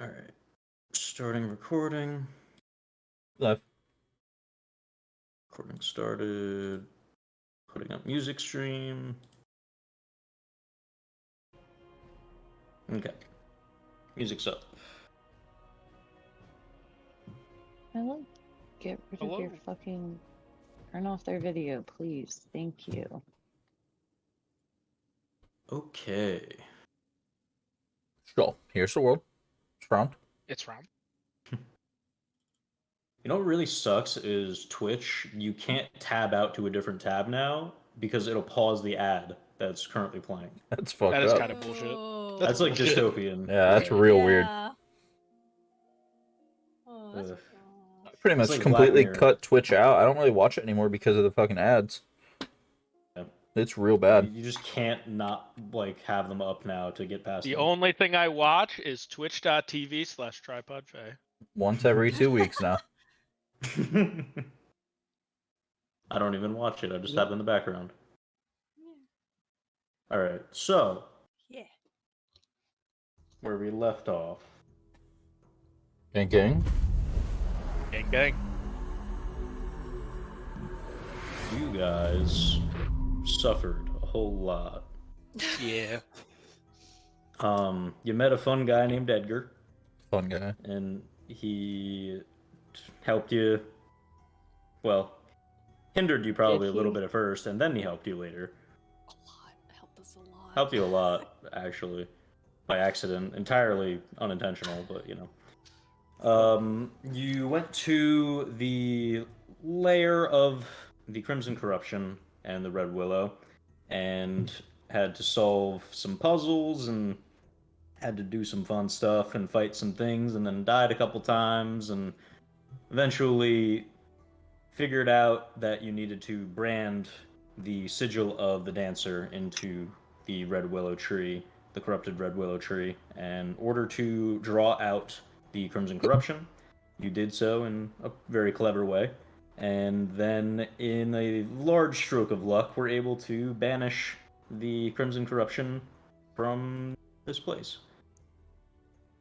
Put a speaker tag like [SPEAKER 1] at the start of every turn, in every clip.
[SPEAKER 1] All right. Starting recording.
[SPEAKER 2] Left.
[SPEAKER 1] Recording started. Putting up music stream. Okay. Music's up.
[SPEAKER 3] Hello? Get rid of your fucking... Turn off their video, please. Thank you.
[SPEAKER 1] Okay.
[SPEAKER 2] So, here's the world. It's round.
[SPEAKER 4] It's round.
[SPEAKER 1] You know what really sucks is Twitch. You can't tab out to a different tab now because it'll pause the ad that's currently playing.
[SPEAKER 2] That's fucked
[SPEAKER 4] That is
[SPEAKER 2] up.
[SPEAKER 4] kind of bullshit.
[SPEAKER 1] That's like
[SPEAKER 4] bullshit.
[SPEAKER 1] dystopian.
[SPEAKER 2] Yeah, that's real weird.
[SPEAKER 5] Oh, that's
[SPEAKER 1] Ugh.
[SPEAKER 2] I pretty much
[SPEAKER 1] like
[SPEAKER 2] completely
[SPEAKER 1] Black Mirror.
[SPEAKER 2] cut Twitch out. I don't really watch it anymore because of the fucking ads.
[SPEAKER 1] Yeah.
[SPEAKER 2] It's real bad.
[SPEAKER 1] You just can't not like have them up now to get past
[SPEAKER 4] The
[SPEAKER 1] them.
[SPEAKER 4] only thing I watch is twitch.tv/tripodfay.
[SPEAKER 2] Once every 2 weeks now.
[SPEAKER 1] I don't even watch it. I just have it in the background. All right. So,
[SPEAKER 5] Yeah.
[SPEAKER 1] where we left off.
[SPEAKER 2] Gang gang.
[SPEAKER 4] Gang gang.
[SPEAKER 1] You guys suffered a whole lot.
[SPEAKER 4] Yeah.
[SPEAKER 1] You met a fun guy named Edgar,
[SPEAKER 2] Fun guy.
[SPEAKER 1] and he helped you. Well, hindered you probably a little bit at first, and then he helped you later.
[SPEAKER 5] A lot. Helped us a lot.
[SPEAKER 1] Helped you a lot, actually, by accident, entirely unintentional, but you know. You went to the lair of the Crimson Corruption and the Red Willow, and had to solve some puzzles and had to do some fun stuff and fight some things, and then died a couple times, and eventually figured out that you needed to brand the sigil of the dancer into the Red Willow tree, the corrupted Red Willow tree, in order to draw out the Crimson Corruption. You did so in a very clever way, and then in a large stroke of luck, were able to banish the Crimson Corruption from this place.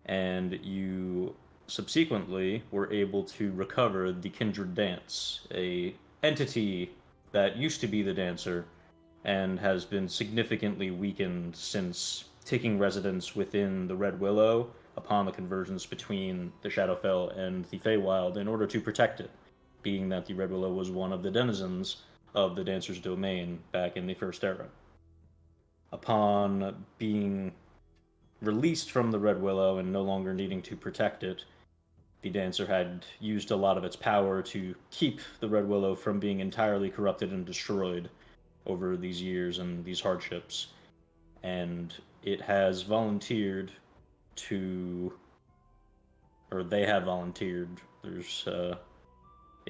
[SPEAKER 1] And you subsequently were able to recover the Kindred Dance, a entity that used to be the dancer and has been significantly weakened since taking residence within the Red Willow upon the convergence between the Shadowfell and the Feywild in order to protect it, being that the Red Willow was one of the denizens of the Dancer's domain back in the First Era. Upon being released from the Red Willow and no longer needing to protect it, the Dancer had used a lot of its power to keep the Red Willow from being entirely corrupted and destroyed over these years and these hardships. And it has volunteered to, or they have volunteered, there's a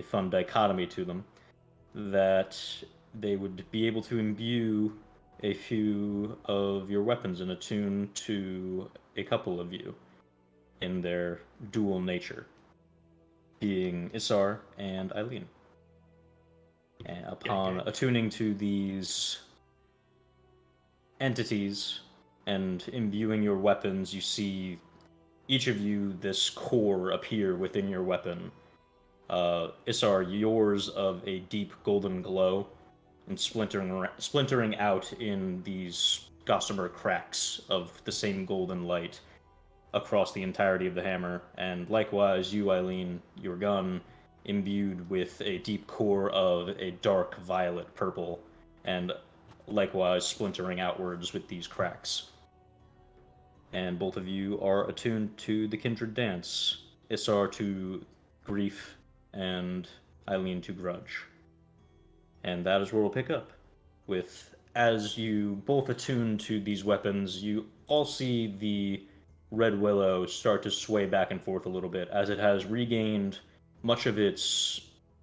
[SPEAKER 1] fun dichotomy to them, that they would be able to imbue a few of your weapons and attune to a couple of you in their dual nature, being Isar and Eileen. And upon attuning to these entities and imbuing your weapons, you see each of you this core appear within your weapon. Isar, yours of a deep golden glow, and splintering out in these gossamer cracks of the same golden light across the entirety of the hammer, and likewise you, Eileen, your gun, imbued with a deep core of a dark violet purple, and likewise splintering outwards with these cracks. And both of you are attuned to the Kindred Dance, Isar to grief, and Eileen to grudge. And that is where we'll pick up. With, as you both attune to these weapons, you all see the Red Willow start to sway back and forth a little bit as it has regained much of its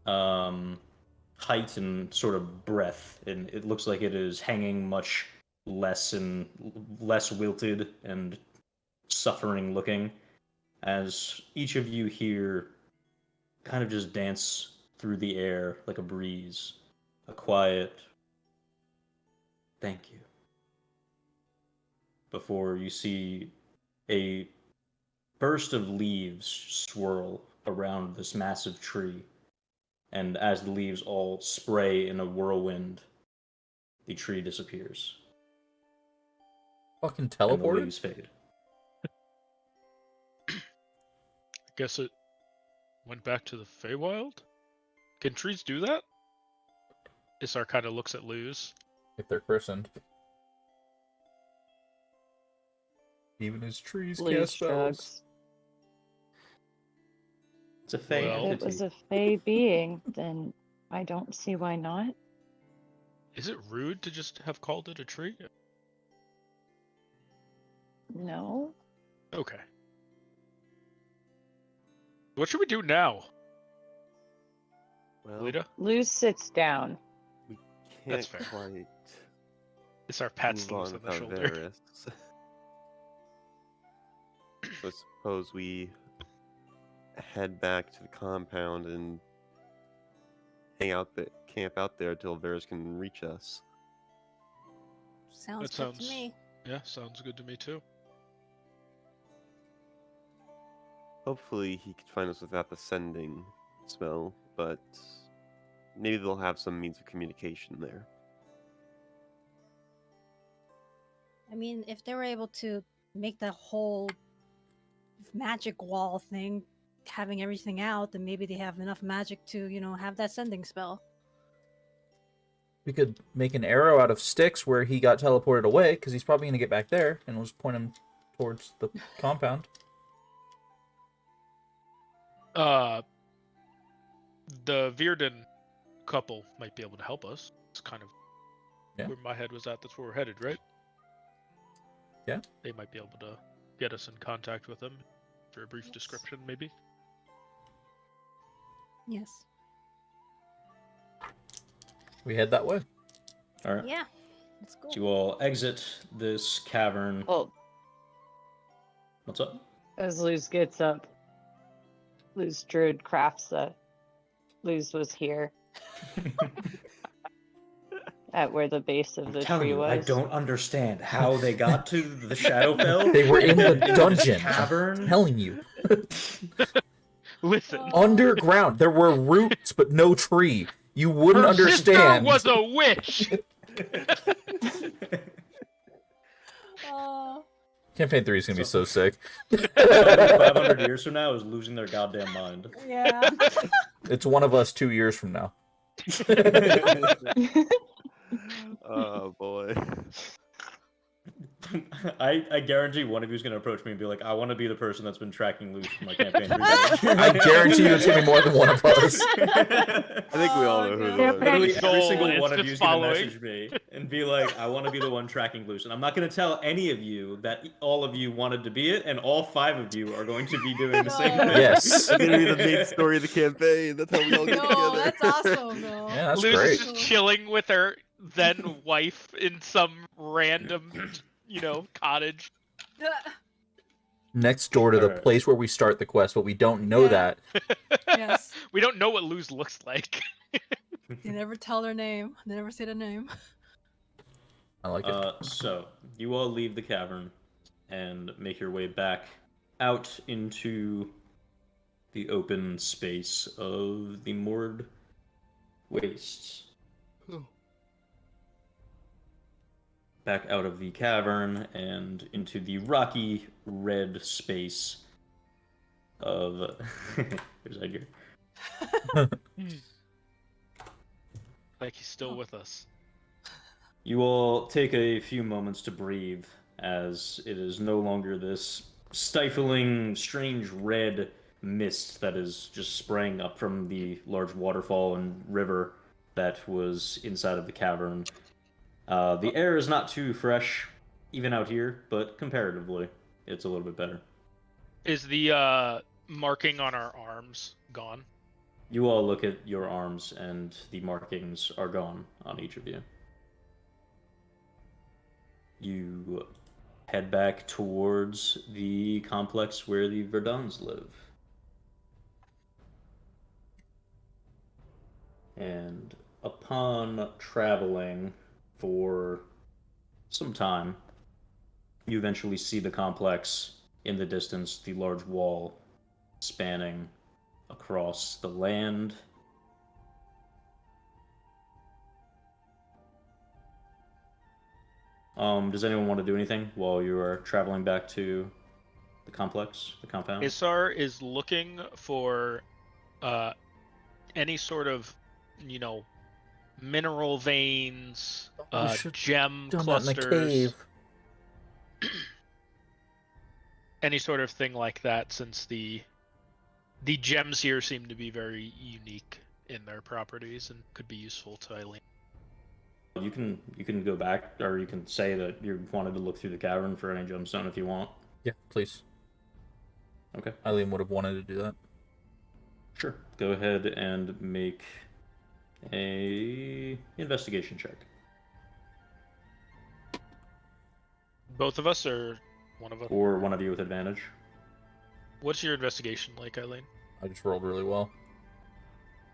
[SPEAKER 1] height and sort of breadth, and it looks like it is hanging much less and less wilted and suffering looking, as each of you here kind of just dance through the air like a breeze, a quiet thank you, before you see a burst of leaves swirl around this massive tree, and as the leaves all spray in a whirlwind, the tree disappears.
[SPEAKER 2] Fucking
[SPEAKER 1] And the
[SPEAKER 2] teleported?
[SPEAKER 1] leaves fade.
[SPEAKER 4] I guess it went back to the Feywild? Can trees do that? Isar kind of looks at Luz.
[SPEAKER 2] If they're christened. Even his trees
[SPEAKER 3] Luz
[SPEAKER 2] cast spells.
[SPEAKER 3] shrugs.
[SPEAKER 1] It's a fey
[SPEAKER 4] Well-
[SPEAKER 3] If
[SPEAKER 1] entity.
[SPEAKER 3] it was a fey being, then I don't see why not.
[SPEAKER 4] Is it rude to just have called it a tree?
[SPEAKER 3] No.
[SPEAKER 4] Okay. What should we do now,
[SPEAKER 6] Well,
[SPEAKER 4] Lita?
[SPEAKER 3] Luz sits down.
[SPEAKER 6] we
[SPEAKER 4] That's
[SPEAKER 6] can't
[SPEAKER 4] fair.
[SPEAKER 6] quite
[SPEAKER 4] Isar pats
[SPEAKER 6] move
[SPEAKER 4] Luz
[SPEAKER 6] on
[SPEAKER 4] on the
[SPEAKER 6] without
[SPEAKER 4] shoulder.
[SPEAKER 6] Varys. So I suppose we head back to the compound and camp out there till Varys can reach us.
[SPEAKER 5] Sounds
[SPEAKER 4] That
[SPEAKER 5] good
[SPEAKER 4] sounds-
[SPEAKER 5] to me.
[SPEAKER 4] Yeah, sounds good to me too.
[SPEAKER 6] Hopefully he could find us without the sending spell, but maybe they'll have some means of communication there.
[SPEAKER 5] I mean, if they were able to make that whole magic wall thing, having everything out, then maybe they have enough magic to, have that sending spell.
[SPEAKER 2] We could make an arrow out of sticks where he got teleported away, because he's probably going to get back there, and we'll just point him towards the compound.
[SPEAKER 4] The Virden couple might be able to help us. It's kind of
[SPEAKER 2] Yeah.
[SPEAKER 4] where my head was at. That's where we're headed, right?
[SPEAKER 2] Yeah.
[SPEAKER 4] They might be able to get us in contact with them for a brief
[SPEAKER 5] Yes.
[SPEAKER 4] description, maybe.
[SPEAKER 5] Yes.
[SPEAKER 2] We head that way.
[SPEAKER 1] All right.
[SPEAKER 5] Yeah. Let's go.
[SPEAKER 1] So you all exit this cavern.
[SPEAKER 3] Well,
[SPEAKER 1] What's up?
[SPEAKER 3] as Luz gets up, Luz Druid crafts a. Luz was here at where the base of
[SPEAKER 1] I'm
[SPEAKER 3] the
[SPEAKER 1] telling
[SPEAKER 3] tree
[SPEAKER 1] you,
[SPEAKER 3] was.
[SPEAKER 1] I don't understand how they got to the Shadowfell.
[SPEAKER 2] They were in the
[SPEAKER 1] into this
[SPEAKER 2] dungeon.
[SPEAKER 1] cavern.
[SPEAKER 2] I'm telling you.
[SPEAKER 4] Listen,
[SPEAKER 2] Underground. There were roots, but no tree. You wouldn't
[SPEAKER 4] her
[SPEAKER 2] understand.
[SPEAKER 4] sister was a witch.
[SPEAKER 5] Uh,
[SPEAKER 2] Campaign 3 is going to be so sick.
[SPEAKER 1] 500 years from now is losing their goddamn mind.
[SPEAKER 5] yeah.
[SPEAKER 2] It's one of us 2 years from now.
[SPEAKER 6] Oh boy.
[SPEAKER 1] I guarantee one of you is going to approach me and be like, I want to be the person that's been tracking loose for my campaign.
[SPEAKER 2] I guarantee you it's going to be more than one of us.
[SPEAKER 6] I think we all know who
[SPEAKER 5] Oh,
[SPEAKER 6] it
[SPEAKER 5] God.
[SPEAKER 6] was.
[SPEAKER 1] Literally every
[SPEAKER 4] Soul
[SPEAKER 1] single
[SPEAKER 4] is
[SPEAKER 1] one of
[SPEAKER 4] just
[SPEAKER 1] you is going to
[SPEAKER 4] following.
[SPEAKER 1] message me and be like, I want to be the one tracking loose. And I'm not going to tell any of you that all of you wanted to be it, and all 5 of you are going to be doing the same
[SPEAKER 5] No.
[SPEAKER 1] thing.
[SPEAKER 2] Yes.
[SPEAKER 6] It's gonna be the main story of the campaign. That's how we all get
[SPEAKER 5] No,
[SPEAKER 6] together.
[SPEAKER 5] that's awesome, though.
[SPEAKER 2] Yeah, that's
[SPEAKER 4] Luz
[SPEAKER 2] great.
[SPEAKER 4] is just chilling with her then wife in some random, cottage.
[SPEAKER 2] Next door to the
[SPEAKER 1] Alright.
[SPEAKER 2] place where we start the quest, but we don't know
[SPEAKER 5] Yeah.
[SPEAKER 2] that.
[SPEAKER 5] Yes.
[SPEAKER 4] We don't know what Luz looks like.
[SPEAKER 5] They never tell their name. They never say their name.
[SPEAKER 2] I like it.
[SPEAKER 1] So, you all leave the cavern and make your way back out into the open space of the moored wastes. Back out of the cavern and into the rocky red space of. There's Edgar.
[SPEAKER 4] Like he's still with us.
[SPEAKER 1] You all take a few moments to breathe as it is no longer this stifling, strange red mist that is just spraying up from the large waterfall and river that was inside of the cavern. The air is not too fresh, even out here, but comparatively, it's a little bit better.
[SPEAKER 4] Is the marking on our arms gone?
[SPEAKER 1] You all look at your arms, and the markings are gone on each of you. You head back towards the complex where the Verdons live. And upon traveling for some time, you eventually see the complex in the distance, the large wall spanning across the land. Does anyone want to do anything while you are traveling back to the complex, the compound?
[SPEAKER 4] Isar is looking for any sort of, mineral veins,
[SPEAKER 2] We should
[SPEAKER 4] gem
[SPEAKER 2] done that in the
[SPEAKER 4] clusters,
[SPEAKER 2] cave.
[SPEAKER 4] any sort of thing like that, since the gems here seem to be very unique in their properties and could be useful to Eileen.
[SPEAKER 1] You can go back, or you can say that you wanted to look through the cavern for any gemstone if you want.
[SPEAKER 2] Yeah, please.
[SPEAKER 1] Okay.
[SPEAKER 2] Eileen would have wanted to do that.
[SPEAKER 1] Sure. Go ahead and make a investigation check.
[SPEAKER 4] Both of us, or one of us?
[SPEAKER 1] Or one of you with advantage.
[SPEAKER 4] What's your investigation like, Eileen?
[SPEAKER 2] I just rolled really well.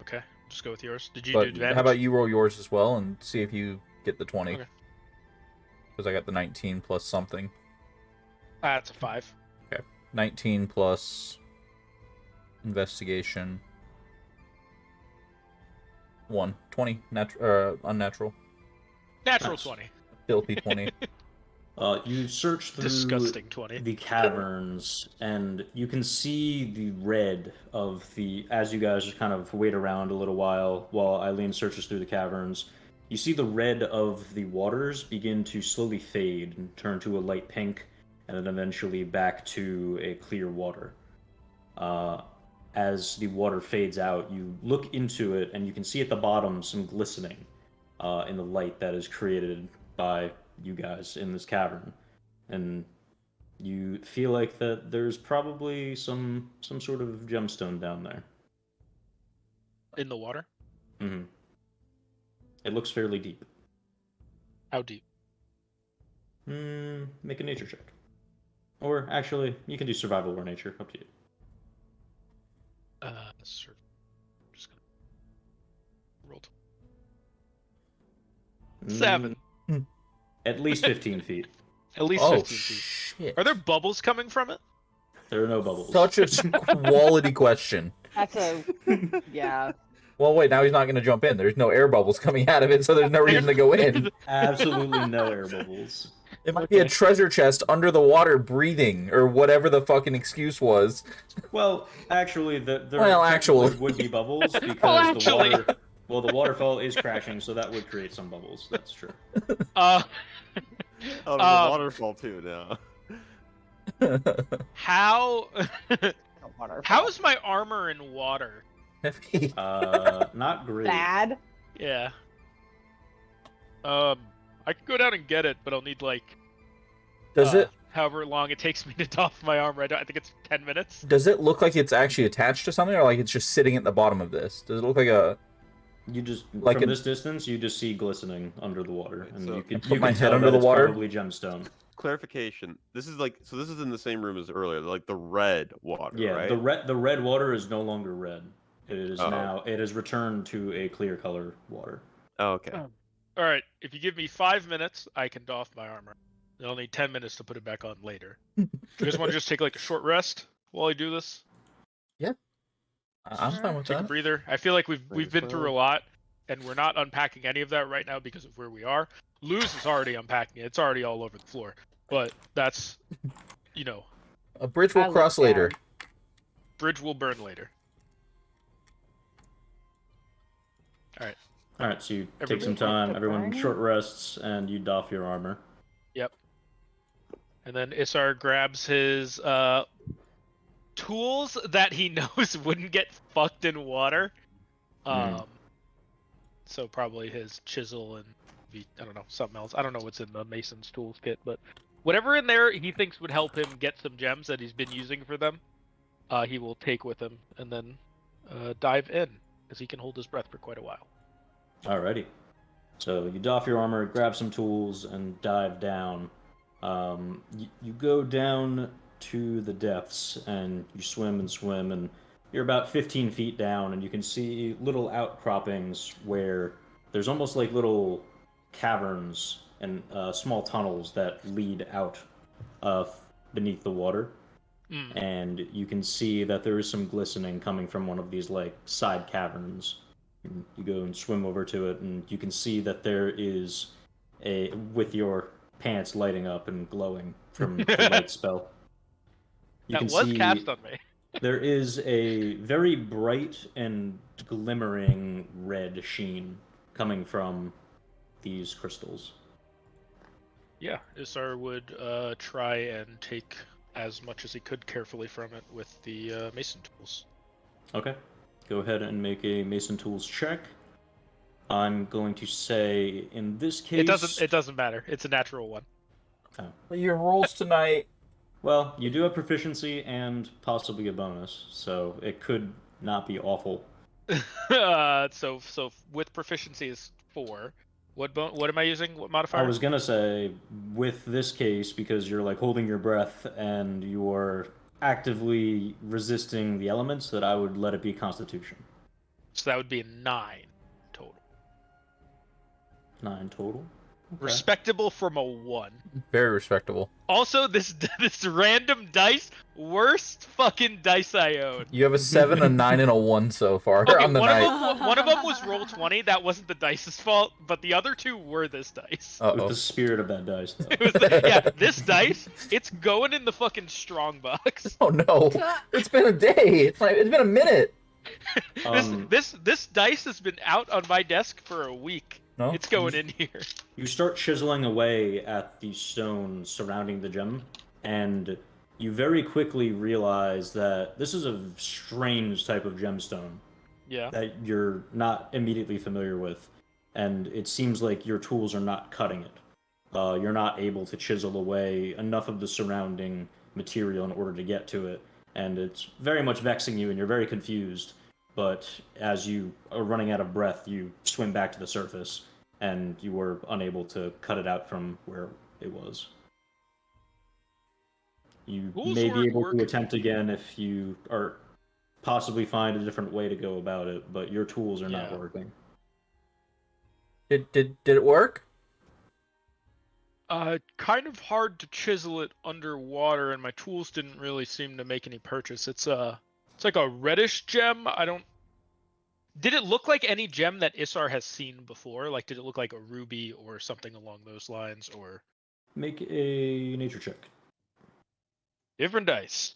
[SPEAKER 4] Okay, just go with yours. Did you
[SPEAKER 2] But
[SPEAKER 4] do advantage?
[SPEAKER 2] how about you roll yours as well and see if you get the 20?
[SPEAKER 4] Okay.
[SPEAKER 2] Because I got the 19 plus something.
[SPEAKER 4] That's a 5.
[SPEAKER 2] 19 plus investigation. 1. 20. Unnatural.
[SPEAKER 4] Natural
[SPEAKER 1] Nice.
[SPEAKER 4] 20.
[SPEAKER 2] Filthy 20.
[SPEAKER 1] You search through
[SPEAKER 4] Disgusting 20.
[SPEAKER 1] the caverns, and you can see the red of the. As you guys just kind of wait around a little while Eileen searches through the caverns, you see the red of the waters begin to slowly fade and turn to a light pink, and then eventually back to a clear water. As the water fades out, you look into it, and you can see at the bottom some glistening in the light that is created by you guys in this cavern, and you feel like that there's probably some sort of gemstone down there.
[SPEAKER 4] In the water?
[SPEAKER 1] Mm-hmm. It looks fairly deep.
[SPEAKER 4] How deep?
[SPEAKER 1] Make a nature check, or actually, you can do survival or nature. Up to you.
[SPEAKER 4] Sure. Just gonna roll. 7.
[SPEAKER 1] At least 15 feet.
[SPEAKER 4] At least
[SPEAKER 2] Oh,
[SPEAKER 4] 15 feet.
[SPEAKER 2] shit.
[SPEAKER 4] Are there bubbles coming from it?
[SPEAKER 1] There are no bubbles.
[SPEAKER 2] Such a quality question.
[SPEAKER 3] That's a yeah.
[SPEAKER 2] Well, wait, now he's not going to jump in. There's no air bubbles coming out of it, so there's no reason to go in.
[SPEAKER 1] Absolutely no air bubbles.
[SPEAKER 2] It might be a treasure chest under the water breathing, or whatever the fucking excuse was.
[SPEAKER 1] Well, actually, there
[SPEAKER 2] actually.
[SPEAKER 1] would be bubbles because
[SPEAKER 4] actually.
[SPEAKER 1] the waterfall is crashing, so that would create some bubbles. That's true.
[SPEAKER 6] Oh, there's a waterfall too now.
[SPEAKER 4] How
[SPEAKER 3] Waterfall.
[SPEAKER 4] how is my armor in water?
[SPEAKER 2] Heavy.
[SPEAKER 1] Not great.
[SPEAKER 3] Bad?
[SPEAKER 4] Yeah. I can go down and get it, but I'll need like
[SPEAKER 2] Does it
[SPEAKER 4] however long it takes me to doff my armor. I think it's 10 minutes.
[SPEAKER 2] look like it's actually attached to something, or like it's just sitting at the bottom of this? Does it look like a...
[SPEAKER 1] You just
[SPEAKER 2] Like
[SPEAKER 1] from
[SPEAKER 2] a-
[SPEAKER 1] this distance, you just see glistening under the water, and
[SPEAKER 6] So-
[SPEAKER 1] you can
[SPEAKER 2] Put my head
[SPEAKER 1] tell
[SPEAKER 2] under
[SPEAKER 1] that
[SPEAKER 2] the
[SPEAKER 1] it's
[SPEAKER 2] water?
[SPEAKER 1] Probably gemstone.
[SPEAKER 6] Clarification. This is in the same room as earlier, like the red water,
[SPEAKER 1] Yeah,
[SPEAKER 6] right?
[SPEAKER 1] the red water is no longer red. It is
[SPEAKER 6] Oh.
[SPEAKER 1] now. It has returned to a clear color water.
[SPEAKER 6] Oh, okay.
[SPEAKER 4] All right, if you give me 5 minutes, I can doff my armor. I'll need 10 minutes to put it back on later. Do you guys want to just take like a short rest while I do this?
[SPEAKER 2] I'm fine with
[SPEAKER 4] Take a
[SPEAKER 2] that.
[SPEAKER 4] breather. I feel like we've
[SPEAKER 6] Might as
[SPEAKER 4] been through a
[SPEAKER 6] well.
[SPEAKER 4] lot, and we're not unpacking any of that right now because of where we are. Luz is already unpacking it. It's already all over the floor. But that's,
[SPEAKER 2] A bridge
[SPEAKER 3] I
[SPEAKER 2] will
[SPEAKER 3] look
[SPEAKER 2] cross later.
[SPEAKER 3] down.
[SPEAKER 4] bridge will burn later.
[SPEAKER 1] All right, so you take
[SPEAKER 4] Everybody
[SPEAKER 1] some
[SPEAKER 3] take
[SPEAKER 1] time.
[SPEAKER 3] the
[SPEAKER 1] Everyone
[SPEAKER 3] burning?
[SPEAKER 1] short rests, and you doff your armor.
[SPEAKER 4] And then Isar grabs his tools that he knows wouldn't get fucked in water. So probably his chisel and I don't know, something else. I don't know what's in the Mason's tools kit, but whatever in there he thinks would help him get some gems that he's been using for them, he will take with him and then dive in, because he can hold his breath for quite a while.
[SPEAKER 1] Alrighty. So you doff your armor, grab some tools, and dive down. You go down to the depths, and you swim and swim, and you're about 15 feet down, and you can see little outcroppings where there's almost like little caverns and small tunnels that lead out beneath the water. and you can see that there is some glistening coming from one of these like side caverns. And you go and swim over to it, and you can see that there is with your pants lighting up and glowing from the light spell. You
[SPEAKER 4] That
[SPEAKER 1] can
[SPEAKER 4] was
[SPEAKER 1] see
[SPEAKER 4] cast on me.
[SPEAKER 1] there is a very bright and glimmering red sheen coming from these crystals.
[SPEAKER 4] Yeah, Isar would try and take as much as he could carefully from it with the mason tools.
[SPEAKER 1] Okay. Go ahead and make a Mason Tools check. I'm going to say in this case
[SPEAKER 4] It doesn't matter. It's a natural one.
[SPEAKER 2] Your rolls tonight.
[SPEAKER 1] Well, you do have proficiency and possibly a bonus, so it could not be awful.
[SPEAKER 4] So with proficiency is 4. What am I using? What modifier?
[SPEAKER 1] I was gonna say, with this case, because you're like holding your breath and you're actively resisting the elements, that I would let it be Constitution.
[SPEAKER 4] So that would be a 9 total.
[SPEAKER 1] 9 total. Okay.
[SPEAKER 4] Respectable from a 1.
[SPEAKER 2] Very respectable.
[SPEAKER 4] Also, this random dice, worst fucking dice I own.
[SPEAKER 2] You have a 7, a 9, and a 1 so far
[SPEAKER 4] Okay,
[SPEAKER 2] on the night.
[SPEAKER 4] one of them was roll 20. That wasn't the dice's fault, but the other 2 were this dice.
[SPEAKER 1] With
[SPEAKER 2] Uh-oh.
[SPEAKER 1] the spirit of that dice, though.
[SPEAKER 4] It was this dice, it's going in the fucking strong box.
[SPEAKER 2] Oh no! It's been a day. It's been a minute.
[SPEAKER 4] This dice has been out on my desk for a week.
[SPEAKER 2] No?
[SPEAKER 4] It's going in here.
[SPEAKER 1] You start chiseling away at the stone surrounding the gem, and you very quickly realize that this is a strange type of gemstone
[SPEAKER 4] Yeah.
[SPEAKER 1] that you're not immediately familiar with, and it seems like your tools are not cutting it. You're not able to chisel away enough of the surrounding material in order to get to it, and it's very much vexing you, and you're very confused. But as you are running out of breath, you swim back to the surface, and you were unable to cut it out from where it was. You
[SPEAKER 4] Tools
[SPEAKER 1] may be
[SPEAKER 4] weren't
[SPEAKER 1] able
[SPEAKER 4] working.
[SPEAKER 1] to attempt again if you are possibly find a different way to go about it, but your tools are not
[SPEAKER 4] Yeah.
[SPEAKER 1] working.
[SPEAKER 2] Did it work?
[SPEAKER 4] Kind of hard to chisel it underwater, and my tools didn't really seem to make any purchase. It's like a reddish gem. Did it look like any gem that Isar has seen before? Like, did it look like a ruby or something along those lines, or
[SPEAKER 1] Make a nature check.
[SPEAKER 4] different dice?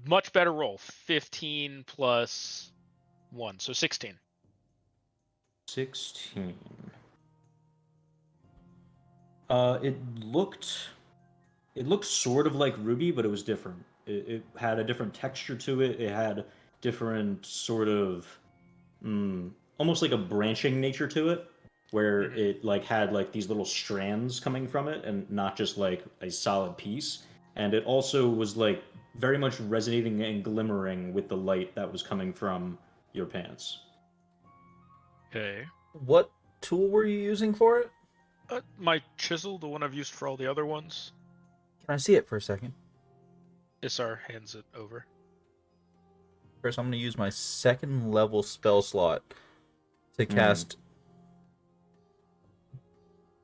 [SPEAKER 4] Much better roll. 15 plus 1, so 16.
[SPEAKER 1] 16. It looked sort of like ruby, but it was different. It had a different texture to it. It had different sort of almost like a branching nature to it, where it like had like these little strands coming from it and not just like a solid piece. And it also was like very much resonating and glimmering with the light that was coming from your pants.
[SPEAKER 4] Okay.
[SPEAKER 2] What tool were you using for it?
[SPEAKER 4] My chisel, the one I've used for all the other ones.
[SPEAKER 2] Can I see it for a second?
[SPEAKER 4] Isar hands it over.
[SPEAKER 2] First, I'm going to use my 2nd level spell slot to cast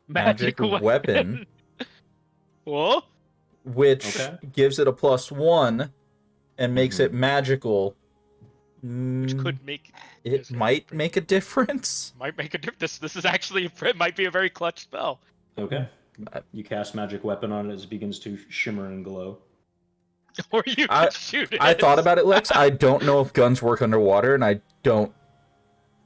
[SPEAKER 2] Magic Weapon,
[SPEAKER 4] What?
[SPEAKER 2] which
[SPEAKER 1] Okay.
[SPEAKER 2] gives it a +1 and makes it magical.
[SPEAKER 4] Which could make
[SPEAKER 2] It might make a difference.
[SPEAKER 4] might make a difference. This is actually it might be a very clutch spell.
[SPEAKER 1] Okay. You cast magic weapon on it as it begins to shimmer and glow.
[SPEAKER 4] Or you
[SPEAKER 2] I-
[SPEAKER 4] could shoot it.
[SPEAKER 2] I thought about it, Lex. I don't know if guns work underwater, and I don't.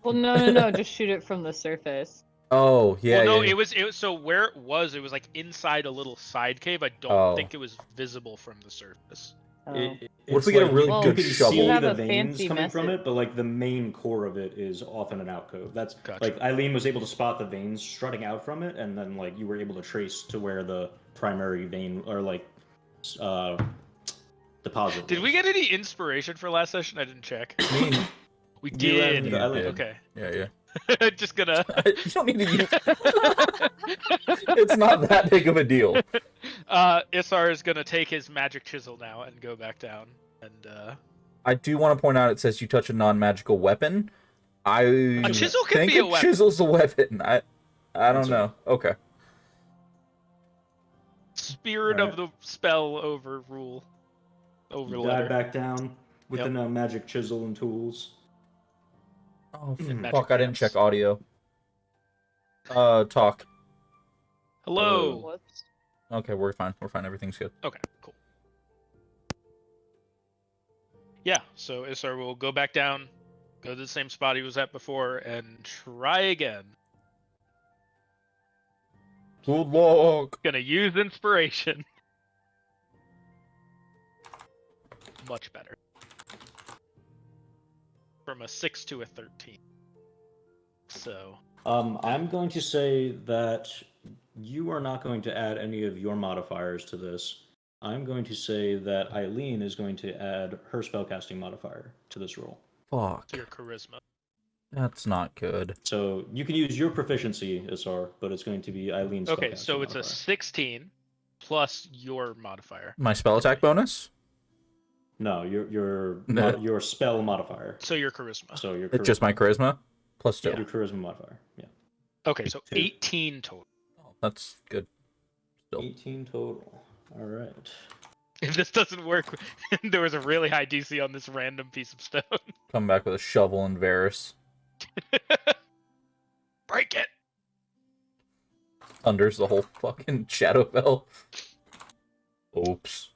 [SPEAKER 3] Well, no, just shoot it from the surface.
[SPEAKER 2] Oh, yeah.
[SPEAKER 4] Well, no,
[SPEAKER 2] yeah.
[SPEAKER 4] it was so where it was like inside a little side cave. I don't
[SPEAKER 2] Oh.
[SPEAKER 4] think it was visible from the surface.
[SPEAKER 3] Oh.
[SPEAKER 2] What if
[SPEAKER 1] It's
[SPEAKER 2] we get a
[SPEAKER 1] like
[SPEAKER 2] really
[SPEAKER 1] you
[SPEAKER 2] good
[SPEAKER 1] can
[SPEAKER 2] shovel?
[SPEAKER 1] see
[SPEAKER 3] You have
[SPEAKER 1] the
[SPEAKER 3] a
[SPEAKER 1] veins
[SPEAKER 3] fancy
[SPEAKER 1] coming from
[SPEAKER 3] method.
[SPEAKER 1] it, but like the main core of it is off in an alcove. That's
[SPEAKER 4] Gotcha.
[SPEAKER 1] like Eileen was able to spot the veins strutting out from it, and then like you were able to trace to where the primary vein or like deposit.
[SPEAKER 4] Did
[SPEAKER 1] was.
[SPEAKER 4] we get any inspiration for last session? I didn't check.
[SPEAKER 2] Me.
[SPEAKER 4] We
[SPEAKER 1] You
[SPEAKER 4] did.
[SPEAKER 1] and
[SPEAKER 2] You
[SPEAKER 1] Eileen.
[SPEAKER 2] did.
[SPEAKER 4] Okay.
[SPEAKER 2] Yeah.
[SPEAKER 4] Just gonna.
[SPEAKER 2] You don't need to use. It's not that big of a deal.
[SPEAKER 4] Isar is gonna take his magic chisel now and go back down. And
[SPEAKER 2] I do want to point out it says you touch a non-magical weapon.
[SPEAKER 4] A chisel can
[SPEAKER 2] think
[SPEAKER 4] be a
[SPEAKER 2] a
[SPEAKER 4] weapon.
[SPEAKER 2] chisel's a weapon. I don't
[SPEAKER 1] That's
[SPEAKER 2] know. Okay.
[SPEAKER 4] spirit of the spell overrule. over
[SPEAKER 1] You
[SPEAKER 4] the
[SPEAKER 1] dive
[SPEAKER 4] letter.
[SPEAKER 1] back down with
[SPEAKER 4] Yep.
[SPEAKER 1] the magic chisel and tools.
[SPEAKER 2] Oh,
[SPEAKER 4] Magic
[SPEAKER 2] fuck, I didn't
[SPEAKER 4] pants.
[SPEAKER 2] check audio. Talk.
[SPEAKER 4] Hello.
[SPEAKER 3] Whoops.
[SPEAKER 2] Okay, we're fine. We're fine. Everything's good.
[SPEAKER 4] Okay, cool. Yeah, so Isar will go back down, go to the same spot he was at before, and try again.
[SPEAKER 2] Good luck.
[SPEAKER 4] Gonna use inspiration. Much better. From a 6 to a 13. So,
[SPEAKER 1] I'm going to say that you are not going to add any of your modifiers to this. I'm going to say that Eileen is going to add her spellcasting modifier to this roll.
[SPEAKER 2] Fuck.
[SPEAKER 4] to your charisma.
[SPEAKER 2] That's not good.
[SPEAKER 1] So you can use your proficiency, Isar, but it's going to be Eileen's
[SPEAKER 4] Okay,
[SPEAKER 1] spellcasting
[SPEAKER 4] so it's a
[SPEAKER 1] modifier.
[SPEAKER 4] 16 plus your modifier.
[SPEAKER 2] My spell attack bonus?
[SPEAKER 1] No,
[SPEAKER 2] No.
[SPEAKER 1] your spell modifier.
[SPEAKER 4] So your charisma.
[SPEAKER 1] So your
[SPEAKER 2] It's just my charisma? Plus 2.
[SPEAKER 1] your charisma modifier. Yeah.
[SPEAKER 4] Okay, so
[SPEAKER 1] 2.
[SPEAKER 4] 18 total.
[SPEAKER 2] Oh, that's good. Still.
[SPEAKER 1] 18 total. All right.
[SPEAKER 4] If this doesn't work, there was a really high DC on this random piece of stone.
[SPEAKER 2] Come back with a shovel and Varus.
[SPEAKER 4] Break it!
[SPEAKER 2] Thunders the whole fucking Shadowfell. Oops.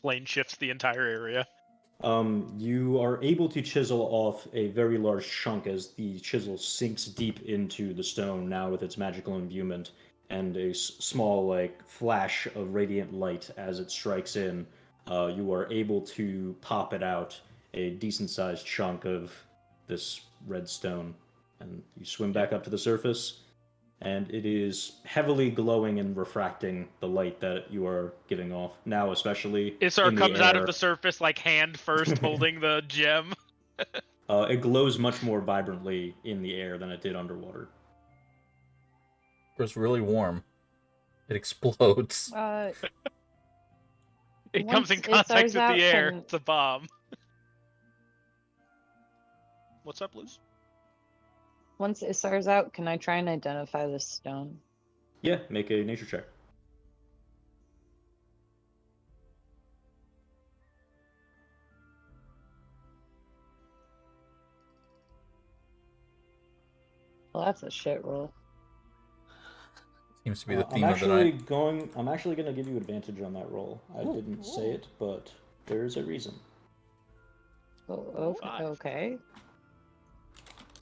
[SPEAKER 4] Plane shifts the entire area.
[SPEAKER 1] You are able to chisel off a very large chunk as the chisel sinks deep into the stone, now with its magical imbuement, and a small, like, flash of radiant light as it strikes in. You are able to pop it out, a decent-sized chunk of this red stone, and you swim back up to the surface, and it is heavily glowing and refracting the light that you are giving off, now especially
[SPEAKER 4] Isar
[SPEAKER 1] in the
[SPEAKER 4] comes out of
[SPEAKER 1] air.
[SPEAKER 4] the surface, like, hand first, holding the gem.
[SPEAKER 1] It glows much more vibrantly in the air than it did underwater.
[SPEAKER 2] It's really warm. It explodes.
[SPEAKER 4] It comes in
[SPEAKER 3] Once
[SPEAKER 4] contact
[SPEAKER 3] Isar's
[SPEAKER 4] with
[SPEAKER 3] out,
[SPEAKER 4] the air.
[SPEAKER 3] can-
[SPEAKER 4] It's a bomb. What's up, Luz?
[SPEAKER 3] Once Isar's out, can I try and identify this stone?
[SPEAKER 1] Yeah, make a nature check.
[SPEAKER 3] Well, that's a shit roll.
[SPEAKER 2] Seems to be the
[SPEAKER 1] I'm
[SPEAKER 2] theme of the night.
[SPEAKER 1] I'm actually going to give you advantage on that roll. I didn't say it, but there's a reason.
[SPEAKER 3] Oh,
[SPEAKER 4] Five.
[SPEAKER 3] okay.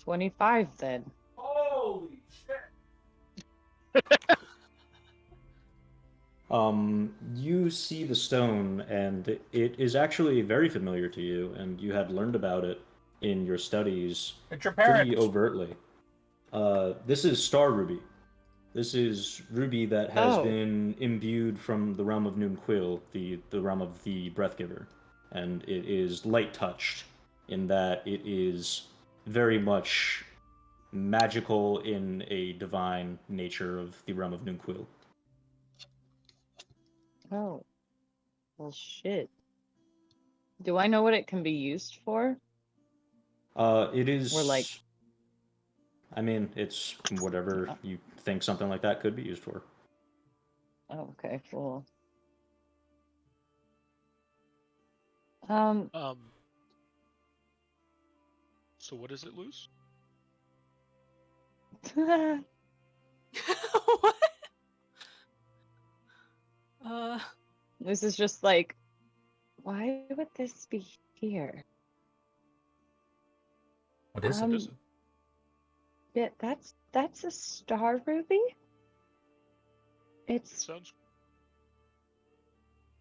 [SPEAKER 3] 25 then.
[SPEAKER 2] Holy shit!
[SPEAKER 1] You see the stone, and it is actually very familiar to you, and you had learned about it in your studies
[SPEAKER 2] It's your
[SPEAKER 1] pretty
[SPEAKER 2] parents.
[SPEAKER 1] overtly. This is Star Ruby. This is ruby that has
[SPEAKER 3] Oh.
[SPEAKER 1] been imbued from the realm of Noonquill, the realm of the Breathgiver, and it is light touched in that it is very much magical in a divine nature of the realm of Noonquill.
[SPEAKER 3] Oh. Well, shit. Do I know what it can be used for?
[SPEAKER 1] It is.
[SPEAKER 3] Or, like-
[SPEAKER 1] I mean, it's whatever you think something like that could be used for.
[SPEAKER 3] Oh, okay, cool.
[SPEAKER 4] So what does it lose?
[SPEAKER 5] What?
[SPEAKER 3] This is just like, why would this be here?
[SPEAKER 2] What is
[SPEAKER 3] Um,
[SPEAKER 2] it?
[SPEAKER 3] Yeah, that's a star ruby. It's
[SPEAKER 4] Sounds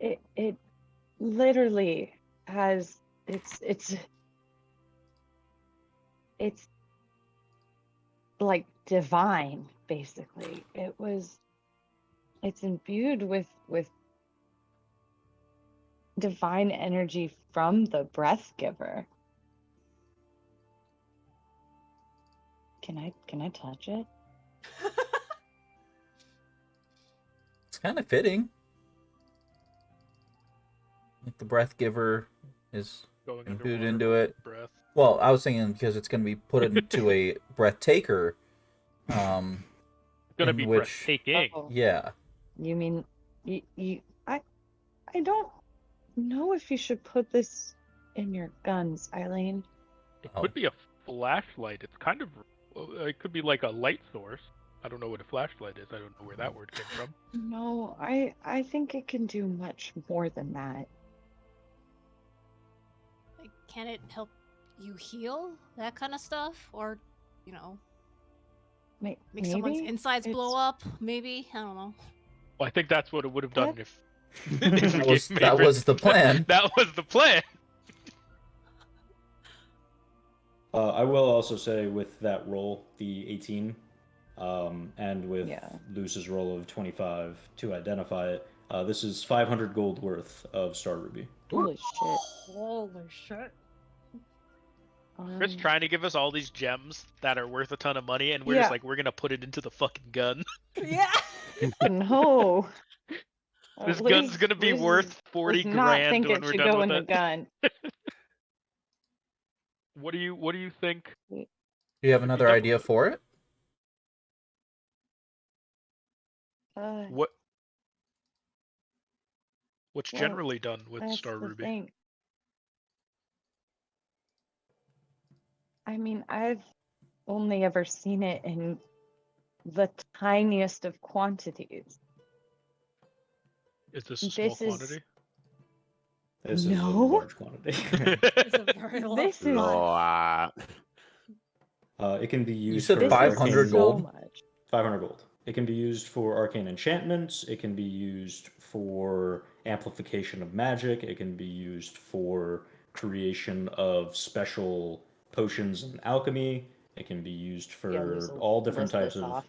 [SPEAKER 3] it literally has it's like divine, basically. It's imbued with divine energy from the breath giver. Can I touch it?
[SPEAKER 2] It's kind of fitting. Like the breath giver is
[SPEAKER 4] going
[SPEAKER 2] imbued
[SPEAKER 4] underwater
[SPEAKER 2] into
[SPEAKER 4] with
[SPEAKER 2] it.
[SPEAKER 4] breath.
[SPEAKER 2] Well, I was thinking because it's going to be put into a breath taker.
[SPEAKER 4] Gonna
[SPEAKER 2] in
[SPEAKER 4] be
[SPEAKER 2] which-
[SPEAKER 4] breathtaking.
[SPEAKER 3] Oh,
[SPEAKER 2] Yeah.
[SPEAKER 3] you mean you I don't know if you should put this in your guns, Eileen.
[SPEAKER 4] It
[SPEAKER 2] Oh.
[SPEAKER 4] could be a flashlight. It's kind of. It could be like a light source. I don't know what a flashlight is. I don't know where that word came from.
[SPEAKER 3] No, I think it can do much more than that.
[SPEAKER 5] Like, can it help you heal? That kind of stuff? Or, you know, make someone's
[SPEAKER 3] Maybe
[SPEAKER 5] insides blow
[SPEAKER 3] it's-
[SPEAKER 5] up? Maybe? I don't know.
[SPEAKER 4] Well, I think that's what it would have done
[SPEAKER 3] That-
[SPEAKER 4] if. if
[SPEAKER 2] That
[SPEAKER 4] we
[SPEAKER 2] was-
[SPEAKER 4] gave
[SPEAKER 2] that
[SPEAKER 4] Maven-
[SPEAKER 2] was the plan.
[SPEAKER 4] That was the plan.
[SPEAKER 1] I will also say with that roll, the 18, and with
[SPEAKER 3] Yeah.
[SPEAKER 1] Luce's roll of 25 to identify it, this is 500 gold worth of Star Ruby.
[SPEAKER 3] Holy shit.
[SPEAKER 5] Holy shit.
[SPEAKER 4] Chris trying to give us all these gems that are worth a ton of money, and we're
[SPEAKER 3] Yeah.
[SPEAKER 4] just like, we're gonna put it into the fucking gun.
[SPEAKER 5] Yeah.
[SPEAKER 3] No.
[SPEAKER 4] This gun's gonna be worth 40
[SPEAKER 3] does not
[SPEAKER 4] grand
[SPEAKER 3] think
[SPEAKER 4] when
[SPEAKER 3] it
[SPEAKER 4] we're
[SPEAKER 3] should
[SPEAKER 4] done
[SPEAKER 3] go
[SPEAKER 4] with
[SPEAKER 3] in the
[SPEAKER 4] it.
[SPEAKER 3] gun.
[SPEAKER 4] What do you think?
[SPEAKER 2] Do you have another idea for it?
[SPEAKER 4] What's
[SPEAKER 3] Well,
[SPEAKER 4] generally done with
[SPEAKER 3] that's
[SPEAKER 4] Star
[SPEAKER 3] the
[SPEAKER 4] Ruby?
[SPEAKER 3] thing. I mean, I've only ever seen it in the tiniest of quantities.
[SPEAKER 4] Is this a
[SPEAKER 3] This
[SPEAKER 4] small
[SPEAKER 3] is-
[SPEAKER 4] quantity?
[SPEAKER 1] This is a
[SPEAKER 3] No.
[SPEAKER 1] large quantity.
[SPEAKER 5] It's a very large
[SPEAKER 3] This is-
[SPEAKER 5] lot.
[SPEAKER 1] It can be used
[SPEAKER 2] said
[SPEAKER 1] for
[SPEAKER 3] This is
[SPEAKER 2] 500
[SPEAKER 1] arcane-
[SPEAKER 3] so
[SPEAKER 2] gold?
[SPEAKER 3] much.
[SPEAKER 1] 500 gold. It can be used for arcane enchantments. It can be used for amplification of magic. It can be used for creation of special potions and alchemy. It can be used for
[SPEAKER 3] Yeah, Luz will
[SPEAKER 1] all different
[SPEAKER 3] list
[SPEAKER 1] types
[SPEAKER 3] this
[SPEAKER 1] of
[SPEAKER 3] off.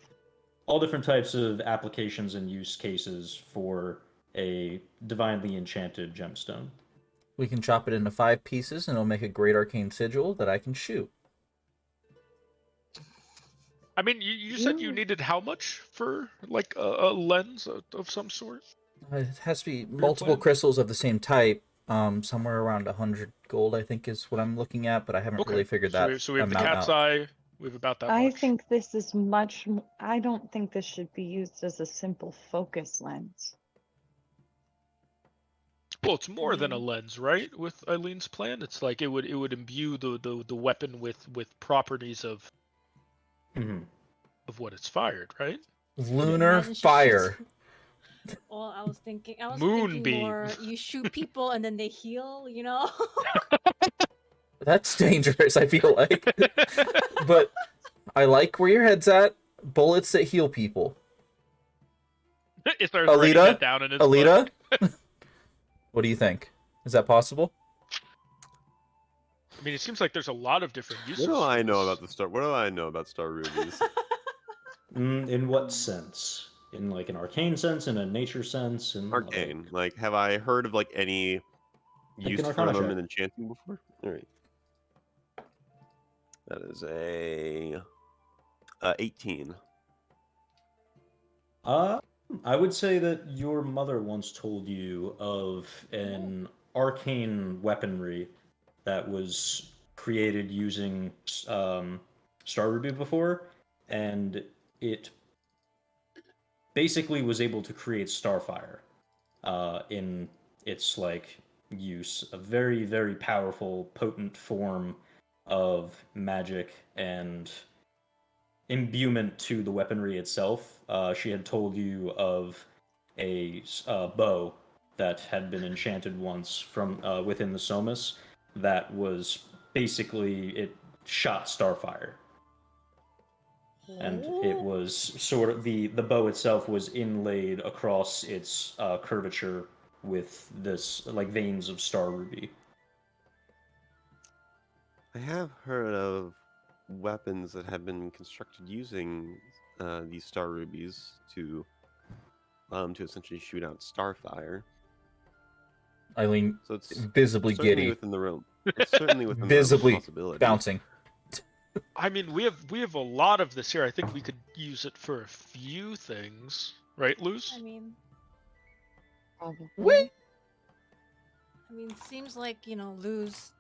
[SPEAKER 1] all different types of applications and use cases for a divinely enchanted gemstone.
[SPEAKER 2] We can chop it into 5 pieces, and it'll make a great arcane sigil that I can shoot.
[SPEAKER 4] I mean, you said you needed how much for like a lens of some sort?
[SPEAKER 2] It has to be multiple
[SPEAKER 4] plan?
[SPEAKER 2] crystals of the same type. Somewhere around 100 gold, I think, is what I'm looking at, but I haven't really figured that
[SPEAKER 4] So we have the
[SPEAKER 2] amount
[SPEAKER 4] cat's
[SPEAKER 2] out.
[SPEAKER 4] eye. We have about that
[SPEAKER 3] I
[SPEAKER 4] much.
[SPEAKER 3] think this is much. I don't think this should be used as a simple focus lens.
[SPEAKER 4] Well, it's more than a
[SPEAKER 5] mean-
[SPEAKER 4] lens, right? With Eileen's plan, it's like it would imbue the weapon with properties of
[SPEAKER 1] Mhm.
[SPEAKER 4] what it's fired, right?
[SPEAKER 2] Lunar
[SPEAKER 5] Imagine she
[SPEAKER 2] fire.
[SPEAKER 5] shoots- Well, I was thinking more
[SPEAKER 4] Moonbeam.
[SPEAKER 5] you shoot people and then they heal, you know?
[SPEAKER 2] That's dangerous, I feel like. But I like where your head's at. Bullets that heal people.
[SPEAKER 4] It starts writing
[SPEAKER 2] Alita?
[SPEAKER 4] that down in his book.
[SPEAKER 2] Alita? What do you think? Is that possible?
[SPEAKER 4] I mean, it seems like there's a lot of different uses.
[SPEAKER 6] What do I
[SPEAKER 4] for
[SPEAKER 6] know
[SPEAKER 4] this.
[SPEAKER 6] about the star? What do I know about Star Rubies?
[SPEAKER 1] In what sense? In like an arcane sense, in a nature sense, in
[SPEAKER 6] Arcane. Like, have I heard of like any
[SPEAKER 1] Make
[SPEAKER 6] use
[SPEAKER 1] an
[SPEAKER 6] for
[SPEAKER 1] Arcana
[SPEAKER 6] them
[SPEAKER 1] check.
[SPEAKER 6] in enchanting before? All right. That is a 18.
[SPEAKER 1] I would say that your mother once told you of an arcane weaponry that was created using Star Ruby before, and it basically was able to create Starfire in its like use. A very, very powerful, potent form of magic and imbuement to the weaponry itself. She had told you of a bow that had been enchanted once from within the Somas that was basically it shot starfire. And it was sort of the bow itself was inlaid across its curvature with this like veins of star ruby.
[SPEAKER 6] I have heard of weapons that have been constructed using these Star Rubies to essentially shoot out starfire.
[SPEAKER 2] Eileen,
[SPEAKER 6] So it's
[SPEAKER 2] visibly
[SPEAKER 6] certainly
[SPEAKER 2] giddy,
[SPEAKER 6] within the realm. It's certainly within the realm of
[SPEAKER 2] visibly
[SPEAKER 6] possibility.
[SPEAKER 2] bouncing.
[SPEAKER 4] I mean, we have a lot of this here. I think we could use it for a few things, right, Luz?
[SPEAKER 5] I mean,
[SPEAKER 3] Probably.
[SPEAKER 5] seems like, Luz,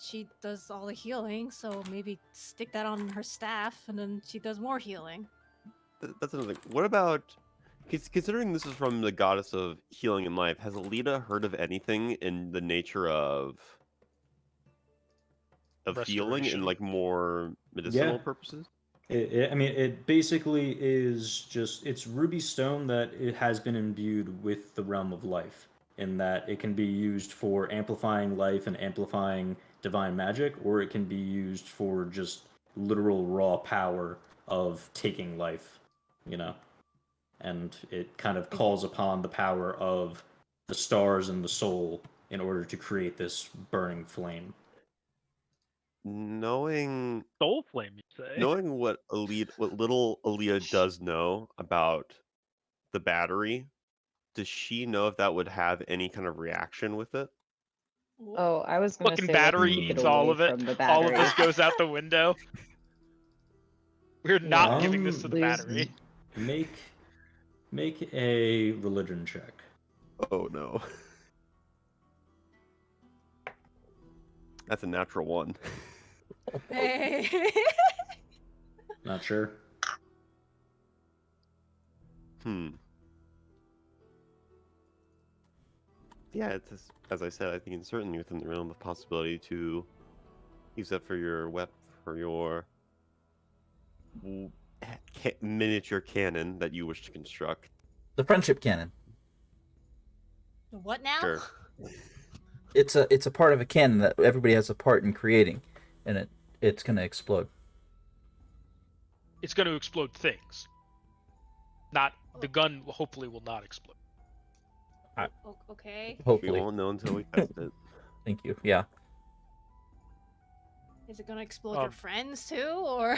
[SPEAKER 5] she does all the healing, so maybe stick that on her staff and then she does more healing.
[SPEAKER 6] That's another thing. What about Considering this is from the goddess of healing and life, has Alita heard of anything in the nature of healing in
[SPEAKER 4] Restoration.
[SPEAKER 6] like more medicinal
[SPEAKER 1] Yeah.
[SPEAKER 6] purposes?
[SPEAKER 1] I mean, it basically is just it's ruby stone that it has been imbued with the realm of life, in that it can be used for amplifying life and amplifying divine magic, or it can be used for just literal raw power of taking life, you know. And it kind of calls upon the power of the stars and the soul in order to create this burning flame.
[SPEAKER 6] Knowing
[SPEAKER 4] Soul flame, you say?
[SPEAKER 6] knowing what little Aaliyah does know about the battery, does she know if that would have any kind of reaction with it?
[SPEAKER 3] Oh, I was gonna
[SPEAKER 4] Fucking
[SPEAKER 3] say let's
[SPEAKER 4] battery
[SPEAKER 3] keep it
[SPEAKER 4] eats all
[SPEAKER 3] away
[SPEAKER 4] of it.
[SPEAKER 3] from the
[SPEAKER 4] All of
[SPEAKER 3] battery.
[SPEAKER 4] this goes out the window. We're not
[SPEAKER 3] Yeah.
[SPEAKER 4] giving this to the
[SPEAKER 3] Lose-
[SPEAKER 4] battery.
[SPEAKER 1] Make a religion check.
[SPEAKER 6] Oh no. That's a natural one.
[SPEAKER 5] Hey.
[SPEAKER 1] Not sure.
[SPEAKER 6] Yeah, as I said, I think it's certainly within the realm of possibility to use that for your miniature cannon that you wish to construct.
[SPEAKER 2] The friendship cannon.
[SPEAKER 5] What now?
[SPEAKER 6] Sure.
[SPEAKER 2] It's a part of a cannon that everybody has a part in creating, and it's gonna explode.
[SPEAKER 4] It's going to explode things. Not the gun. Hopefully, will not explode.
[SPEAKER 5] Okay.
[SPEAKER 6] We
[SPEAKER 2] Hopefully.
[SPEAKER 6] won't know until we test it.
[SPEAKER 2] Thank you. Yeah.
[SPEAKER 5] Is it gonna explode your friends too, or?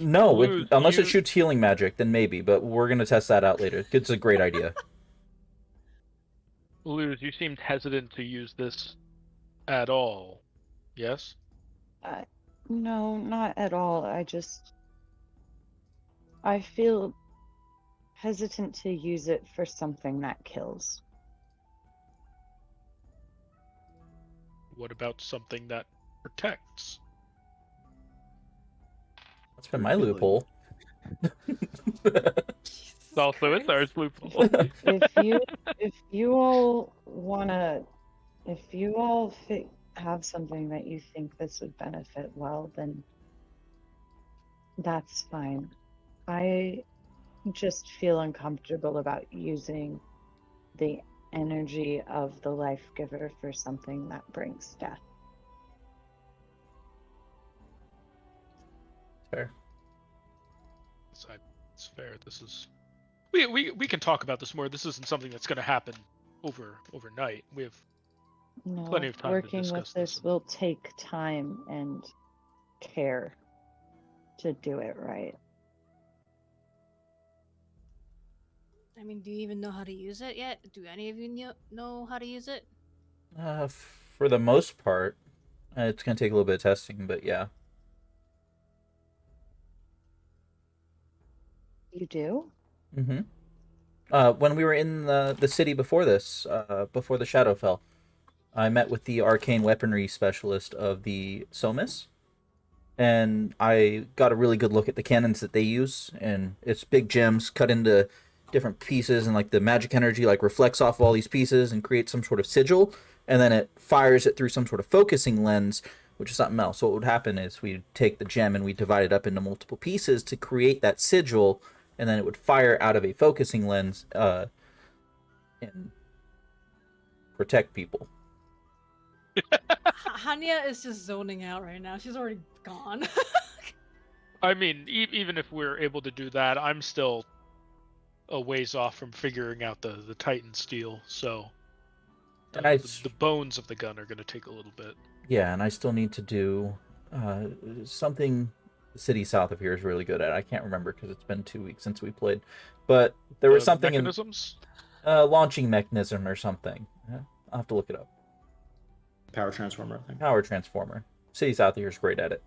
[SPEAKER 2] No,
[SPEAKER 4] Lose,
[SPEAKER 2] unless
[SPEAKER 4] you-
[SPEAKER 2] it shoots healing magic, then maybe. But we're gonna test that out later. It's a great idea.
[SPEAKER 4] Luz, you seemed hesitant to use this at all. Yes?
[SPEAKER 3] No, not at all. I feel hesitant to use it for something that kills.
[SPEAKER 4] What about something that protects?
[SPEAKER 2] That's been my
[SPEAKER 6] Healing.
[SPEAKER 2] loophole.
[SPEAKER 4] It's also it's ours loophole.
[SPEAKER 3] If you all have something that you think this would benefit well, then that's fine. I just feel uncomfortable about using the energy of the life giver for something that brings death.
[SPEAKER 2] Fair.
[SPEAKER 4] It's fair. This is we can talk about this more. This isn't something that's going to happen overnight. We have
[SPEAKER 3] No,
[SPEAKER 4] plenty of time to
[SPEAKER 3] working with
[SPEAKER 4] discuss
[SPEAKER 3] this
[SPEAKER 4] this.
[SPEAKER 3] will take time and care to do it right.
[SPEAKER 5] I mean, do you even know how to use it yet? Do any of you know how to use it?
[SPEAKER 2] For the most part, it's gonna take a little bit of testing, but yeah.
[SPEAKER 3] You do?
[SPEAKER 2] Mm-hmm. When we were in the city before this, before the shadow fell, I met with the arcane weaponry specialist of the Somis, and I got a really good look at the cannons that they use, and it's big gems cut into different pieces, and like the magic energy like reflects off of all these pieces and creates some sort of sigil, and then it fires it through some sort of focusing lens, which is something else. So what would happen is we'd take the gem and we divide it up into multiple pieces to create that sigil, and then it would fire out of a focusing lens and protect people.
[SPEAKER 5] Hanya is just zoning out right now. She's already gone.
[SPEAKER 4] I mean, even if we're able to do that, I'm still a ways off from figuring out the Titan steel. So
[SPEAKER 2] And
[SPEAKER 4] the bones of the gun are going to take a little bit.
[SPEAKER 2] Yeah, and I still need to do something the city south of here is really good at. I can't remember because it's been 2 weeks since we played. But there was something
[SPEAKER 4] mechanisms?
[SPEAKER 2] in launching mechanism or something. I'll have to look it up.
[SPEAKER 1] Power transformer, I think.
[SPEAKER 2] Power transformer. City south of here is great at it.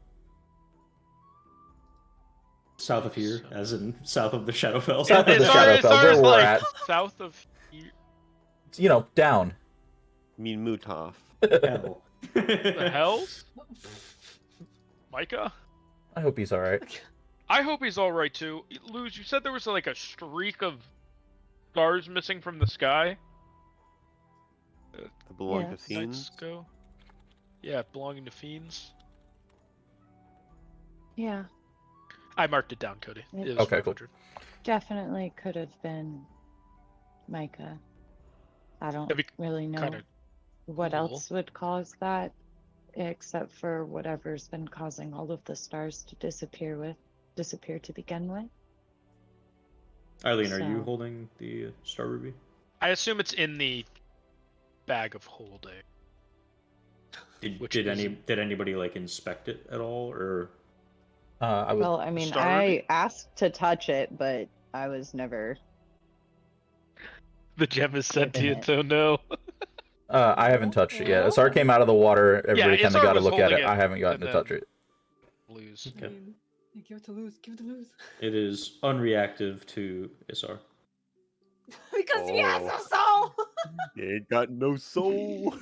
[SPEAKER 1] South of here, as in south of the Shadowfell.
[SPEAKER 2] South of the Shadowfell, where we're at.
[SPEAKER 4] South of here.
[SPEAKER 2] You know, down.
[SPEAKER 6] I mean, Mutov.
[SPEAKER 1] Hell.
[SPEAKER 4] The hells? Micah?
[SPEAKER 2] I hope he's all right.
[SPEAKER 4] I hope he's all right too. Luz, you said there was like a streak of stars missing from the sky?
[SPEAKER 6] That belong to
[SPEAKER 3] Yes.
[SPEAKER 6] fiends.
[SPEAKER 4] Knights go. Yeah, belonging to fiends.
[SPEAKER 3] Yeah,
[SPEAKER 4] I marked it down, Cody.
[SPEAKER 3] Yep.
[SPEAKER 4] It was
[SPEAKER 2] Okay, cool.
[SPEAKER 4] 500.
[SPEAKER 3] definitely could have been Micah. I don't
[SPEAKER 4] That'd be
[SPEAKER 3] really know
[SPEAKER 4] Kind of.
[SPEAKER 3] what
[SPEAKER 4] cool.
[SPEAKER 3] else would cause that, except for whatever's been causing all of the stars to disappear to begin with.
[SPEAKER 1] Eileen, are you
[SPEAKER 3] So-
[SPEAKER 1] holding the star ruby?
[SPEAKER 4] I assume it's in the bag of holding.
[SPEAKER 1] Did
[SPEAKER 4] Which
[SPEAKER 1] did
[SPEAKER 4] is-
[SPEAKER 1] did anybody like inspect it at all, or
[SPEAKER 2] I would.
[SPEAKER 7] Well, I mean,
[SPEAKER 4] Star
[SPEAKER 7] I
[SPEAKER 4] ruby?
[SPEAKER 7] asked to touch it, but I was never.
[SPEAKER 4] The gem is sentient,
[SPEAKER 7] it.
[SPEAKER 4] so no.
[SPEAKER 2] I haven't touched it yet. Asar came out of the water. Everybody kind
[SPEAKER 4] Isar
[SPEAKER 2] of got to
[SPEAKER 4] was
[SPEAKER 2] look at
[SPEAKER 4] holding
[SPEAKER 2] it.
[SPEAKER 4] it,
[SPEAKER 2] I haven't gotten to
[SPEAKER 4] and
[SPEAKER 2] touch
[SPEAKER 4] then-
[SPEAKER 2] it.
[SPEAKER 4] Lose.
[SPEAKER 1] Okay.
[SPEAKER 5] Give it to lose. Give it to lose.
[SPEAKER 1] it is unreactive to Isar?
[SPEAKER 5] Because he has
[SPEAKER 6] Oh.
[SPEAKER 5] no soul.
[SPEAKER 6] They ain't got no soul.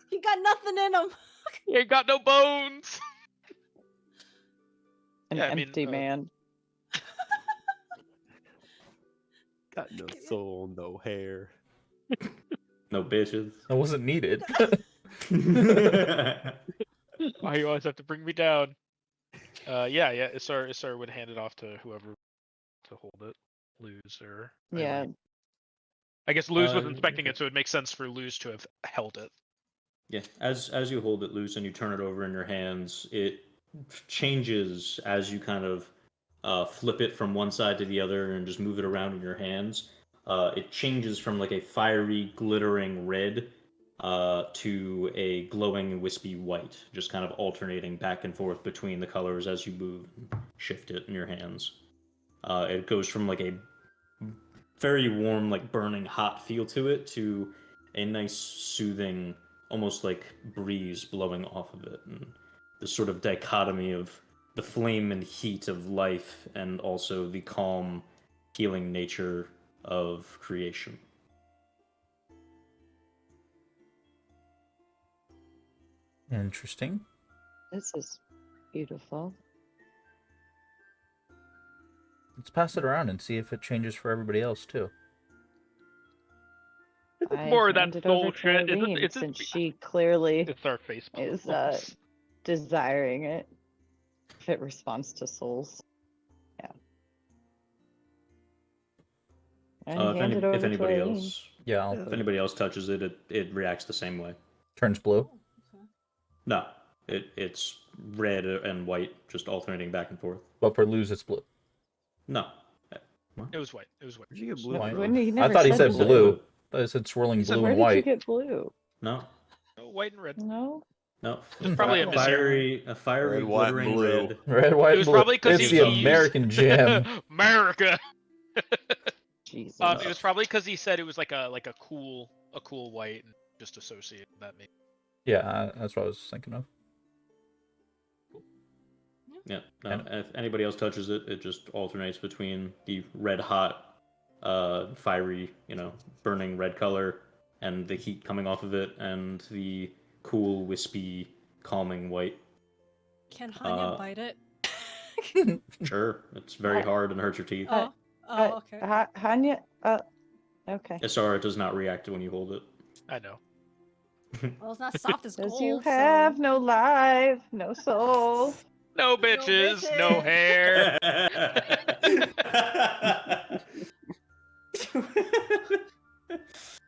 [SPEAKER 5] He got nothing in him.
[SPEAKER 4] He ain't got no bones.
[SPEAKER 7] An
[SPEAKER 4] Yeah, I mean,
[SPEAKER 7] empty man.
[SPEAKER 6] Got no soul, no hair.
[SPEAKER 1] No bitches.
[SPEAKER 2] That wasn't needed.
[SPEAKER 4] Why you always have to bring me down? Yeah. Isar would hand it off to whoever to hold it. Lose or
[SPEAKER 7] Yeah.
[SPEAKER 4] Eileen. I guess Luz was
[SPEAKER 1] Uh,
[SPEAKER 4] inspecting
[SPEAKER 1] okay.
[SPEAKER 4] it, so it makes sense for Luz to have held it.
[SPEAKER 1] Yeah, as you hold it loose and you turn it over in your hands, it changes as you kind of flip it from one side to the other and just move it around in your hands. It changes from like a fiery, glittering red to a glowing, wispy white, just kind of alternating back and forth between the colors as you move and shift it in your hands. It goes from like a very warm, like burning hot feel to it to a nice, soothing, almost like breeze blowing off of it. And this sort of dichotomy of the flame and heat of life and also the calm, healing nature of creation.
[SPEAKER 2] Interesting.
[SPEAKER 3] This is beautiful.
[SPEAKER 2] Let's pass it around and see if it changes for everybody else too.
[SPEAKER 3] I
[SPEAKER 4] more of that
[SPEAKER 3] hand it
[SPEAKER 4] soul
[SPEAKER 3] over to
[SPEAKER 4] shit.
[SPEAKER 3] Eileen,
[SPEAKER 4] It's
[SPEAKER 3] since she clearly
[SPEAKER 4] It's our face.
[SPEAKER 3] is
[SPEAKER 4] palms.
[SPEAKER 3] desiring it. If it responds to souls. Yeah. I hand it over
[SPEAKER 1] If
[SPEAKER 3] to
[SPEAKER 1] anybody
[SPEAKER 3] Eileen.
[SPEAKER 1] else,
[SPEAKER 2] Yeah, I'll
[SPEAKER 1] if anybody else touches it, it reacts the same way.
[SPEAKER 2] turns blue.
[SPEAKER 1] No, it's red and white, just alternating back and forth.
[SPEAKER 2] But for lose, it's blue.
[SPEAKER 1] No.
[SPEAKER 4] It was white. It was white.
[SPEAKER 6] Where'd you get blue
[SPEAKER 2] White.
[SPEAKER 6] from?
[SPEAKER 3] When he
[SPEAKER 2] I
[SPEAKER 3] never
[SPEAKER 2] thought he said
[SPEAKER 3] blue.
[SPEAKER 2] blue. I thought it said swirling
[SPEAKER 4] He said,
[SPEAKER 2] blue
[SPEAKER 3] Where
[SPEAKER 2] and
[SPEAKER 3] did you
[SPEAKER 2] white.
[SPEAKER 3] get blue?
[SPEAKER 1] No.
[SPEAKER 4] No, white and red.
[SPEAKER 3] No.
[SPEAKER 1] No.
[SPEAKER 4] It's probably a
[SPEAKER 1] fiery,
[SPEAKER 6] Red, white,
[SPEAKER 1] glittering
[SPEAKER 6] blue.
[SPEAKER 1] red.
[SPEAKER 2] Red, white,
[SPEAKER 4] It was
[SPEAKER 2] blue.
[SPEAKER 4] probably 'cause
[SPEAKER 2] It's
[SPEAKER 1] he
[SPEAKER 2] the
[SPEAKER 1] used-
[SPEAKER 2] American gem.
[SPEAKER 4] America.
[SPEAKER 3] Jesus.
[SPEAKER 4] It was probably because he said it was like a cool white and just associated that name.
[SPEAKER 2] Yeah, that's what I was thinking of.
[SPEAKER 1] Yeah. No, if anybody else touches it, it just alternates between the red hot, fiery, burning red color and the heat coming off of it and the cool, wispy, calming white.
[SPEAKER 5] Can Hanya
[SPEAKER 1] Uh,
[SPEAKER 5] bite it?
[SPEAKER 1] Sure. It's very hard and hurts your teeth.
[SPEAKER 5] Oh, okay.
[SPEAKER 3] Hanya. Okay.
[SPEAKER 1] Isara does not react when you hold it.
[SPEAKER 4] I know.
[SPEAKER 5] Well, it's not soft as
[SPEAKER 3] Because
[SPEAKER 5] gold.
[SPEAKER 3] you have no life, no soul.
[SPEAKER 4] No bitches, no
[SPEAKER 5] bitches.
[SPEAKER 4] hair.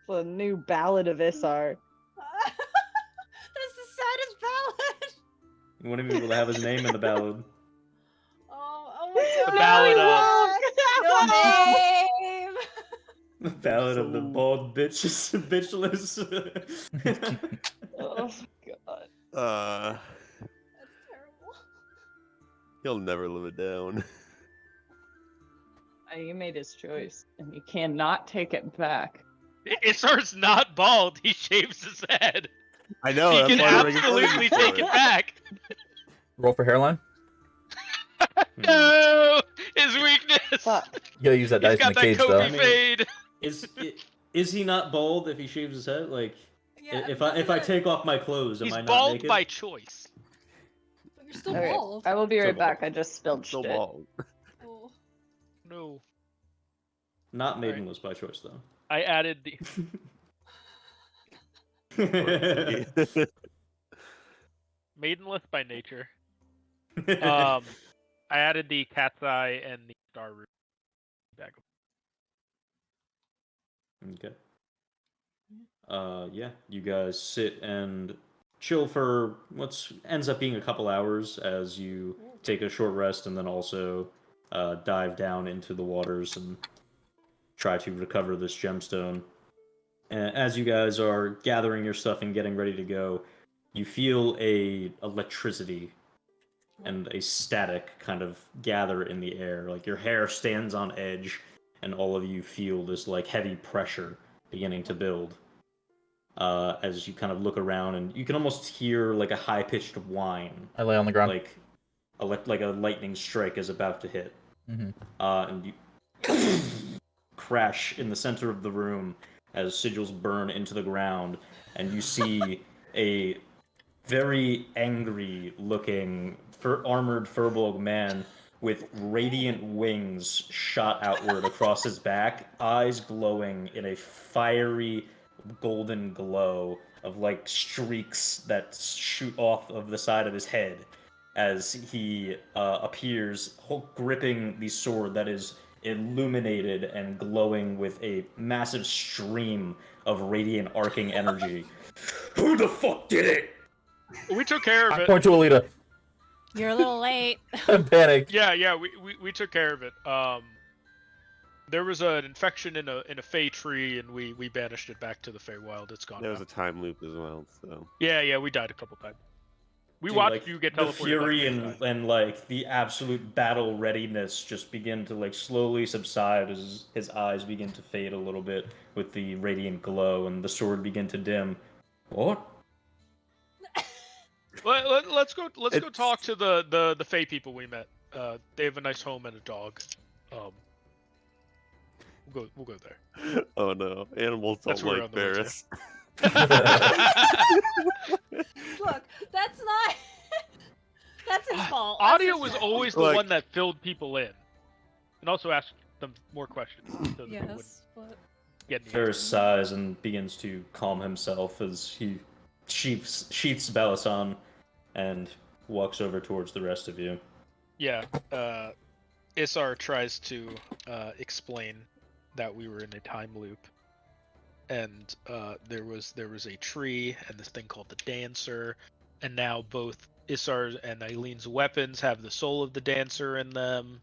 [SPEAKER 3] The new ballad of Isar.
[SPEAKER 5] That's the saddest ballad.
[SPEAKER 1] You wouldn't be able to have his name in the ballad.
[SPEAKER 5] Oh my god.
[SPEAKER 4] The ballad
[SPEAKER 5] No name.
[SPEAKER 1] The ballad of the
[SPEAKER 6] So-
[SPEAKER 1] bald bitches, bitchless.
[SPEAKER 3] Oh god.
[SPEAKER 5] That's terrible.
[SPEAKER 6] He'll never live it down.
[SPEAKER 3] You made his choice, and you cannot take it back.
[SPEAKER 4] Isar's not bald. He shaves his head.
[SPEAKER 6] I know.
[SPEAKER 4] He
[SPEAKER 6] that's
[SPEAKER 4] can
[SPEAKER 6] why I'm making fun of you
[SPEAKER 4] absolutely
[SPEAKER 6] for
[SPEAKER 4] take it back.
[SPEAKER 2] Roll for hairline.
[SPEAKER 4] No, his weakness.
[SPEAKER 3] Fuck.
[SPEAKER 2] You gotta use that
[SPEAKER 4] He's
[SPEAKER 2] dice in
[SPEAKER 4] got
[SPEAKER 2] the
[SPEAKER 4] that
[SPEAKER 2] cage, though.
[SPEAKER 4] Kobe fade.
[SPEAKER 1] Is he not bald if he shaves his head? Like,
[SPEAKER 5] Yeah,
[SPEAKER 1] if I take off my clothes, am
[SPEAKER 4] He's
[SPEAKER 1] I not
[SPEAKER 4] bald
[SPEAKER 1] naked?
[SPEAKER 4] by choice.
[SPEAKER 5] But you're still
[SPEAKER 3] Okay,
[SPEAKER 5] bald.
[SPEAKER 3] I will be
[SPEAKER 1] So
[SPEAKER 3] right back.
[SPEAKER 1] bald.
[SPEAKER 3] I just spilled
[SPEAKER 6] So
[SPEAKER 3] shit.
[SPEAKER 6] bald.
[SPEAKER 5] Oh.
[SPEAKER 4] No.
[SPEAKER 1] Not maidenless by choice, though.
[SPEAKER 4] I added the maidenless by nature. I added the cat's eye and the star root back.
[SPEAKER 1] Okay. Yeah, you guys sit and chill for what's ends up being a couple hours as you take a short rest and then also dive down into the waters and try to recover this gemstone. And as you guys are gathering your stuff and getting ready to go, you feel a electricity and a static kind of gather in the air. Like your hair stands on edge, and all of you feel this like heavy pressure beginning to build. As you kind of look around, and you can almost hear like a high-pitched whine,
[SPEAKER 2] I lay on the ground.
[SPEAKER 1] like a lightning strike is about to hit.
[SPEAKER 2] Mm-hmm.
[SPEAKER 1] And you crash in the center of the room as sigils burn into the ground, and you see a very angry looking armored Furbolg man with radiant wings shot outward across his back, eyes glowing in a fiery golden glow of like streaks that shoot off of the side of his head as he appears gripping the sword that is illuminated and glowing with a massive stream of radiant arcing energy. Who the fuck did it?
[SPEAKER 4] We took care of
[SPEAKER 2] I
[SPEAKER 4] it.
[SPEAKER 2] point to Alita.
[SPEAKER 5] You're a little late.
[SPEAKER 2] I'm panicked.
[SPEAKER 4] Yeah, we took care of it. There was an infection in a Fey tree, and we banished it back to the Feywild. It's gone.
[SPEAKER 6] There was
[SPEAKER 4] now.
[SPEAKER 6] a time loop as well, so.
[SPEAKER 4] Yeah, we died a couple times. We
[SPEAKER 1] Dude,
[SPEAKER 4] watched
[SPEAKER 1] like,
[SPEAKER 4] you get
[SPEAKER 1] the
[SPEAKER 4] teleported.
[SPEAKER 1] fury
[SPEAKER 4] back
[SPEAKER 1] and like the absolute battle readiness just begin to like slowly subside as his eyes begin to fade a little bit with the radiant glow and the sword begin to dim. What?
[SPEAKER 4] Let's go
[SPEAKER 6] It's-
[SPEAKER 4] talk to the Fey people we met. They have a nice home and a dog. We'll go there.
[SPEAKER 6] Oh no, animals don't
[SPEAKER 4] That's what we're
[SPEAKER 6] like
[SPEAKER 4] on the way to.
[SPEAKER 6] Barris.
[SPEAKER 5] Look, that's not. That's his fault. That's
[SPEAKER 4] Audio
[SPEAKER 5] his
[SPEAKER 4] was
[SPEAKER 5] fault.
[SPEAKER 4] always the
[SPEAKER 6] Like-
[SPEAKER 4] one that filled people in, and also asked them more questions. So that they wouldn't
[SPEAKER 5] Yes, but
[SPEAKER 4] get any
[SPEAKER 1] Ferris
[SPEAKER 4] answers.
[SPEAKER 1] sighs and begins to calm himself as he sheaths Balasan and walks over towards the rest of you.
[SPEAKER 4] Yeah, Isar tries to explain that we were in a time loop, and there was a tree and this thing called the Dancer, and now both Isar's and Eileen's weapons have the soul of the Dancer in them,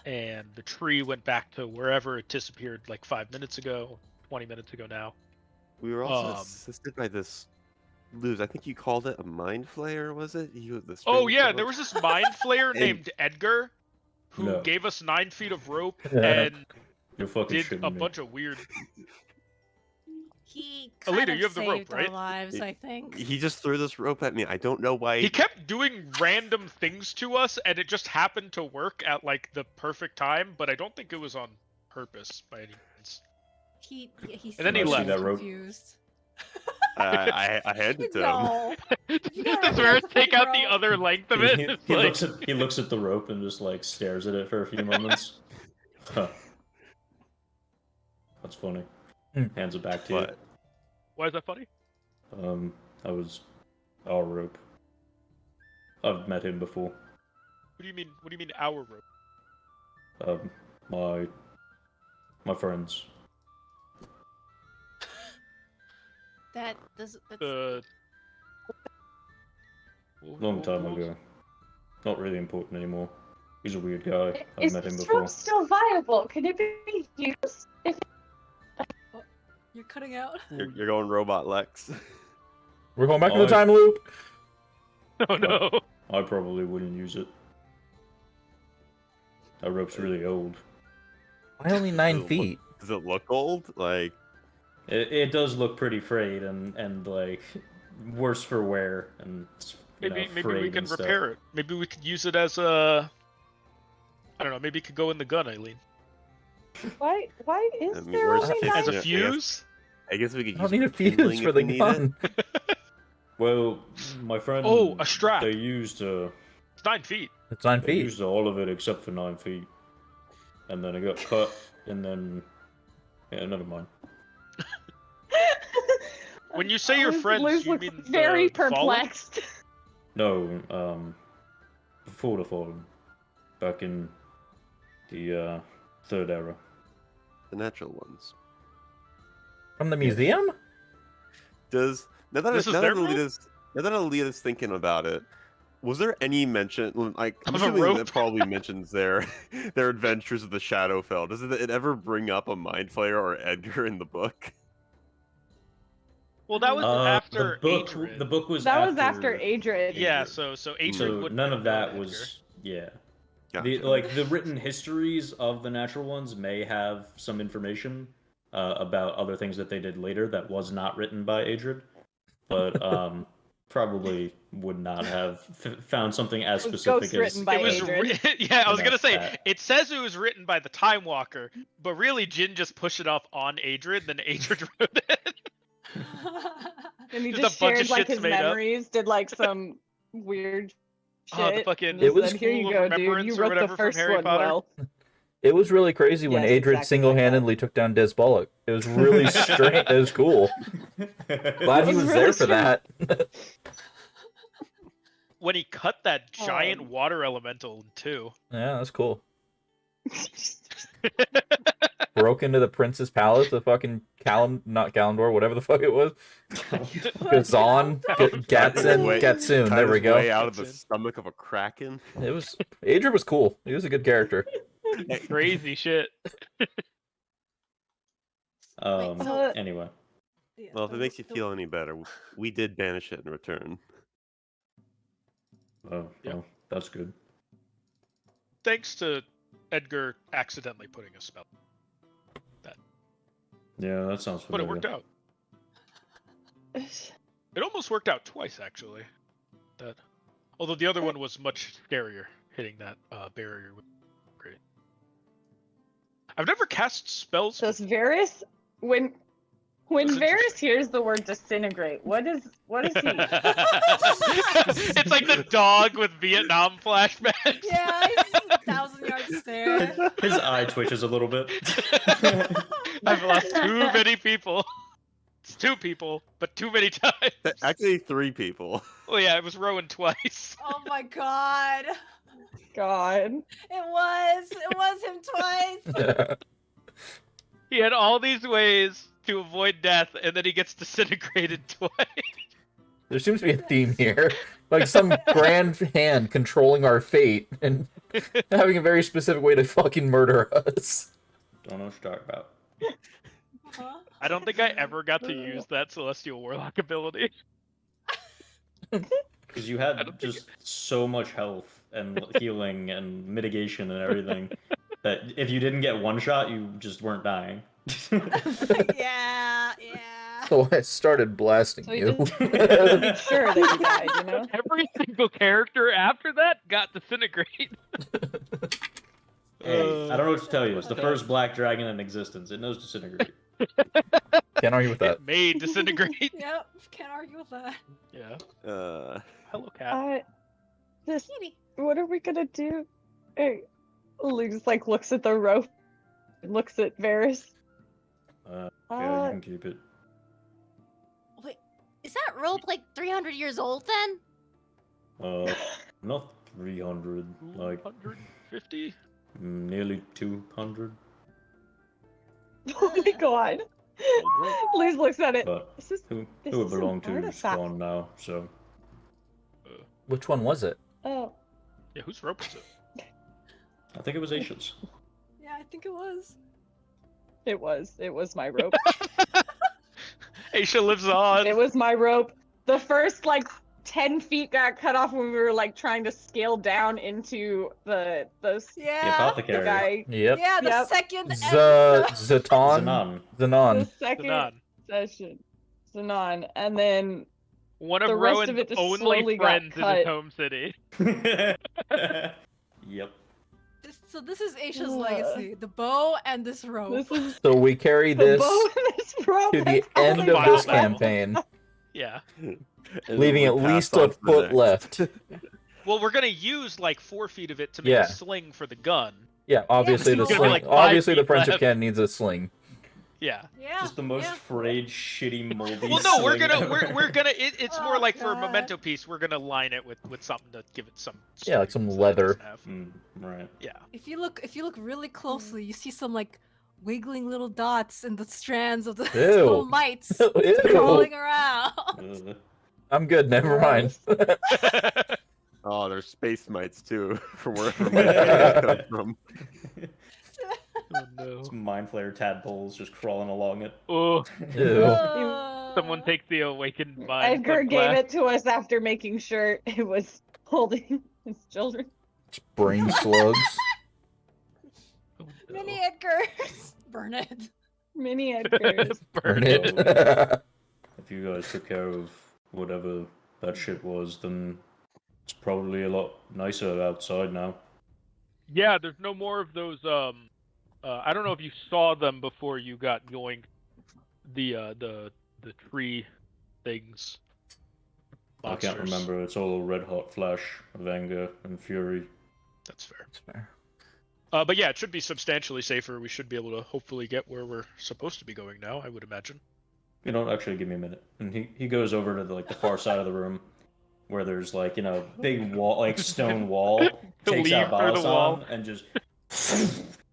[SPEAKER 4] and the tree went back to wherever it disappeared like 5 minutes ago, 20 minutes ago now.
[SPEAKER 6] We were also
[SPEAKER 4] Um,
[SPEAKER 6] assisted by this Luz. I think you called it a mind flayer, was it? The
[SPEAKER 4] Oh
[SPEAKER 6] string
[SPEAKER 4] yeah,
[SPEAKER 6] fellow?
[SPEAKER 4] there was this mind flayer
[SPEAKER 6] And-
[SPEAKER 4] named Edgar, who
[SPEAKER 1] No.
[SPEAKER 4] gave us 9 feet of rope and
[SPEAKER 1] You're fucking
[SPEAKER 4] did
[SPEAKER 1] shitting
[SPEAKER 4] a
[SPEAKER 1] me.
[SPEAKER 4] bunch of weird.
[SPEAKER 5] he
[SPEAKER 4] Alita,
[SPEAKER 5] kind of
[SPEAKER 4] you have the rope,
[SPEAKER 5] saved
[SPEAKER 4] right?
[SPEAKER 5] our lives, I think.
[SPEAKER 6] He just threw this rope at me. I don't know why.
[SPEAKER 4] He kept doing random things to us, and it just happened to work at like the perfect time. But I don't think it was on purpose by any means.
[SPEAKER 5] He
[SPEAKER 4] And then he
[SPEAKER 5] seemed
[SPEAKER 4] left.
[SPEAKER 1] That rope?
[SPEAKER 5] confused.
[SPEAKER 6] I handed to him.
[SPEAKER 5] No.
[SPEAKER 4] Just as we're take out the other length of it. It's
[SPEAKER 1] He
[SPEAKER 4] like,
[SPEAKER 1] he looks at the rope and just like stares at it for a few moments. Huh. That's funny.
[SPEAKER 2] Hmm.
[SPEAKER 1] Hands it back to
[SPEAKER 6] What?
[SPEAKER 4] why is that funny?
[SPEAKER 1] you. That was our rope. I've met him before.
[SPEAKER 4] What do you mean? What do you mean our rope?
[SPEAKER 1] My friends.
[SPEAKER 5] That does. That's,
[SPEAKER 1] Long time ago. Not really important anymore. He's a weird guy. I've
[SPEAKER 3] Is
[SPEAKER 1] met him
[SPEAKER 3] this
[SPEAKER 1] before.
[SPEAKER 3] rope still viable? Can it be used?
[SPEAKER 5] you're cutting out.
[SPEAKER 6] You're going robot Lex.
[SPEAKER 2] We're going back to
[SPEAKER 1] Oh,
[SPEAKER 2] the time loop.
[SPEAKER 4] Oh no.
[SPEAKER 1] I probably wouldn't use it. That rope's really old.
[SPEAKER 2] Why only 9
[SPEAKER 6] Look-
[SPEAKER 2] feet?
[SPEAKER 6] Does it look old? Like,
[SPEAKER 1] It does look pretty frayed and like worse for wear and
[SPEAKER 4] Maybe we
[SPEAKER 1] frayed
[SPEAKER 4] can
[SPEAKER 1] and stuff.
[SPEAKER 4] repair it. Maybe we could use it as a. I don't know. Maybe it could go in the gun, Eileen,
[SPEAKER 3] Why is
[SPEAKER 6] I mean,
[SPEAKER 3] there
[SPEAKER 6] where's
[SPEAKER 3] only
[SPEAKER 6] the
[SPEAKER 3] nine?
[SPEAKER 4] as a
[SPEAKER 6] Yeah,
[SPEAKER 4] fuse.
[SPEAKER 6] I guess we could
[SPEAKER 2] I
[SPEAKER 6] use
[SPEAKER 2] don't need a
[SPEAKER 6] kindling
[SPEAKER 2] fuse for
[SPEAKER 6] if
[SPEAKER 2] the
[SPEAKER 6] we need it.
[SPEAKER 2] gun.
[SPEAKER 1] Well, my friend.
[SPEAKER 4] Oh, a strap.
[SPEAKER 1] They used
[SPEAKER 4] It's 9 feet.
[SPEAKER 2] It's 9
[SPEAKER 1] they
[SPEAKER 2] feet.
[SPEAKER 1] used all of it except for 9 feet, and then it got cut, and then Yeah, never mind.
[SPEAKER 4] When you say your friends,
[SPEAKER 7] Liz
[SPEAKER 4] you
[SPEAKER 7] looks
[SPEAKER 4] mean
[SPEAKER 7] very
[SPEAKER 4] the Fallen?
[SPEAKER 7] perplexed.
[SPEAKER 1] No, before the Fallen. Back in the Third Era.
[SPEAKER 6] The natural ones.
[SPEAKER 2] From the museum?
[SPEAKER 6] Does now that
[SPEAKER 4] This is
[SPEAKER 6] now
[SPEAKER 4] their
[SPEAKER 6] that Alita's thinking about it, was there any mention? Like, I'm
[SPEAKER 4] Of a
[SPEAKER 6] assuming
[SPEAKER 4] rope?
[SPEAKER 6] it probably mentions their their adventures of the Shadowfell. Does it ever bring up a Mind Flayer or Edgar in the book?
[SPEAKER 4] Well, that was after Adrid.
[SPEAKER 1] The book was
[SPEAKER 7] That was after Adrid.
[SPEAKER 4] Yeah,
[SPEAKER 1] Adrid.
[SPEAKER 4] so Adrid
[SPEAKER 1] So
[SPEAKER 4] wouldn't
[SPEAKER 1] none
[SPEAKER 4] have
[SPEAKER 1] of that
[SPEAKER 4] known
[SPEAKER 1] was yeah.
[SPEAKER 6] Gotcha.
[SPEAKER 1] The written histories of the natural ones may have some information about other things that they did later that was not written by Adrid, but probably would not have found something as
[SPEAKER 7] It was
[SPEAKER 1] specific as
[SPEAKER 7] ghostwritten by
[SPEAKER 4] It was
[SPEAKER 7] Adrid.
[SPEAKER 4] yeah, I was gonna say
[SPEAKER 1] that.
[SPEAKER 4] it says it was written by the Time Walker, but really Jin just pushed it off on Adrid, then Adrid wrote it.
[SPEAKER 7] And he
[SPEAKER 4] Just
[SPEAKER 7] just
[SPEAKER 4] a bunch of
[SPEAKER 7] shared like
[SPEAKER 4] shit's
[SPEAKER 7] his
[SPEAKER 4] made up.
[SPEAKER 7] memories, did like some weird shit.
[SPEAKER 4] Oh, the fucking
[SPEAKER 7] and
[SPEAKER 2] It
[SPEAKER 7] just
[SPEAKER 2] was
[SPEAKER 7] said, here you
[SPEAKER 4] School of
[SPEAKER 7] go, dude.
[SPEAKER 4] Remembrance
[SPEAKER 7] You
[SPEAKER 4] or
[SPEAKER 7] wrote
[SPEAKER 4] whatever
[SPEAKER 7] the
[SPEAKER 4] from
[SPEAKER 7] first
[SPEAKER 4] Harry
[SPEAKER 7] one
[SPEAKER 4] Potter.
[SPEAKER 7] well.
[SPEAKER 2] It was really crazy when
[SPEAKER 7] Yes,
[SPEAKER 2] Adrid
[SPEAKER 7] exactly like
[SPEAKER 2] single-handedly took down Des Bullock. It was really strange. It was cool. Glad he
[SPEAKER 7] was
[SPEAKER 2] was
[SPEAKER 7] really
[SPEAKER 2] there for
[SPEAKER 7] true.
[SPEAKER 2] that.
[SPEAKER 4] When he cut that giant water elemental in two.
[SPEAKER 2] Yeah, that's cool. Broke into the prince's palace, the fucking not Kalimdor, whatever the fuck it was. Gazan, Gatsun.
[SPEAKER 6] Cut
[SPEAKER 2] There we
[SPEAKER 6] his
[SPEAKER 2] go.
[SPEAKER 6] way out of the
[SPEAKER 4] Gatsun.
[SPEAKER 6] stomach of a kraken.
[SPEAKER 2] It was Adrian was cool. He was a good character.
[SPEAKER 4] Crazy shit.
[SPEAKER 1] Anyway.
[SPEAKER 5] Yeah,
[SPEAKER 6] Well, if it makes you feel any better, we did banish it in return.
[SPEAKER 1] Oh,
[SPEAKER 4] Yep.
[SPEAKER 1] well, that's good.
[SPEAKER 4] Thanks to Edgar accidentally putting a spell.
[SPEAKER 1] Yeah, that sounds
[SPEAKER 4] But
[SPEAKER 1] familiar.
[SPEAKER 4] it worked out. It almost worked out twice, actually. Although the other one was much scarier, hitting that barrier. Great. I've never cast spells.
[SPEAKER 7] Does Varys when
[SPEAKER 4] That's
[SPEAKER 7] Varys
[SPEAKER 4] interesting.
[SPEAKER 7] hears the word disintegrate, what is he?
[SPEAKER 4] It's like the dog with Vietnam flashbacks.
[SPEAKER 5] Yeah, he's 1,000-yard stare.
[SPEAKER 1] His eye twitches a little bit.
[SPEAKER 4] I've lost too many people. It's 2 people, but too many times.
[SPEAKER 6] Actually, 3 people.
[SPEAKER 4] Well, yeah, it was Rowan twice.
[SPEAKER 5] Oh my god.
[SPEAKER 7] God.
[SPEAKER 5] It was him twice.
[SPEAKER 4] He had all these ways to avoid death, and then he gets disintegrated twice.
[SPEAKER 2] There seems to be a theme here. Like some grand hand controlling our fate and having a very specific way to fucking murder us.
[SPEAKER 1] Don't know what you're talking about.
[SPEAKER 5] Huh?
[SPEAKER 4] I don't think I ever got to use that Celestial Warlock ability.
[SPEAKER 1] Because you had
[SPEAKER 4] don't think
[SPEAKER 1] just so much health and healing and mitigation and everything that if you didn't get one shot, you just weren't dying.
[SPEAKER 5] Yeah.
[SPEAKER 2] So I started blasting
[SPEAKER 7] So he
[SPEAKER 2] you.
[SPEAKER 7] just to make sure that he died, you know?
[SPEAKER 4] Every single character after that got disintegrated.
[SPEAKER 1] Hey, I don't know what to tell you. It's the first black dragon in existence. It knows disintegrate.
[SPEAKER 2] Can't argue with that.
[SPEAKER 4] It may disintegrate.
[SPEAKER 5] Yep. Can't argue with that.
[SPEAKER 4] Yeah.
[SPEAKER 6] Uh,
[SPEAKER 4] Hello, cat.
[SPEAKER 7] This.
[SPEAKER 5] Kitty.
[SPEAKER 7] What are we gonna do? Hey, Luke's like looks at the rope, looks at Varys.
[SPEAKER 1] Yeah, you can keep it.
[SPEAKER 8] Wait, is that rope like 300 years old then?
[SPEAKER 1] Not 300, like
[SPEAKER 4] 150?
[SPEAKER 1] nearly 200.
[SPEAKER 7] Oh my god. Luke looks at it.
[SPEAKER 1] But
[SPEAKER 7] This is
[SPEAKER 1] who
[SPEAKER 7] this
[SPEAKER 1] it
[SPEAKER 7] is an
[SPEAKER 1] belonged to is
[SPEAKER 7] artifact.
[SPEAKER 1] gone now, so
[SPEAKER 2] Which one was it?
[SPEAKER 7] Oh.
[SPEAKER 4] Yeah, whose rope is it?
[SPEAKER 1] I think it was Aisha's.
[SPEAKER 5] Yeah, I think it was.
[SPEAKER 7] It was my rope.
[SPEAKER 4] Aisha lives on.
[SPEAKER 7] It was my rope. The first like 10 feet got cut off when we were like trying to scale down into the
[SPEAKER 1] The
[SPEAKER 5] Yeah.
[SPEAKER 1] apothecary.
[SPEAKER 7] guy.
[SPEAKER 2] Yep.
[SPEAKER 5] Yeah, the
[SPEAKER 7] Yep.
[SPEAKER 5] second episode.
[SPEAKER 2] Zaton.
[SPEAKER 7] The
[SPEAKER 2] Zanon.
[SPEAKER 7] second
[SPEAKER 4] Zanon.
[SPEAKER 7] session. Zanon. And then
[SPEAKER 4] One of
[SPEAKER 7] the rest
[SPEAKER 4] Rowan's
[SPEAKER 7] of it just
[SPEAKER 4] only
[SPEAKER 7] slowly got
[SPEAKER 4] friends in
[SPEAKER 7] cut.
[SPEAKER 4] his home city.
[SPEAKER 1] Yep.
[SPEAKER 5] So this is Aisha's
[SPEAKER 7] Ugh.
[SPEAKER 5] legacy: the bow and this rope.
[SPEAKER 7] this is
[SPEAKER 2] So we carry
[SPEAKER 7] the
[SPEAKER 2] this
[SPEAKER 7] bow and this rope.
[SPEAKER 2] to the
[SPEAKER 7] That's all
[SPEAKER 2] end
[SPEAKER 7] I
[SPEAKER 2] of
[SPEAKER 7] got.
[SPEAKER 2] this
[SPEAKER 4] Final.
[SPEAKER 2] campaign,
[SPEAKER 4] Yeah.
[SPEAKER 6] and
[SPEAKER 2] leaving
[SPEAKER 6] we
[SPEAKER 2] at
[SPEAKER 6] pass
[SPEAKER 2] least
[SPEAKER 6] on
[SPEAKER 2] a
[SPEAKER 6] to the
[SPEAKER 2] foot
[SPEAKER 6] next.
[SPEAKER 2] left.
[SPEAKER 4] Well, we're gonna use like 4 feet of it to make
[SPEAKER 2] Yeah.
[SPEAKER 4] a sling for the gun.
[SPEAKER 2] Yeah, obviously
[SPEAKER 5] Yeah,
[SPEAKER 2] the
[SPEAKER 5] it's gonna
[SPEAKER 2] sling.
[SPEAKER 5] be
[SPEAKER 4] like 5
[SPEAKER 2] obviously the
[SPEAKER 4] feet
[SPEAKER 2] friendship
[SPEAKER 4] left.
[SPEAKER 2] can needs a sling.
[SPEAKER 4] Yeah.
[SPEAKER 5] Yeah.
[SPEAKER 1] Just the most
[SPEAKER 5] yeah.
[SPEAKER 1] frayed, shitty, moldy.
[SPEAKER 4] Well, no, we're
[SPEAKER 1] sling
[SPEAKER 4] gonna
[SPEAKER 1] ever.
[SPEAKER 4] we're gonna. It's more
[SPEAKER 5] Oh,
[SPEAKER 4] like for a
[SPEAKER 5] God.
[SPEAKER 4] memento piece. We're gonna line it with something to give it some.
[SPEAKER 2] Yeah, like some
[SPEAKER 4] strength that it
[SPEAKER 2] leather.
[SPEAKER 4] doesn't have.
[SPEAKER 1] Right.
[SPEAKER 4] Yeah.
[SPEAKER 5] If you look really closely, you see some like wiggling little dots in the strands of the little
[SPEAKER 2] Ew.
[SPEAKER 5] mites
[SPEAKER 2] Ew.
[SPEAKER 5] crawling around.
[SPEAKER 1] Ugh.
[SPEAKER 2] I'm good. Never mind.
[SPEAKER 6] Oh, there's space mites too, from wherever mites come from.
[SPEAKER 4] Oh no.
[SPEAKER 1] It's mind flayer tadpoles just crawling along it.
[SPEAKER 4] Oh,
[SPEAKER 2] Ew.
[SPEAKER 4] someone take the awakened mind.
[SPEAKER 7] Edgar gave
[SPEAKER 4] sunglass.
[SPEAKER 7] it to us after making sure it was holding his children.
[SPEAKER 2] It's brain slugs.
[SPEAKER 4] Oh, no.
[SPEAKER 5] Mini Edgars. Burn it.
[SPEAKER 7] Mini Edgars.
[SPEAKER 2] Burn it.
[SPEAKER 1] If you guys took care of whatever that shit was, then it's probably a lot nicer outside now.
[SPEAKER 4] Yeah, there's no more of those. I don't know if you saw them before you got going. The tree things.
[SPEAKER 1] I can't
[SPEAKER 4] Monsters.
[SPEAKER 1] remember. It's all a red hot flash of anger and fury.
[SPEAKER 4] That's fair.
[SPEAKER 2] That's fair.
[SPEAKER 4] But yeah, it should be substantially safer. We should be able to hopefully get where we're supposed to be going now, I would imagine.
[SPEAKER 1] You don't actually give me a minute. And he goes over to the far side of the room where there's big wall, like stone wall, takes
[SPEAKER 4] leave
[SPEAKER 1] out
[SPEAKER 4] through the wall.
[SPEAKER 1] Balasan and just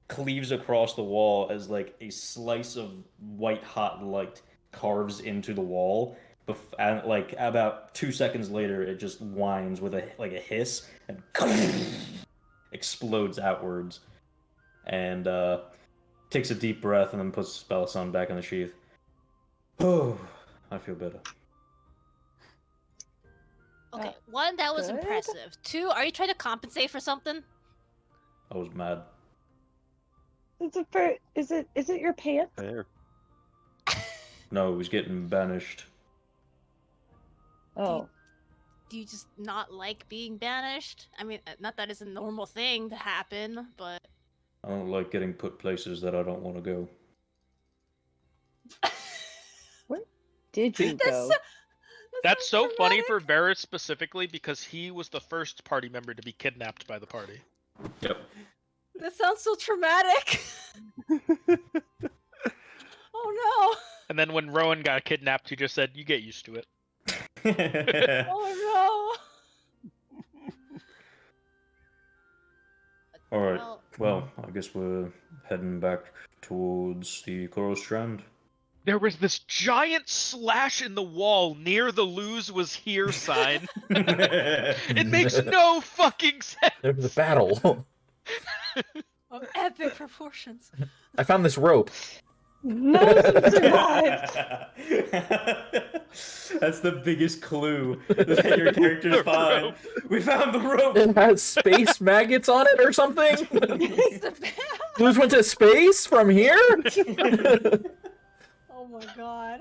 [SPEAKER 1] cleaves across the wall as like a slice of white hot light carves into the wall. And like about 2 seconds later, it just whines with a hiss and explodes outwards. And takes a deep breath and then puts Balasan back in the sheath. Oh, I feel better.
[SPEAKER 8] Okay, one, that was
[SPEAKER 7] good.
[SPEAKER 8] impressive. Two, are you trying to compensate for something?
[SPEAKER 1] I was mad.
[SPEAKER 7] Is it your pants?
[SPEAKER 6] There.
[SPEAKER 1] No, he was getting banished.
[SPEAKER 7] Oh.
[SPEAKER 8] Do you just not like being banished? I mean, not that it's a normal thing to happen, but
[SPEAKER 1] I don't like getting put places that I don't want to go.
[SPEAKER 7] Did you go?
[SPEAKER 4] That's so funny for Varys specifically because he was the first party member to be kidnapped by the party.
[SPEAKER 1] Yep.
[SPEAKER 5] That sounds so traumatic. Oh
[SPEAKER 4] And then when Rowan got kidnapped, he just said, "You get used to it."
[SPEAKER 5] no. Oh
[SPEAKER 1] All right.
[SPEAKER 8] well,
[SPEAKER 1] Well, I guess we're heading back towards the Choros Strand.
[SPEAKER 4] There was this giant slash in the wall near the "lose was here" sign. It makes no fucking sense.
[SPEAKER 2] There was a battle.
[SPEAKER 5] no. Of epic proportions.
[SPEAKER 2] I found this rope.
[SPEAKER 7] None of them survived.
[SPEAKER 1] That's the biggest clue that your characters
[SPEAKER 4] The
[SPEAKER 1] find.
[SPEAKER 4] rope.
[SPEAKER 1] We found the rope.
[SPEAKER 2] It has space maggots on it or something. Blues went to space from here.
[SPEAKER 5] Oh my god.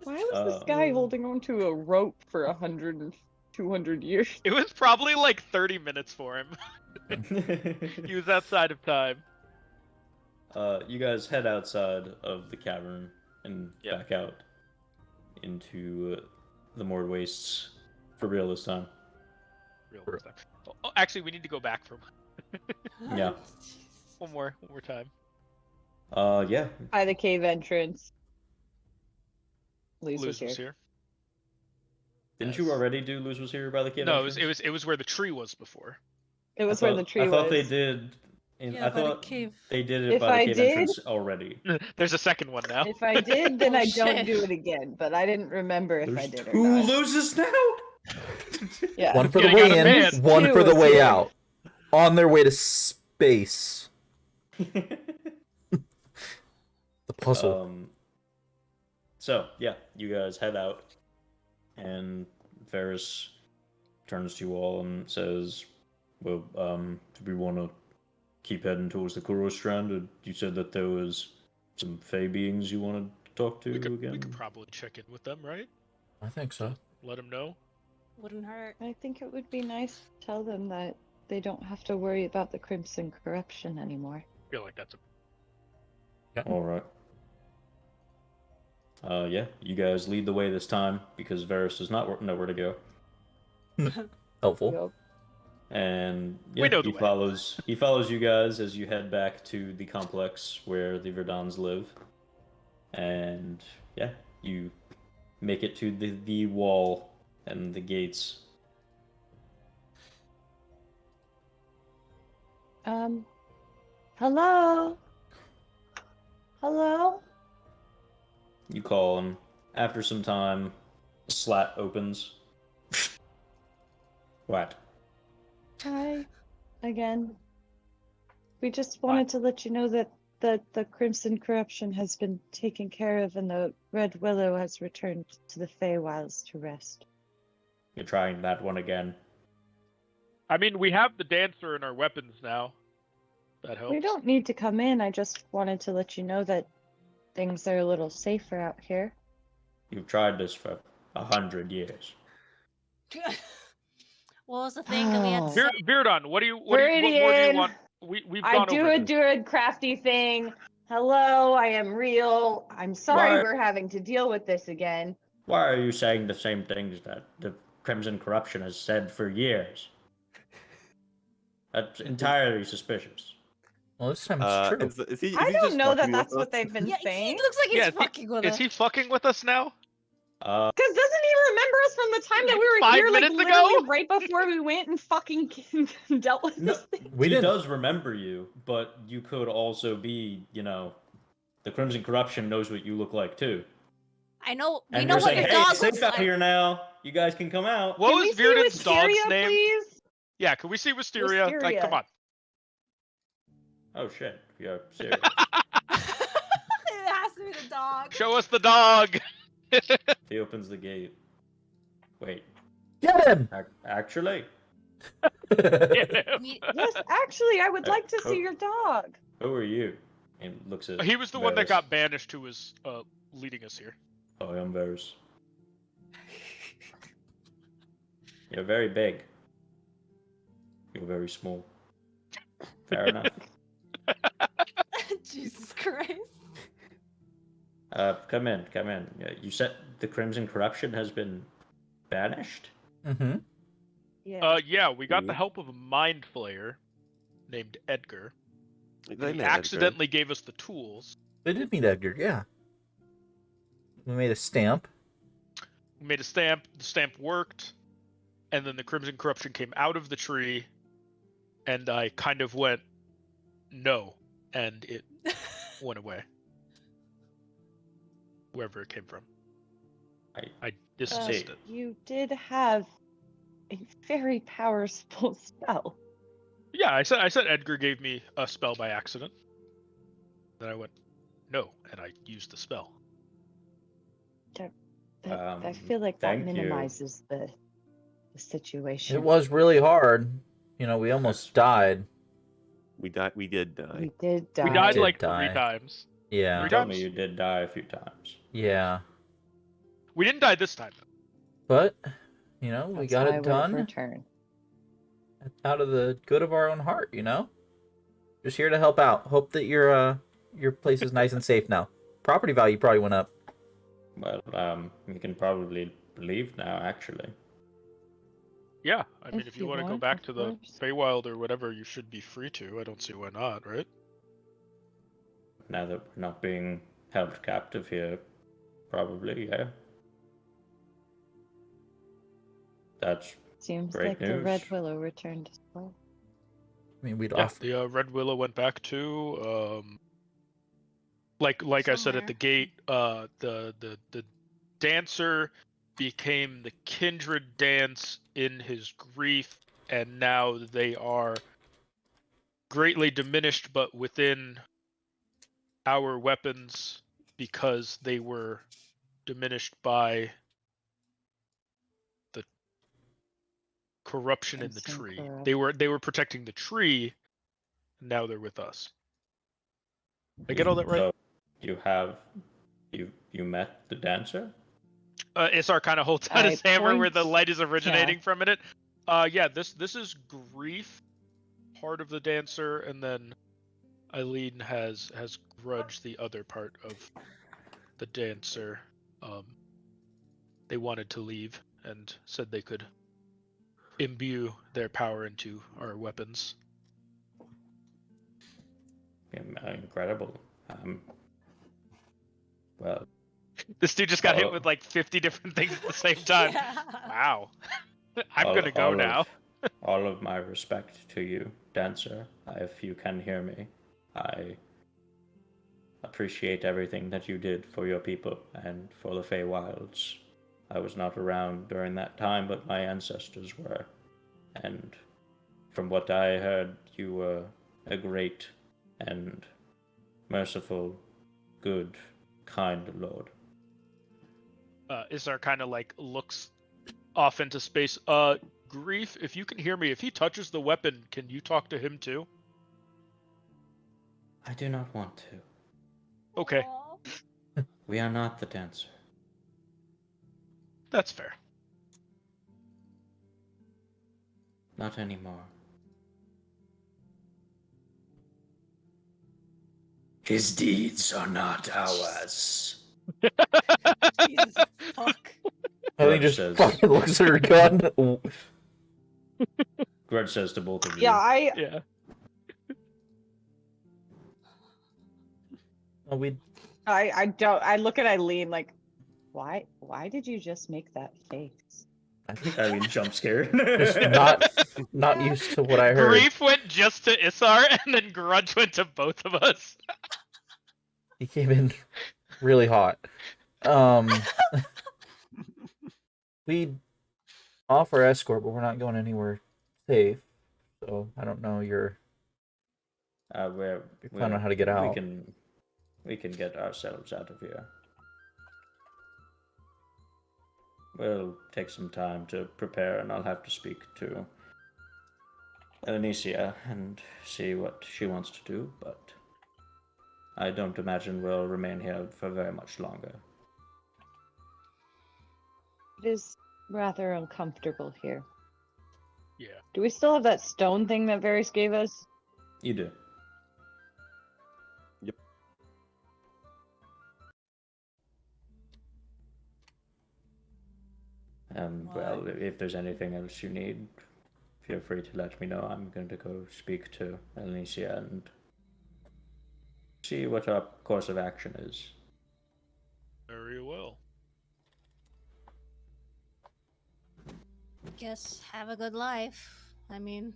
[SPEAKER 7] Why was this guy holding on to a rope for 100 and 200 years?
[SPEAKER 4] It was probably like 30 minutes for him. He was outside of time.
[SPEAKER 1] You guys head outside of the cavern and
[SPEAKER 4] Yep.
[SPEAKER 1] back out into the Moored Wastes for real this time.
[SPEAKER 4] Real stuff. Oh, actually, we need to go back for
[SPEAKER 1] Yeah.
[SPEAKER 4] one more time.
[SPEAKER 1] Yeah.
[SPEAKER 7] By the cave entrance. Luz
[SPEAKER 4] Luz
[SPEAKER 7] was
[SPEAKER 4] was
[SPEAKER 7] here.
[SPEAKER 4] here.
[SPEAKER 1] Didn't you already do Luz was here by the cave?
[SPEAKER 4] No,
[SPEAKER 1] entrance?
[SPEAKER 4] it was where the tree was before.
[SPEAKER 7] It was
[SPEAKER 1] I
[SPEAKER 7] where
[SPEAKER 1] thought-
[SPEAKER 7] the tree was.
[SPEAKER 1] I thought they did.
[SPEAKER 5] Yeah,
[SPEAKER 1] I
[SPEAKER 5] by the
[SPEAKER 1] thought
[SPEAKER 5] cave.
[SPEAKER 1] they did it
[SPEAKER 7] If
[SPEAKER 1] by the
[SPEAKER 7] I
[SPEAKER 1] cave
[SPEAKER 7] did-
[SPEAKER 1] entrance already.
[SPEAKER 4] There's a second one now.
[SPEAKER 7] If I did, then
[SPEAKER 8] Oh,
[SPEAKER 7] I don't
[SPEAKER 8] shit.
[SPEAKER 7] do it again. But I didn't remember if I
[SPEAKER 1] There's
[SPEAKER 7] did or
[SPEAKER 1] two
[SPEAKER 7] not.
[SPEAKER 1] loses now.
[SPEAKER 7] Yeah.
[SPEAKER 2] One for the
[SPEAKER 4] Getting out of
[SPEAKER 2] way
[SPEAKER 4] hand.
[SPEAKER 2] in, one
[SPEAKER 7] Two
[SPEAKER 2] for the
[SPEAKER 7] was
[SPEAKER 2] way
[SPEAKER 7] here.
[SPEAKER 2] out. On their way to space. The puzzle.
[SPEAKER 1] So yeah, you guys head out, and Ferris turns to you all and says, "Well, do we want to keep heading towards the Choros Strand? Or you said that there was some Fey beings you wanted to talk to
[SPEAKER 4] We
[SPEAKER 1] again."
[SPEAKER 4] could probably check in with them, right?
[SPEAKER 2] I think so.
[SPEAKER 4] Let them know.
[SPEAKER 8] wouldn't hurt.
[SPEAKER 3] I think it would be nice to tell them that they don't have to worry about the Crimson corruption anymore.
[SPEAKER 4] I feel like that's a
[SPEAKER 1] All right. Yeah, you guys lead the way this time because Varys does not know where to go,
[SPEAKER 2] Helpful.
[SPEAKER 7] Yup.
[SPEAKER 1] and
[SPEAKER 4] We
[SPEAKER 1] yeah,
[SPEAKER 4] know the
[SPEAKER 1] he
[SPEAKER 4] way.
[SPEAKER 1] follows you guys as you head back to the complex where the Verdans live. and yeah, you make it to the wall and the gates.
[SPEAKER 3] Hello? Hello?
[SPEAKER 1] You call, and after some time, the slat opens. What?
[SPEAKER 3] Hi. Again. We just
[SPEAKER 4] What?
[SPEAKER 3] wanted to let you know that the Crimson Corruption has been taken care of and the Red Willow has returned to the Feywilds to rest.
[SPEAKER 1] You're trying that one again.
[SPEAKER 4] I mean, we have the dancer in our weapons now. That helps.
[SPEAKER 3] We don't need to come in. I just wanted to let you know that things are a little safer out here.
[SPEAKER 1] You've tried this for 100 years.
[SPEAKER 8] What was the thing that we had to say?
[SPEAKER 4] Beardon, what more do you
[SPEAKER 7] Viridian,
[SPEAKER 4] want? We've
[SPEAKER 7] I
[SPEAKER 4] gone
[SPEAKER 7] do
[SPEAKER 4] over
[SPEAKER 7] a
[SPEAKER 4] this.
[SPEAKER 7] druid crafty thing. Hello, I am real. I'm sorry
[SPEAKER 1] Why-
[SPEAKER 7] we're having to deal with this again.
[SPEAKER 1] Why are you saying the same things that the Crimson Corruption has said for years? That's entirely suspicious.
[SPEAKER 2] Well, this time it's true.
[SPEAKER 6] Is he
[SPEAKER 7] I don't
[SPEAKER 6] just
[SPEAKER 7] know that
[SPEAKER 6] fucking
[SPEAKER 7] that's
[SPEAKER 6] with
[SPEAKER 7] what
[SPEAKER 6] us?
[SPEAKER 7] they've been
[SPEAKER 5] Yeah,
[SPEAKER 7] saying.
[SPEAKER 5] he looks like he's fucking with
[SPEAKER 4] Is
[SPEAKER 5] us.
[SPEAKER 4] he fucking with us now?
[SPEAKER 1] Uh,
[SPEAKER 7] Because doesn't he remember us from the time that we were
[SPEAKER 4] 5
[SPEAKER 7] here, like
[SPEAKER 4] minutes ago?
[SPEAKER 7] literally right before we went and fucking dealt with
[SPEAKER 1] no,
[SPEAKER 7] this thing?
[SPEAKER 2] We
[SPEAKER 1] he
[SPEAKER 2] didn't.
[SPEAKER 1] does remember you, but you could also be, the Crimson Corruption knows what you look like too.
[SPEAKER 8] I know. We
[SPEAKER 1] And
[SPEAKER 8] know
[SPEAKER 1] you're
[SPEAKER 8] what
[SPEAKER 1] saying,
[SPEAKER 8] your
[SPEAKER 1] hey,
[SPEAKER 8] dog
[SPEAKER 1] it's safe
[SPEAKER 8] looks
[SPEAKER 1] out
[SPEAKER 8] like.
[SPEAKER 1] here now. You guys can come out.
[SPEAKER 4] What
[SPEAKER 7] Can we
[SPEAKER 4] was
[SPEAKER 7] see
[SPEAKER 4] Bearden's dog's
[SPEAKER 7] Wisteria,
[SPEAKER 4] name?
[SPEAKER 7] please?
[SPEAKER 4] Yeah, can we see Wisteria? Like,
[SPEAKER 7] Wisteria.
[SPEAKER 4] come on.
[SPEAKER 1] Oh shit, you're serious.
[SPEAKER 5] It has to be the dog.
[SPEAKER 4] Show us the dog.
[SPEAKER 1] He opens the gate. Wait,
[SPEAKER 2] Get him!
[SPEAKER 1] actually?
[SPEAKER 8] We-
[SPEAKER 7] Yes, actually, I would
[SPEAKER 1] Uh,
[SPEAKER 7] like to
[SPEAKER 1] oh.
[SPEAKER 7] see your dog.
[SPEAKER 1] Who are you? And looks at
[SPEAKER 4] He was the one that
[SPEAKER 1] Varys.
[SPEAKER 4] got banished who was leading us here.
[SPEAKER 1] Oh, I'm Varys. You're very big. You're very small. Fair enough.
[SPEAKER 5] Jesus Christ.
[SPEAKER 1] Come in, come in. You said the Crimson Corruption has been banished?
[SPEAKER 2] Mm-hmm.
[SPEAKER 7] Yeah.
[SPEAKER 4] Yeah, we got the
[SPEAKER 6] Mhm.
[SPEAKER 4] help of a mind flayer named Edgar.
[SPEAKER 6] They
[SPEAKER 4] He
[SPEAKER 6] met Edgar.
[SPEAKER 4] accidentally gave us the tools.
[SPEAKER 2] They did meet Edgar, yeah. We made a stamp.
[SPEAKER 4] We made a stamp. The stamp worked, and then the Crimson Corruption came out of the tree, and I kind of went, no, and it went away. Wherever it came from. I dismissed it.
[SPEAKER 3] You did have a very powerful spell.
[SPEAKER 4] Yeah, I said Edgar gave me a spell by accident. Then I went, no, and I used the spell.
[SPEAKER 3] I feel like that
[SPEAKER 1] thank you.
[SPEAKER 3] minimizes the situation.
[SPEAKER 2] It was really hard. You know, we almost died.
[SPEAKER 6] We died. We did die.
[SPEAKER 3] We did die.
[SPEAKER 4] We died
[SPEAKER 2] did
[SPEAKER 4] like
[SPEAKER 2] die.
[SPEAKER 4] 3 times.
[SPEAKER 2] Yeah.
[SPEAKER 1] You
[SPEAKER 4] Three
[SPEAKER 1] told me
[SPEAKER 4] times?
[SPEAKER 1] you did die a few times.
[SPEAKER 2] Yeah.
[SPEAKER 4] We didn't die this time.
[SPEAKER 2] But, you know, we
[SPEAKER 3] That's
[SPEAKER 2] got
[SPEAKER 3] why
[SPEAKER 2] it
[SPEAKER 3] we've
[SPEAKER 2] done
[SPEAKER 3] returned.
[SPEAKER 2] out of the good of our own heart, you know? Just here to help out. Hope that your place is nice and safe now. Property value probably went up.
[SPEAKER 1] Well, you can probably leave now, actually.
[SPEAKER 4] Yeah, I mean,
[SPEAKER 3] If
[SPEAKER 4] if you
[SPEAKER 3] you
[SPEAKER 4] want to go
[SPEAKER 3] want,
[SPEAKER 4] back
[SPEAKER 3] of
[SPEAKER 4] to the
[SPEAKER 3] course.
[SPEAKER 4] Feywild or whatever, you should be free to. I don't see why not, right?
[SPEAKER 1] Now that we're not being held captive here, probably, yeah. That's
[SPEAKER 3] Seems
[SPEAKER 1] Great
[SPEAKER 3] like the Red
[SPEAKER 1] news.
[SPEAKER 3] Willow returned as well.
[SPEAKER 2] I mean, we'd
[SPEAKER 4] Yeah,
[SPEAKER 2] offer.
[SPEAKER 4] the Red Willow went back to like I said at the
[SPEAKER 8] Somewhere.
[SPEAKER 4] gate, the dancer became the kindred dance in his grief, and now they are greatly diminished, but within our weapons because they were diminished by the corruption in the
[SPEAKER 3] Crimson
[SPEAKER 4] tree.
[SPEAKER 3] corrupt.
[SPEAKER 4] They were protecting the tree. Now they're with us. I get all that right?
[SPEAKER 1] So you met the dancer?
[SPEAKER 4] Isar kind of holds out
[SPEAKER 3] I
[SPEAKER 4] his hammer where the
[SPEAKER 3] point-
[SPEAKER 4] light is originating from in it. Yeah, this is grief, part of the dancer, and then Eileen has grudged the other part of the dancer. They wanted to leave and said they could imbue their power into our weapons.
[SPEAKER 1] Incredible. Well,
[SPEAKER 4] This dude just got hit
[SPEAKER 1] Oh.
[SPEAKER 4] with like 50 different things at the same time.
[SPEAKER 5] Yeah.
[SPEAKER 4] Wow. I'm gonna go now.
[SPEAKER 1] All of my respect to you, Dancer. If you can hear me, I appreciate everything that you did for your people and for the Feywilds. I was not around during that time, but my ancestors were. And from what I heard, you were a great and merciful, good, kind lord.
[SPEAKER 4] Isar kind of like looks off into space. Grief, if you can hear me, if he touches the weapon, can you talk to him too?
[SPEAKER 1] I do not want to.
[SPEAKER 4] Okay,
[SPEAKER 5] Aw.
[SPEAKER 1] We are not the Dancer.
[SPEAKER 4] that's fair.
[SPEAKER 1] Not anymore. His deeds are not ours.
[SPEAKER 5] Jesus fuck.
[SPEAKER 2] I think
[SPEAKER 1] Grudge
[SPEAKER 2] just
[SPEAKER 1] says-
[SPEAKER 2] fucking looks at her gun.
[SPEAKER 1] Grudge says to both of you.
[SPEAKER 7] Yeah,
[SPEAKER 4] Yeah.
[SPEAKER 2] We
[SPEAKER 7] I don't. I look at Eileen like, why did you just make that face?
[SPEAKER 1] I mean, jump scared.
[SPEAKER 2] just not used to what I heard.
[SPEAKER 4] Grief went just to Isar, and then Grudge went to both of us.
[SPEAKER 2] He came in really hot. We offer escort, but we're not going anywhere safe. So I don't know your plan on how to get out.
[SPEAKER 1] We can get ourselves out of here. We'll take some time to prepare, and I'll have to speak to Anicia and see what she wants to do, but I don't imagine we'll remain here for very much longer.
[SPEAKER 3] It is rather uncomfortable here.
[SPEAKER 4] Yeah.
[SPEAKER 3] Do we still have that stone thing that Varys gave us?
[SPEAKER 1] You do.
[SPEAKER 6] Yep.
[SPEAKER 1] Well, if there's anything else you need, feel free to let me know. I'm going to go speak to Anicia and see what our course of action is.
[SPEAKER 4] Very well.
[SPEAKER 5] Guess have a good life. I mean,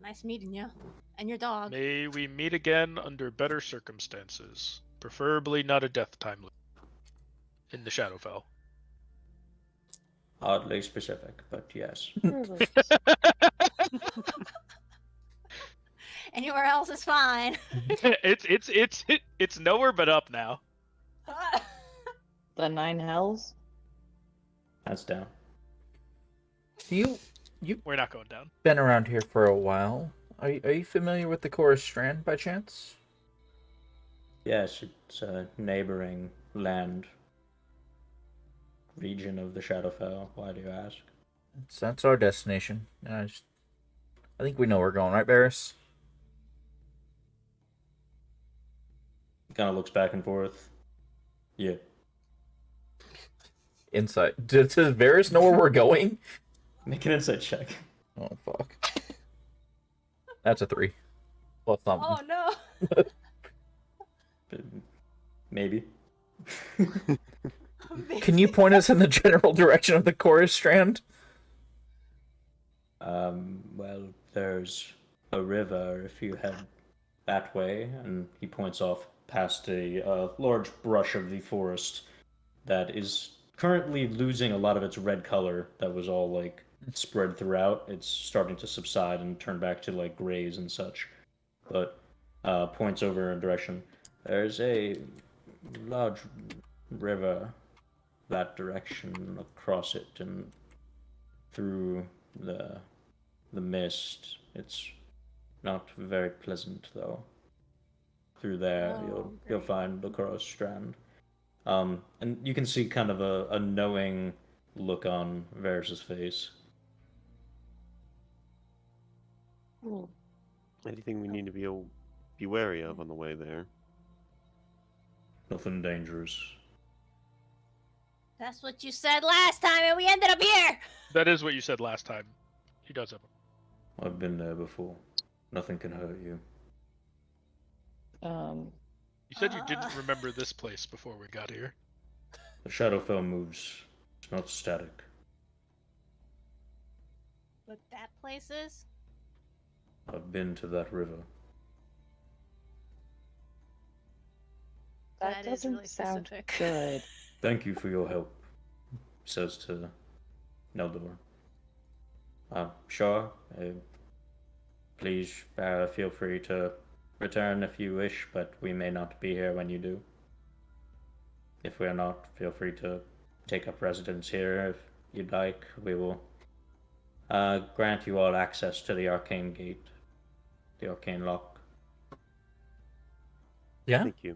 [SPEAKER 5] nice meeting you. And your dog.
[SPEAKER 4] May we meet again under better circumstances. Preferably not a death time loop in the Shadowfell.
[SPEAKER 1] Oddly specific, but yes.
[SPEAKER 3] Surely.
[SPEAKER 5] Anywhere else is fine.
[SPEAKER 4] it's nowhere but up now.
[SPEAKER 3] The 9 hells?
[SPEAKER 1] That's down.
[SPEAKER 2] You've
[SPEAKER 4] We're not going down.
[SPEAKER 2] been around here for a while. Are you familiar with the Choros Strand by chance?
[SPEAKER 1] Yes, it's a neighboring land region of the Shadowfell. Why do you ask?
[SPEAKER 2] That's our destination. I think we know where we're going, right, Barris?
[SPEAKER 1] He kind of looks back and forth. Yeah.
[SPEAKER 2] Insight. Does Varys know where we're going?
[SPEAKER 1] Make an insight check.
[SPEAKER 2] Oh, fuck. That's a 3. Plus something.
[SPEAKER 5] Oh no.
[SPEAKER 1] Maybe.
[SPEAKER 2] Can you point us in the general direction of the Choros Strand?
[SPEAKER 1] Well, there's a river if you head that way, and he points off past a large brush of the forest that is currently losing a lot of its red color that was all like spread throughout. It's starting to subside and turn back to like grays and such. But points over in a direction. There's a large river that direction, across it and through the mist. It's not very pleasant though. Through there,
[SPEAKER 5] Oh,
[SPEAKER 1] you'll
[SPEAKER 5] great.
[SPEAKER 1] find the Choros Strand. And you can see kind of a knowing look on Varys' face.
[SPEAKER 6] Anything we need to be wary of on the way there?
[SPEAKER 1] Nothing dangerous.
[SPEAKER 5] That's what you said last time, and we ended up here.
[SPEAKER 4] That is what you said last time. He does have
[SPEAKER 1] I've been there before. Nothing can hurt you.
[SPEAKER 4] You said you didn't remember this place before we got here.
[SPEAKER 1] The Shadowfell moves. It's not static.
[SPEAKER 8] But that place is?
[SPEAKER 1] I've been to that river.
[SPEAKER 3] That
[SPEAKER 8] That is
[SPEAKER 3] doesn't
[SPEAKER 8] really
[SPEAKER 3] sound
[SPEAKER 8] specific.
[SPEAKER 3] good.
[SPEAKER 1] Thank you for your help, says to Neldor. Shaw, please feel free to return if you wish, but we may not be here when you do. If we are not, feel free to take up residence here if you'd like. We will grant you all access to the arcane gate, the arcane lock.
[SPEAKER 2] Yeah.
[SPEAKER 6] Thank you.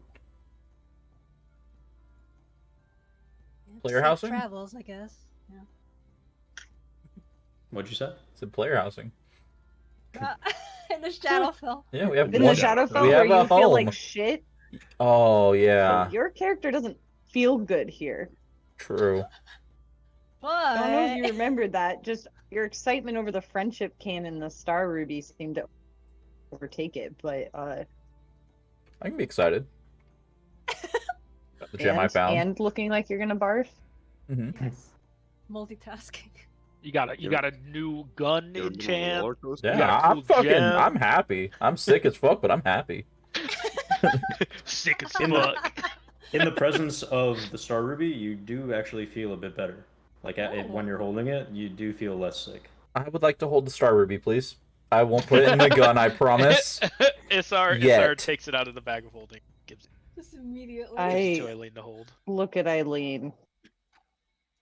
[SPEAKER 2] Player
[SPEAKER 5] Safe
[SPEAKER 2] housing?
[SPEAKER 5] travels, I guess. Yeah.
[SPEAKER 1] What'd you say?
[SPEAKER 2] It's a player housing.
[SPEAKER 5] In the Shadowfell.
[SPEAKER 2] Yeah, we have
[SPEAKER 7] In
[SPEAKER 2] one.
[SPEAKER 7] the Shadowfell
[SPEAKER 2] we
[SPEAKER 7] where
[SPEAKER 2] have a
[SPEAKER 7] you feel
[SPEAKER 2] home.
[SPEAKER 7] like shit.
[SPEAKER 2] Oh
[SPEAKER 7] So
[SPEAKER 2] yeah,
[SPEAKER 7] your character doesn't feel good here.
[SPEAKER 2] true.
[SPEAKER 7] I don't know if
[SPEAKER 5] But
[SPEAKER 7] you remembered that. Just your excitement over the friendship can and the Star Ruby seemed to overtake it. But
[SPEAKER 2] I can be excited. Got the gem I found.
[SPEAKER 7] and looking like you're gonna barf.
[SPEAKER 2] Hmm.
[SPEAKER 5] yes. Multitasking.
[SPEAKER 4] You got a new gun
[SPEAKER 6] You ever
[SPEAKER 4] in
[SPEAKER 6] been on a
[SPEAKER 4] Chan.
[SPEAKER 6] roller coaster?
[SPEAKER 2] Yeah,
[SPEAKER 4] got a
[SPEAKER 2] I'm
[SPEAKER 4] cool gem.
[SPEAKER 2] I'm happy. I'm sick as fuck, but I'm happy.
[SPEAKER 4] Sick as
[SPEAKER 1] In the-
[SPEAKER 4] fuck.
[SPEAKER 1] In the presence of the Star Ruby, you do actually feel a bit better. Like when you're holding it, you do feel less sick.
[SPEAKER 2] I would like to hold the Star Ruby, please. I won't put it in the gun, I promise.
[SPEAKER 4] SR
[SPEAKER 2] Yet.
[SPEAKER 4] takes it out of the bag of holding. Gives it
[SPEAKER 5] Just immediately.
[SPEAKER 4] to Eileen to hold.
[SPEAKER 7] Look at Eileen.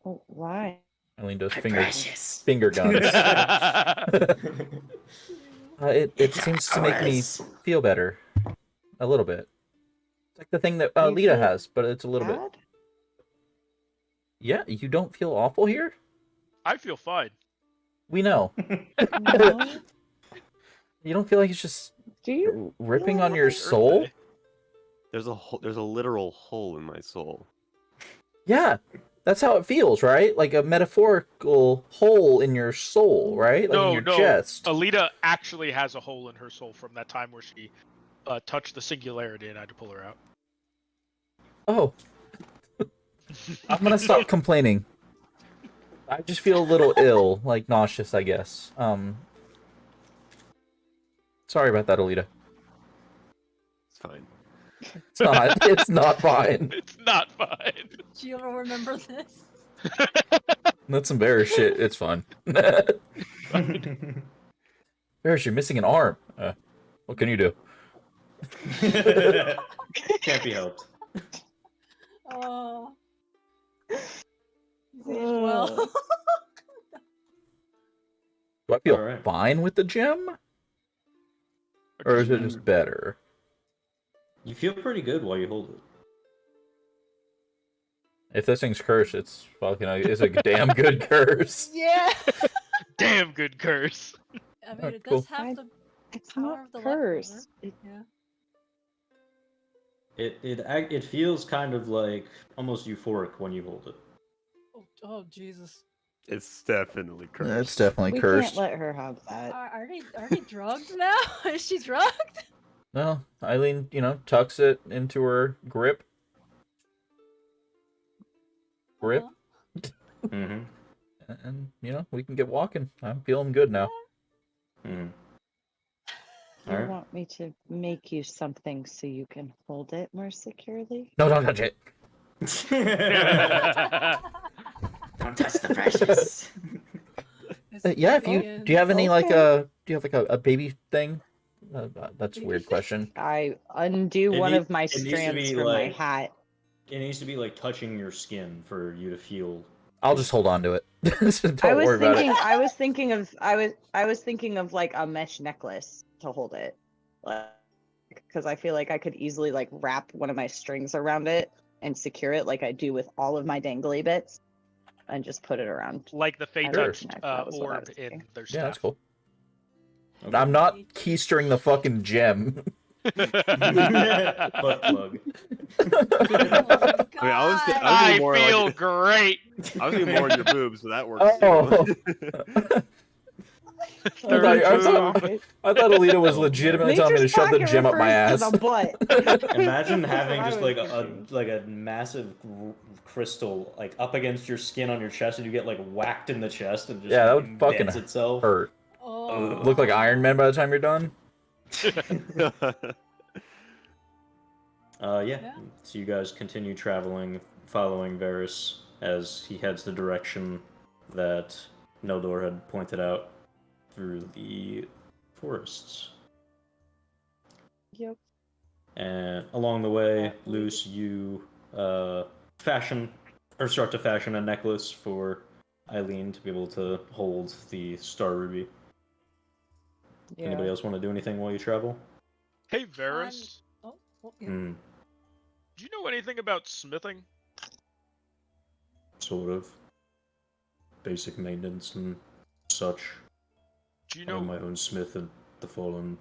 [SPEAKER 7] Oh, why?
[SPEAKER 2] Eileen does
[SPEAKER 1] My
[SPEAKER 2] finger
[SPEAKER 1] precious.
[SPEAKER 2] guns.
[SPEAKER 1] Choros.
[SPEAKER 2] It seems to make me feel better. A little bit. It's like the thing that
[SPEAKER 7] You
[SPEAKER 2] Lita
[SPEAKER 7] feel
[SPEAKER 2] has, but it's a little bit.
[SPEAKER 7] Bad?
[SPEAKER 2] Yeah, you don't feel awful here?
[SPEAKER 4] I feel fine.
[SPEAKER 2] We know.
[SPEAKER 7] No.
[SPEAKER 2] You don't feel like it's just
[SPEAKER 7] Do you?
[SPEAKER 2] ripping on your
[SPEAKER 7] Earth
[SPEAKER 2] soul?
[SPEAKER 6] There's a literal hole in my soul.
[SPEAKER 2] Yeah, that's how it feels, right? Like a metaphorical hole in your soul, right? Like in your chest.
[SPEAKER 4] Alita actually has a hole in her soul from that time where she touched the singularity and I had to pull her out.
[SPEAKER 2] Oh. I'm gonna stop complaining. I just feel a little ill, like nauseous, I guess. Sorry about that, Alita.
[SPEAKER 6] It's fine.
[SPEAKER 2] It's not. It's not fine.
[SPEAKER 4] It's not fine.
[SPEAKER 5] Do you ever remember this?
[SPEAKER 2] That's some bear shit. It's fun. Bears, you're missing an arm. What can you do?
[SPEAKER 1] Can't be helped.
[SPEAKER 5] Oh. Well.
[SPEAKER 2] Do I feel
[SPEAKER 1] Alright.
[SPEAKER 2] fine with the gem? Or is it just better?
[SPEAKER 1] You feel pretty good while you hold it.
[SPEAKER 2] If this thing's cursed, it's a damn good curse.
[SPEAKER 5] Yeah.
[SPEAKER 4] Damn good curse.
[SPEAKER 5] I mean,
[SPEAKER 2] Alright,
[SPEAKER 5] it
[SPEAKER 2] cool.
[SPEAKER 5] does have the
[SPEAKER 7] It's
[SPEAKER 5] power
[SPEAKER 7] not
[SPEAKER 5] of the
[SPEAKER 7] cursed.
[SPEAKER 5] leftover. Yeah.
[SPEAKER 1] It feels kind of like almost euphoric when you hold it.
[SPEAKER 5] Oh, Jesus.
[SPEAKER 6] It's definitely cursed.
[SPEAKER 2] It's definitely
[SPEAKER 7] We
[SPEAKER 2] cursed.
[SPEAKER 7] can't let her have that.
[SPEAKER 5] Are they drugged now? Is she drugged?
[SPEAKER 2] No, Eileen, tucks it into her grip. Grip.
[SPEAKER 5] Uh-huh.
[SPEAKER 1] Mm-hmm.
[SPEAKER 2] And, we can get walking. I'm feeling good now.
[SPEAKER 1] Mm-hmm.
[SPEAKER 3] You
[SPEAKER 1] Alright.
[SPEAKER 3] want me to make you something so you can hold it more securely?
[SPEAKER 2] No, don't touch it.
[SPEAKER 1] Don't touch the precious.
[SPEAKER 2] Yeah, do you have any
[SPEAKER 7] Okay.
[SPEAKER 2] do you have a baby thing? That's a weird question.
[SPEAKER 7] I undo
[SPEAKER 1] It
[SPEAKER 7] one
[SPEAKER 1] need-
[SPEAKER 7] of my
[SPEAKER 1] it needs to
[SPEAKER 7] strands
[SPEAKER 1] be,
[SPEAKER 7] from my
[SPEAKER 1] like-
[SPEAKER 7] hat.
[SPEAKER 1] It needs to be like touching your skin for you to feel.
[SPEAKER 2] I'll just hold on to it. Don't
[SPEAKER 7] I was
[SPEAKER 2] worry about
[SPEAKER 7] thinking.
[SPEAKER 2] it.
[SPEAKER 7] I was thinking of like a mesh necklace to hold it, because I feel like I could easily like wrap one of my strings around it and secure it like I do with all of my dangly bits, and just put it around.
[SPEAKER 4] Like the Fey
[SPEAKER 7] Sure.
[SPEAKER 4] touched
[SPEAKER 7] That was what I
[SPEAKER 4] orb
[SPEAKER 7] was
[SPEAKER 4] in
[SPEAKER 7] thinking.
[SPEAKER 4] their
[SPEAKER 2] Yeah, that's
[SPEAKER 4] staff.
[SPEAKER 2] cool.
[SPEAKER 1] Okay.
[SPEAKER 2] I'm not keystering the fucking gem.
[SPEAKER 1] Butt plug.
[SPEAKER 5] Oh,
[SPEAKER 6] I mean, I was
[SPEAKER 5] God.
[SPEAKER 4] I
[SPEAKER 6] thinking more
[SPEAKER 4] feel
[SPEAKER 6] like
[SPEAKER 4] great.
[SPEAKER 6] I was thinking more in your boobs, so that works
[SPEAKER 2] Oh.
[SPEAKER 6] too.
[SPEAKER 2] I thought Alita was
[SPEAKER 1] Oh,
[SPEAKER 2] legitimately
[SPEAKER 1] man.
[SPEAKER 2] telling me to
[SPEAKER 7] Nature's
[SPEAKER 2] shove the
[SPEAKER 7] pocket
[SPEAKER 2] gem up my
[SPEAKER 7] refers
[SPEAKER 2] ass.
[SPEAKER 7] to the butt.
[SPEAKER 1] Imagine
[SPEAKER 7] That's
[SPEAKER 1] having
[SPEAKER 7] what I
[SPEAKER 1] just
[SPEAKER 7] was
[SPEAKER 1] like
[SPEAKER 7] thinking.
[SPEAKER 1] a massive crystal like up against your skin on your chest, and you get like whacked in the chest and just
[SPEAKER 2] Yeah, that would fucking
[SPEAKER 1] dents itself.
[SPEAKER 2] hurt.
[SPEAKER 5] Oh.
[SPEAKER 2] Look like Iron Man by the time you're done.
[SPEAKER 1] Yeah.
[SPEAKER 5] Yeah.
[SPEAKER 1] So you guys continue traveling, following Varys as he heads the direction that Neldor had pointed out through the forests.
[SPEAKER 7] Yep.
[SPEAKER 1] And along the way,
[SPEAKER 7] we-
[SPEAKER 1] Luce, you start to fashion a necklace for Eileen to be able to hold the Star Ruby.
[SPEAKER 7] Yeah.
[SPEAKER 1] Anybody else want to do anything while you travel?
[SPEAKER 4] Hey, Varys,
[SPEAKER 5] Oh, yeah.
[SPEAKER 1] Hmm,
[SPEAKER 4] do you know anything about smithing?
[SPEAKER 1] sort of. Basic maintenance and such.
[SPEAKER 4] Do you
[SPEAKER 1] I own
[SPEAKER 4] know
[SPEAKER 1] my own smith at the Fallen.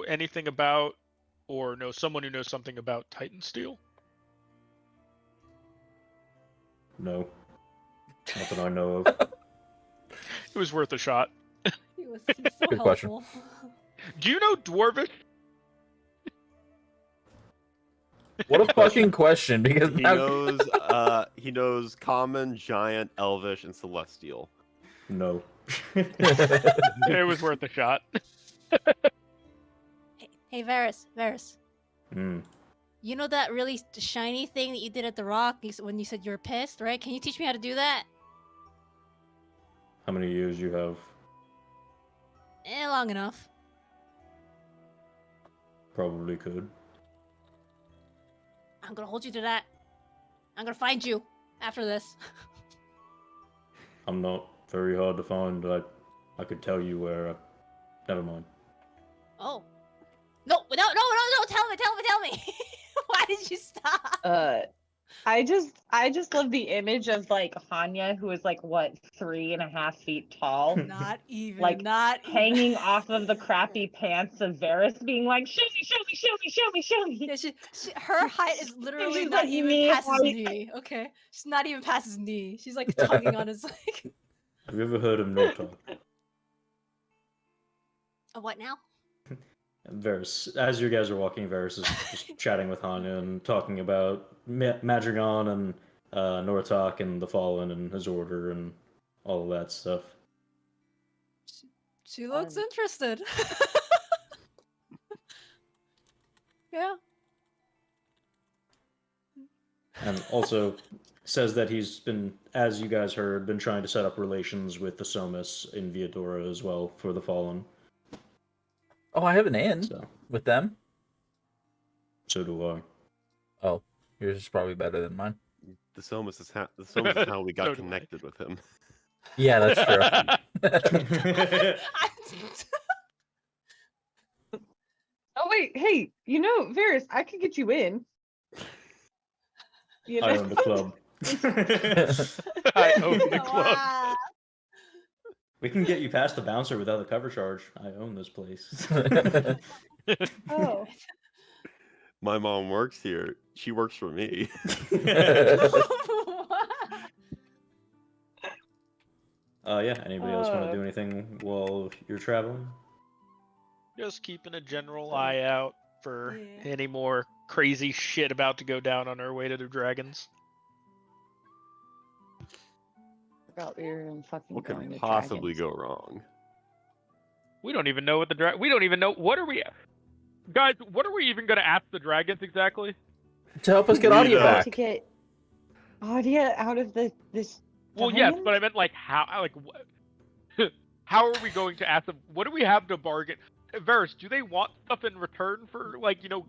[SPEAKER 4] anything about, or know someone who knows something about Titan steel?
[SPEAKER 1] No. Not that I know of.
[SPEAKER 4] It was worth a shot.
[SPEAKER 5] He's so
[SPEAKER 2] Good question.
[SPEAKER 5] helpful.
[SPEAKER 4] Do you know Dwarvish?
[SPEAKER 2] What a fucking question! Because
[SPEAKER 6] He
[SPEAKER 2] now...
[SPEAKER 6] knows Common, Giant, Elvish, and Celestial.
[SPEAKER 1] No.
[SPEAKER 4] It was worth a shot.
[SPEAKER 5] Hey, Varys.
[SPEAKER 1] Hmm.
[SPEAKER 5] You know that really shiny thing that you did at the rock when you said you were pissed, right? Can you teach me how to do that?
[SPEAKER 1] How many years you have?
[SPEAKER 5] Long enough.
[SPEAKER 1] Probably could.
[SPEAKER 5] I'm gonna hold you to that. I'm gonna find you after this.
[SPEAKER 1] I'm not very hard to find. I could tell you where. Never mind.
[SPEAKER 5] Oh. No, tell me. Why did you stop?
[SPEAKER 7] I just love the image of like Hanya, who is like what 3.5 feet tall,
[SPEAKER 5] Not even,
[SPEAKER 7] like
[SPEAKER 5] not even.
[SPEAKER 7] hanging off of the crappy pants of Varys, being like, "Show me."
[SPEAKER 5] Yeah, her height is literally
[SPEAKER 7] She's
[SPEAKER 5] not
[SPEAKER 7] like
[SPEAKER 5] even
[SPEAKER 7] knee
[SPEAKER 5] past his
[SPEAKER 7] height.
[SPEAKER 5] knee. Okay, she's not even past his knee. She's like tugging on his like.
[SPEAKER 1] Have you ever heard of no talk?
[SPEAKER 5] What now?
[SPEAKER 1] Varys, as you guys are walking, Varys is just chatting with Hanya and talking about Madrigon and Nortok and the Fallen and his order and all of that stuff.
[SPEAKER 5] She looks interested. Yeah.
[SPEAKER 1] And also says that he's been, as you guys heard, been trying to set up relations with the Somas in Viadora as well for the Fallen.
[SPEAKER 2] Oh, I have an in
[SPEAKER 1] So
[SPEAKER 2] with them.
[SPEAKER 1] do I.
[SPEAKER 2] Oh, yours is probably better than mine.
[SPEAKER 6] The Somas is how we got
[SPEAKER 4] So do I.
[SPEAKER 6] connected with him.
[SPEAKER 2] Yeah, that's true.
[SPEAKER 7] Oh wait, hey, Varys, I could get you in. You know?
[SPEAKER 1] I own the club.
[SPEAKER 4] I own the club.
[SPEAKER 5] Wow.
[SPEAKER 1] We can get you past the bouncer without the cover charge. I own this place.
[SPEAKER 7] Oh.
[SPEAKER 6] My mom works here. She works for me.
[SPEAKER 1] Yeah. Anybody else want to do anything while you're traveling?
[SPEAKER 4] Just keeping a general eye out for
[SPEAKER 5] Yeah.
[SPEAKER 4] any more crazy shit about to go down on our way to the dragons.
[SPEAKER 7] Forgot we were in fucking
[SPEAKER 6] What
[SPEAKER 7] going
[SPEAKER 6] could
[SPEAKER 7] to
[SPEAKER 6] possibly
[SPEAKER 7] dragons.
[SPEAKER 6] go wrong?
[SPEAKER 4] We don't even know what we don't even know what are we guys, what are we even gonna ask the dragons exactly?
[SPEAKER 2] To help us get
[SPEAKER 6] We
[SPEAKER 2] Audia
[SPEAKER 6] know.
[SPEAKER 2] back.
[SPEAKER 7] To get Audia out of this.
[SPEAKER 4] Well, yes,
[SPEAKER 7] diamond?
[SPEAKER 4] but I meant like how how are we going to ask them? What do we have to bargain? Varys, do they want stuff in return for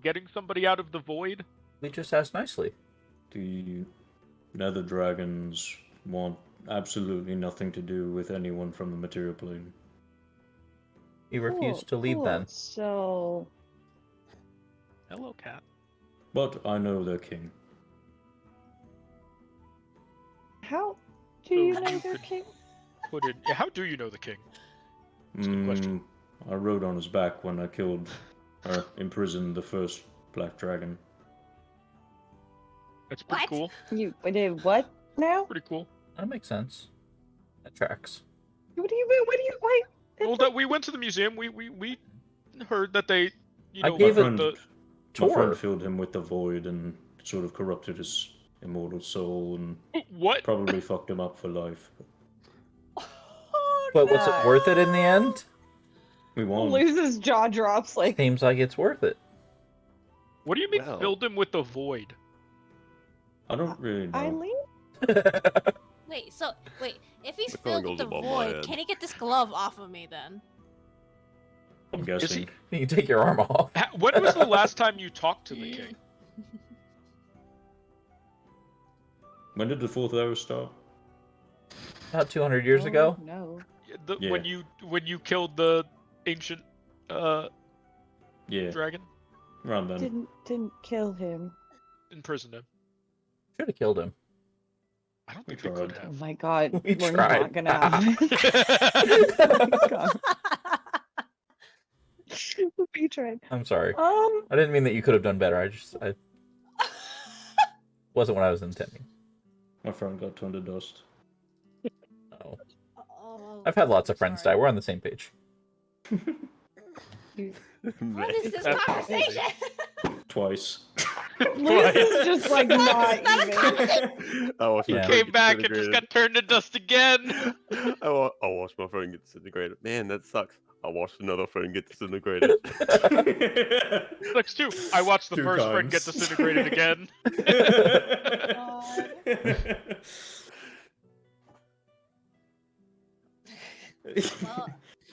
[SPEAKER 4] getting somebody out of the void?
[SPEAKER 2] We just asked nicely.
[SPEAKER 1] The Nether Dragons want absolutely nothing to do with anyone from the material plane.
[SPEAKER 2] We refused to leave then.
[SPEAKER 7] So
[SPEAKER 4] Hello, cat.
[SPEAKER 1] But I know their king.
[SPEAKER 7] how do
[SPEAKER 4] So
[SPEAKER 7] you
[SPEAKER 4] you
[SPEAKER 7] know their
[SPEAKER 4] could-
[SPEAKER 7] king?
[SPEAKER 4] Put in. How do you know the king? That's a good question.
[SPEAKER 1] I rode on his back when I killed or imprisoned the first black dragon.
[SPEAKER 4] That's pretty
[SPEAKER 5] What?
[SPEAKER 4] cool.
[SPEAKER 7] You did what now?
[SPEAKER 4] Pretty cool.
[SPEAKER 2] That makes sense. That tracks.
[SPEAKER 7] What do you mean? What do you wait?
[SPEAKER 4] Well, that we went to the museum. We heard that they, you
[SPEAKER 2] I
[SPEAKER 4] know,
[SPEAKER 2] gave
[SPEAKER 4] put
[SPEAKER 2] it-
[SPEAKER 4] the
[SPEAKER 1] My friend
[SPEAKER 2] Tour.
[SPEAKER 1] filled him with the void and sort of corrupted his immortal soul and
[SPEAKER 4] what?
[SPEAKER 1] probably fucked him up for life.
[SPEAKER 5] Oh,
[SPEAKER 2] But was it
[SPEAKER 7] God.
[SPEAKER 2] worth it in the end?
[SPEAKER 1] We won.
[SPEAKER 7] Loses jaw drops like.
[SPEAKER 2] Seems like it's worth it.
[SPEAKER 4] What do you mean
[SPEAKER 6] Well.
[SPEAKER 4] filled him with the void?
[SPEAKER 1] I don't really know.
[SPEAKER 7] Eileen?
[SPEAKER 8] Wait, so wait, if he's
[SPEAKER 6] The phone
[SPEAKER 8] filled with
[SPEAKER 6] goes
[SPEAKER 8] the
[SPEAKER 6] above my
[SPEAKER 8] void,
[SPEAKER 6] head.
[SPEAKER 8] can he get this glove off of me then?
[SPEAKER 1] I'm
[SPEAKER 4] Is
[SPEAKER 1] guessing.
[SPEAKER 4] he?
[SPEAKER 2] You take your arm off.
[SPEAKER 4] When was the last time you talked to the king?
[SPEAKER 1] When did the fourth era start?
[SPEAKER 2] About 200 years ago.
[SPEAKER 7] No.
[SPEAKER 1] Yeah.
[SPEAKER 4] When you killed the ancient
[SPEAKER 1] Yeah,
[SPEAKER 4] dragon,
[SPEAKER 1] around then.
[SPEAKER 7] Didn't kill him.
[SPEAKER 4] imprisoned him.
[SPEAKER 2] Should have killed him.
[SPEAKER 4] I don't
[SPEAKER 1] We
[SPEAKER 4] think they could
[SPEAKER 1] tried.
[SPEAKER 7] Oh
[SPEAKER 4] have.
[SPEAKER 7] my god.
[SPEAKER 2] We
[SPEAKER 7] We're
[SPEAKER 2] tried.
[SPEAKER 7] not gonna have it. Oh my god. We tried.
[SPEAKER 2] I'm sorry.
[SPEAKER 7] Um.
[SPEAKER 2] I didn't mean that you could have done better. I wasn't what I was intending.
[SPEAKER 1] My friend got turned to dust.
[SPEAKER 2] Oh.
[SPEAKER 5] Oh,
[SPEAKER 2] I've had lots of friends die.
[SPEAKER 5] sorry.
[SPEAKER 2] We're on the same page.
[SPEAKER 8] What is this
[SPEAKER 4] That's
[SPEAKER 8] conversation?
[SPEAKER 1] Twice.
[SPEAKER 7] Liz is just like not
[SPEAKER 8] Not a
[SPEAKER 7] even.
[SPEAKER 6] I watched my
[SPEAKER 2] Yeah.
[SPEAKER 6] friend
[SPEAKER 4] Came
[SPEAKER 6] get
[SPEAKER 4] back and just
[SPEAKER 6] disintegrated.
[SPEAKER 4] got turned to dust again.
[SPEAKER 6] I watched my friend get disintegrated. Man, that sucks. I watched another friend get disintegrated.
[SPEAKER 4] Sucks too. I watched the
[SPEAKER 1] Two
[SPEAKER 4] first friend get
[SPEAKER 1] times.
[SPEAKER 4] disintegrated again.
[SPEAKER 5] Well,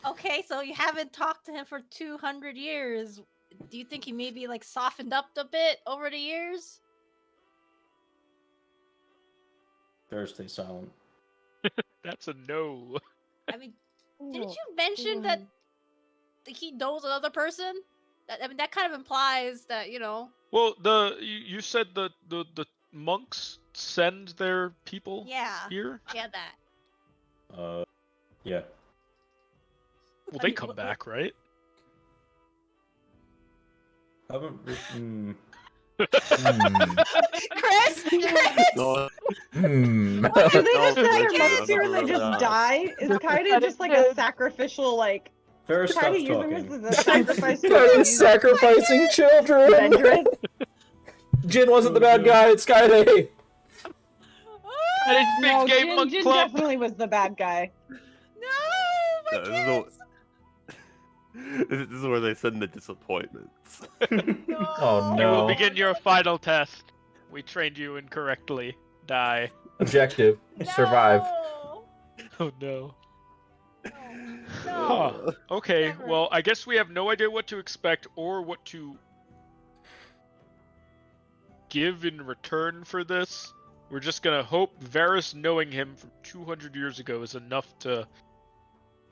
[SPEAKER 5] okay, so you haven't talked to him for 200 years. Do you think he maybe like softened up a bit over the years?
[SPEAKER 1] Better stay silent.
[SPEAKER 4] That's a no.
[SPEAKER 5] I mean, didn't you mention that he knows another person? I mean, that kind of implies that, you know.
[SPEAKER 4] Well, you said the monks send their people
[SPEAKER 5] Yeah.
[SPEAKER 4] here.
[SPEAKER 5] Yeah, that.
[SPEAKER 1] Yeah.
[SPEAKER 4] Well,
[SPEAKER 5] I
[SPEAKER 4] they
[SPEAKER 5] mean,
[SPEAKER 4] come
[SPEAKER 5] what-
[SPEAKER 4] back, right?
[SPEAKER 1] Haven't written.
[SPEAKER 5] Chris?
[SPEAKER 6] No,
[SPEAKER 2] Hmm.
[SPEAKER 7] Do they just
[SPEAKER 6] No,
[SPEAKER 7] send their
[SPEAKER 6] Chris,
[SPEAKER 7] monks here and they just die? It's kind of just like a sacrificial, like,
[SPEAKER 1] Ferris,
[SPEAKER 7] kind
[SPEAKER 1] stop
[SPEAKER 7] of using this
[SPEAKER 1] talking.
[SPEAKER 7] as a sacrifice to
[SPEAKER 2] Guys
[SPEAKER 7] use
[SPEAKER 2] sacrificing children.
[SPEAKER 7] Vendrick.
[SPEAKER 2] Jin wasn't the bad guy. It's Skyday.
[SPEAKER 4] That is Big
[SPEAKER 7] No,
[SPEAKER 4] Game Monk
[SPEAKER 7] Jin
[SPEAKER 4] Club.
[SPEAKER 7] definitely was the bad guy.
[SPEAKER 5] No, my
[SPEAKER 6] this, is the-
[SPEAKER 5] kids!
[SPEAKER 6] this is where they send the disappointments.
[SPEAKER 5] No.
[SPEAKER 2] Oh,
[SPEAKER 4] You will
[SPEAKER 2] no.
[SPEAKER 4] begin your final test. We trained you incorrectly. Die.
[SPEAKER 2] Objective. Survive.
[SPEAKER 5] No.
[SPEAKER 4] Oh no.
[SPEAKER 5] No.
[SPEAKER 4] Huh. Okay,
[SPEAKER 5] Never.
[SPEAKER 4] well, I guess we have no idea what to expect or what to give in return for this. We're just gonna hope Varys knowing him from 200 years ago is enough to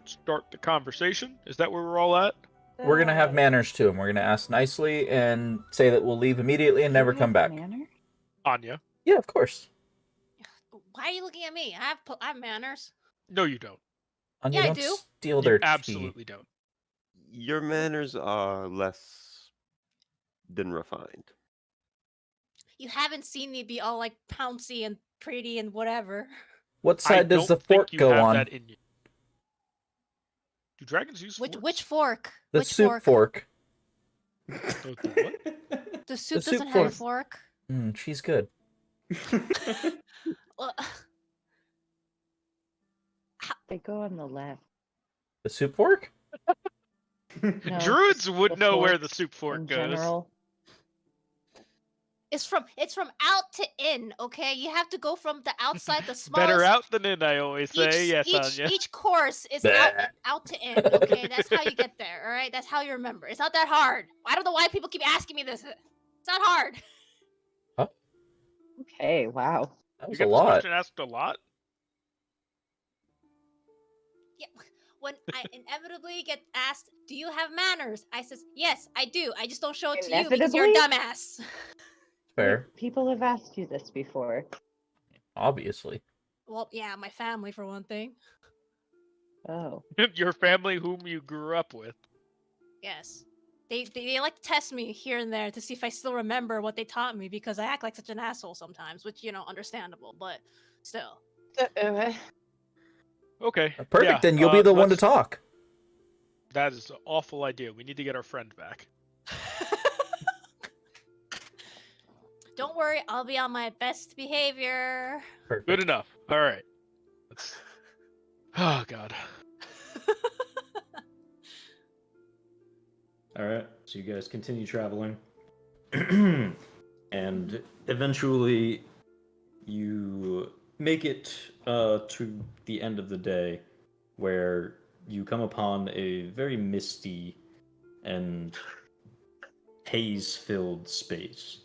[SPEAKER 4] start the conversation. Is that where we're all at?
[SPEAKER 2] We're gonna have manners to him. We're gonna ask nicely and say that we'll leave immediately and never come back.
[SPEAKER 7] Manner?
[SPEAKER 4] Anya?
[SPEAKER 2] Yeah, of course.
[SPEAKER 8] Why are you looking at me? I have manners.
[SPEAKER 4] No, you don't.
[SPEAKER 2] Anya,
[SPEAKER 8] Yeah, I
[SPEAKER 2] don't
[SPEAKER 8] do.
[SPEAKER 2] steal
[SPEAKER 4] You
[SPEAKER 2] their tea.
[SPEAKER 4] absolutely don't.
[SPEAKER 6] Your manners are less than refined.
[SPEAKER 5] You haven't seen me be all like pouncy and pretty and whatever.
[SPEAKER 2] What
[SPEAKER 4] I
[SPEAKER 2] side does the
[SPEAKER 4] don't think
[SPEAKER 2] fork
[SPEAKER 4] you
[SPEAKER 2] go
[SPEAKER 4] have
[SPEAKER 2] on?
[SPEAKER 4] that in you. Do dragons use forks?
[SPEAKER 5] Which fork?
[SPEAKER 2] The
[SPEAKER 5] Which
[SPEAKER 2] soup fork.
[SPEAKER 4] Oh, the what?
[SPEAKER 5] The soup
[SPEAKER 2] The soup
[SPEAKER 5] doesn't have a
[SPEAKER 2] fork.
[SPEAKER 5] fork.
[SPEAKER 2] She's good.
[SPEAKER 5] Well,
[SPEAKER 3] They go on the left.
[SPEAKER 2] The soup fork?
[SPEAKER 3] No,
[SPEAKER 4] Druids would
[SPEAKER 3] the
[SPEAKER 4] know where
[SPEAKER 3] fork
[SPEAKER 4] the soup fork
[SPEAKER 3] in
[SPEAKER 4] goes.
[SPEAKER 3] general.
[SPEAKER 5] it's from out to in. Okay, you have to go from the outside, the smallest.
[SPEAKER 4] Better out than in, I always say. Yes, Anya.
[SPEAKER 5] Each course is
[SPEAKER 2] Bleh.
[SPEAKER 5] out to in. Okay, that's how you get there. All right, that's how you remember. It's not that hard. I don't know why people keep asking me this. It's not hard.
[SPEAKER 7] Okay, wow.
[SPEAKER 2] That
[SPEAKER 4] You
[SPEAKER 2] was a
[SPEAKER 4] get this
[SPEAKER 2] lot.
[SPEAKER 4] question asked a lot?
[SPEAKER 5] Yeah. When I inevitably get asked, "Do you have manners?" I says, "Yes, I do. I just don't show it to you because you're a
[SPEAKER 7] Inevitably?
[SPEAKER 5] dumbass."
[SPEAKER 2] Fair,
[SPEAKER 3] People have asked you this before.
[SPEAKER 2] obviously.
[SPEAKER 5] Well, yeah, my family for one thing.
[SPEAKER 3] Oh.
[SPEAKER 4] Your family whom you grew up with.
[SPEAKER 5] Yes. They like to test me here and there to see if I still remember what they taught me because I act like such an asshole sometimes, which, you know, understandable, but still.
[SPEAKER 4] Okay.
[SPEAKER 2] Perfect.
[SPEAKER 4] Yeah,
[SPEAKER 2] Then you'll be the one to talk.
[SPEAKER 4] That is an awful idea. We need to get our friend back.
[SPEAKER 8] Don't worry, I'll be on my best behavior.
[SPEAKER 2] Perfect.
[SPEAKER 4] Good enough. All right. Let's. Oh God.
[SPEAKER 1] All right, so you guys continue traveling, and eventually you make it to the end of the day, where you come upon a very misty and haze-filled space,